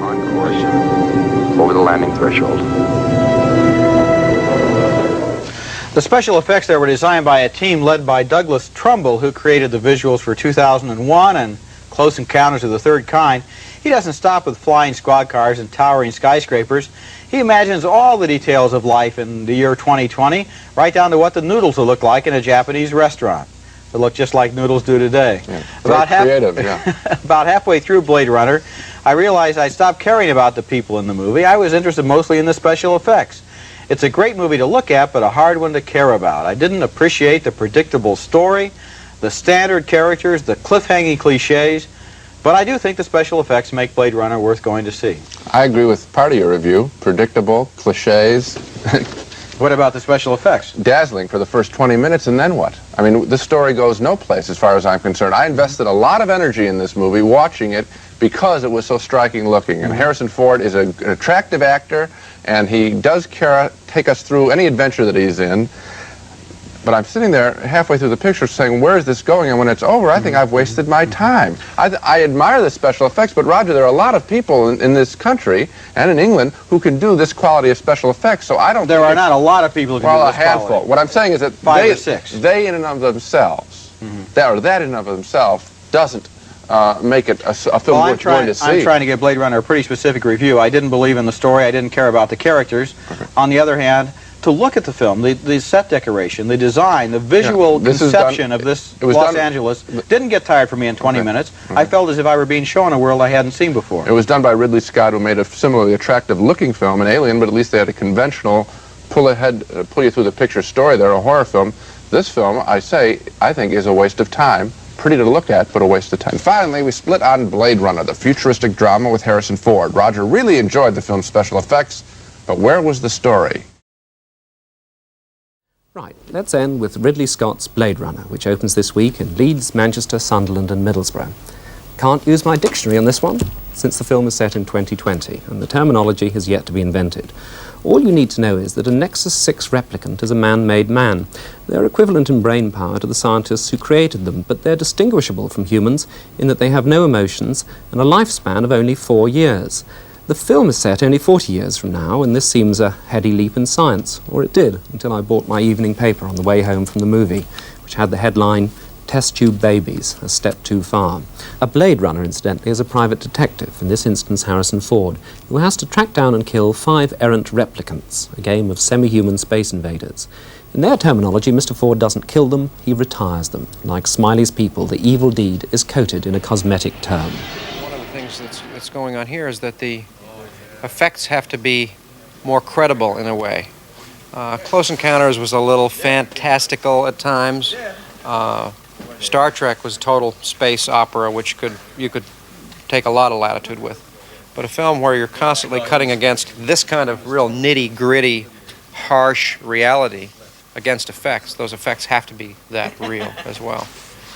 I: On course, over the landing threshold.
N: The special effects there were designed by a team led by Douglas Trumbull, who created the visuals for 2001 and Close Encounters of the Third Kind. He doesn't stop with flying squad cars and towering skyscrapers. He imagines all the details of life in the year 2020, right down to what the noodles will look like in a Japanese restaurant. They look just like noodles do today.
W: Yeah, about creative, yeah.
N: About halfway through Blade Runner, I realized I stopped caring about the people in the movie. I was interested mostly in the special effects. It's a great movie to look at, but a hard one to care about. I didn't appreciate the predictable story, the standard characters, the cliffhanging cliches, but I do think the special effects make Blade Runner worth going to see.
W: I agree with part of your review. Predictable, cliches.
N: What about the special effects?
W: Dazzling for the first 20 minutes, and then what? I mean, this story goes no place as far as I'm concerned. I invested a lot of energy in this movie watching it because it was so striking looking. And Harrison Ford is an attractive actor, and he does take us through any adventure that he's in. But I'm sitting there halfway through the picture saying, where is this going? And when it's over, I think I've wasted my time. I admire the special effects, but Roger, there are a lot of people in this country and in England who can do this quality of special effects, so I don't
N: There are not a lot of people who can do this quality.
W: Well, a handful. What I'm saying is that
N: 5 or 6.
W: They in and of themselves, that in and of themselves doesn't make it a film worth going to see.
N: I'm trying to give Blade Runner a pretty specific review. I didn't believe in the story. I didn't care about the characters. On the other hand, to look at the film, the set decoration, the design, the visual conception of this Los Angeles didn't get tired for me in 20 minutes. I felt as if I were being shown a world I hadn't seen before.
W: It was done by Ridley Scott, who made a similarly attractive looking film, an Alien, but at least they had a conventional pull you through the picture story there, a horror film. This film, I think, is a waste of time. Pretty to look at, but a waste of time. Finally, we split on Blade Runner, the futuristic drama with Harrison Ford. Roger really enjoyed the film's special effects, but where was the story?
E: Right, let's end with Ridley Scott's Blade Runner, which opens this week in Leeds, Manchester, Sunderland and Middlesbrough. Can't use my dictionary on this one, since the film is set in 2020, and the terminology has yet to be invented. All you need to know is that a Nexus 6 replicant is a man-made man. They're equivalent in brain power to the scientists who created them, but they're distinguishable from humans in that they have no emotions and a lifespan of only 4 years. The film is set only 40 years from now, and this seems a heady leap in science, or it did, until I bought my evening paper on the way home from the movie, which had the headline, "Test Tube Babies, a Step Too Far." A Blade Runner, incidentally, is a private detective, in this instance Harrison Ford, who has to track down and kill 5 errant replicants, a game of semi-human space invaders. In their terminology, Mr. Ford doesn't kill them, he retires them. Like Smiley's people, the evil deed is coated in a cosmetic term.
P: One of the things that's going on here is that the effects have to be more credible in a way. Close Encounters was a little fantastical at times. Star Trek was total space opera, which you could take a lot of latitude with. But a film where you're constantly cutting against this kind of real nitty-gritty, harsh reality against effects, those effects have to be that real as well.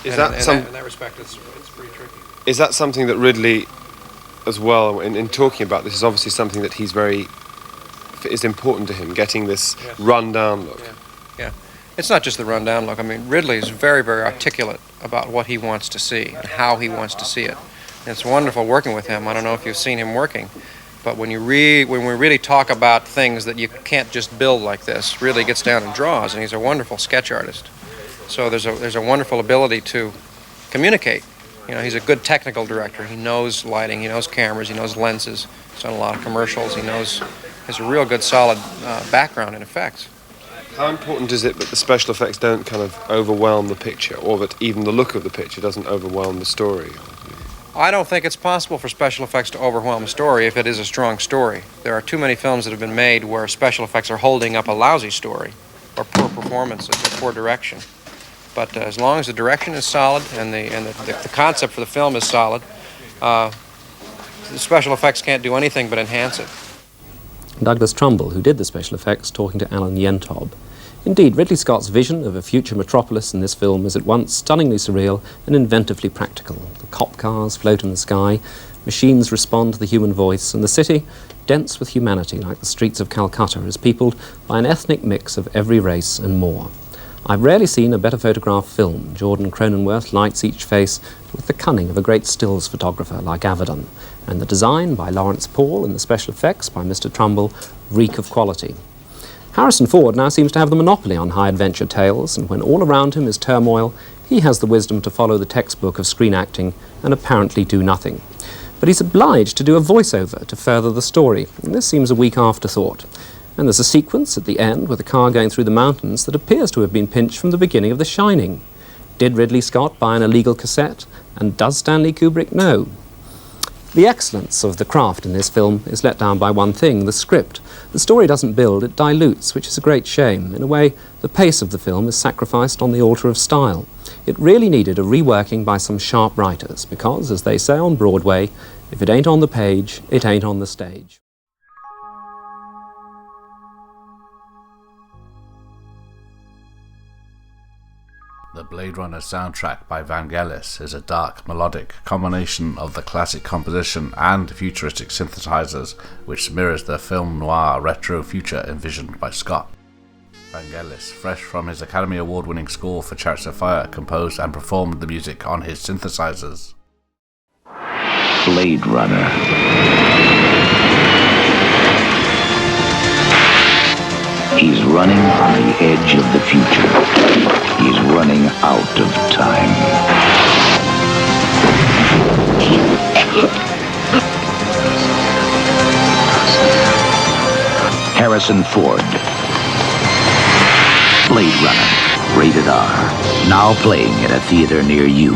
Q: In
P: that respect, it's pretty tricky.
Q: Is that something that Ridley, as well, in talking about this, is obviously something that is important to him, getting this run-down look?
P: Yeah. It's not just the rundown look. I mean, Ridley is very, very articulate about what he wants to see and how he wants to see it. And it's wonderful working with him. I don't know if you've seen him working, but when we really talk about things that you can't just build like this, really gets down and draws, and he's a wonderful sketch artist. So there's a wonderful ability to communicate. You know, he's a good technical director. He knows lighting, he knows cameras, he knows lenses. He's done a lot of commercials. He has a real good, solid background in effects.
Q: How important is it that the special effects don't kind of overwhelm the picture, or that even the look of the picture doesn't overwhelm the story?
P: I don't think it's possible for special effects to overwhelm a story if it is a strong story. There are too many films that have been made where special effects are holding up a lousy story, or poor performances, or poor direction. But as long as the direction is solid and the concept for the film is solid, the special effects can't do anything but enhance it.
E: Douglas Trumbull, who did the special effects, talking to Alan Yentob. Indeed, Ridley Scott's vision of a future metropolis in this film is at once stunningly surreal and inventively practical. The cop cars float in the sky, machines respond to the human voice, and the city, dense with humanity like the streets of Calcutta, is peopled by an ethnic mix of every race and more. I've rarely seen a better photographed film. Jordan Cronenworth lights each face with the cunning of a great stills photographer like Avedon, and the design by Lawrence Paul and the special effects by Mr. Trumbull reek of quality. Harrison Ford now seems to have the monopoly on high-adventure tales, and when all around him is turmoil, he has the wisdom to follow the textbook of screen acting and apparently do nothing. But he's obliged to do a voiceover to further the story, and this seems a weak afterthought. And there's a sequence at the end with a car going through the mountains that appears to have been pinched from the beginning of The Shining. Did Ridley Scott buy an illegal cassette? And does Stanley Kubrick know? The excellence of the craft in this film is let down by one thing, the script. The story doesn't build, it dilutes, which is a great shame. In a way, the pace of the film is sacrificed on the altar of style. It really needed a reworking by some sharp writers, because, as they say on Broadway, if it ain't on the page, it ain't on the stage.
C: The Blade Runner soundtrack by Vangelis is a dark, melodic combination of the classic composition and futuristic synthesizers, which mirrors the film noir retro future envisioned by Scott. Vangelis, fresh from his Academy Award-winning score for Chariots of Fire, composed and performed the music on his synthesizers.
X: Blade Runner. He's running on the edge of the future. He's running out of time. Harrison Ford. Blade Runner. Rated R. Now playing at a theater near you.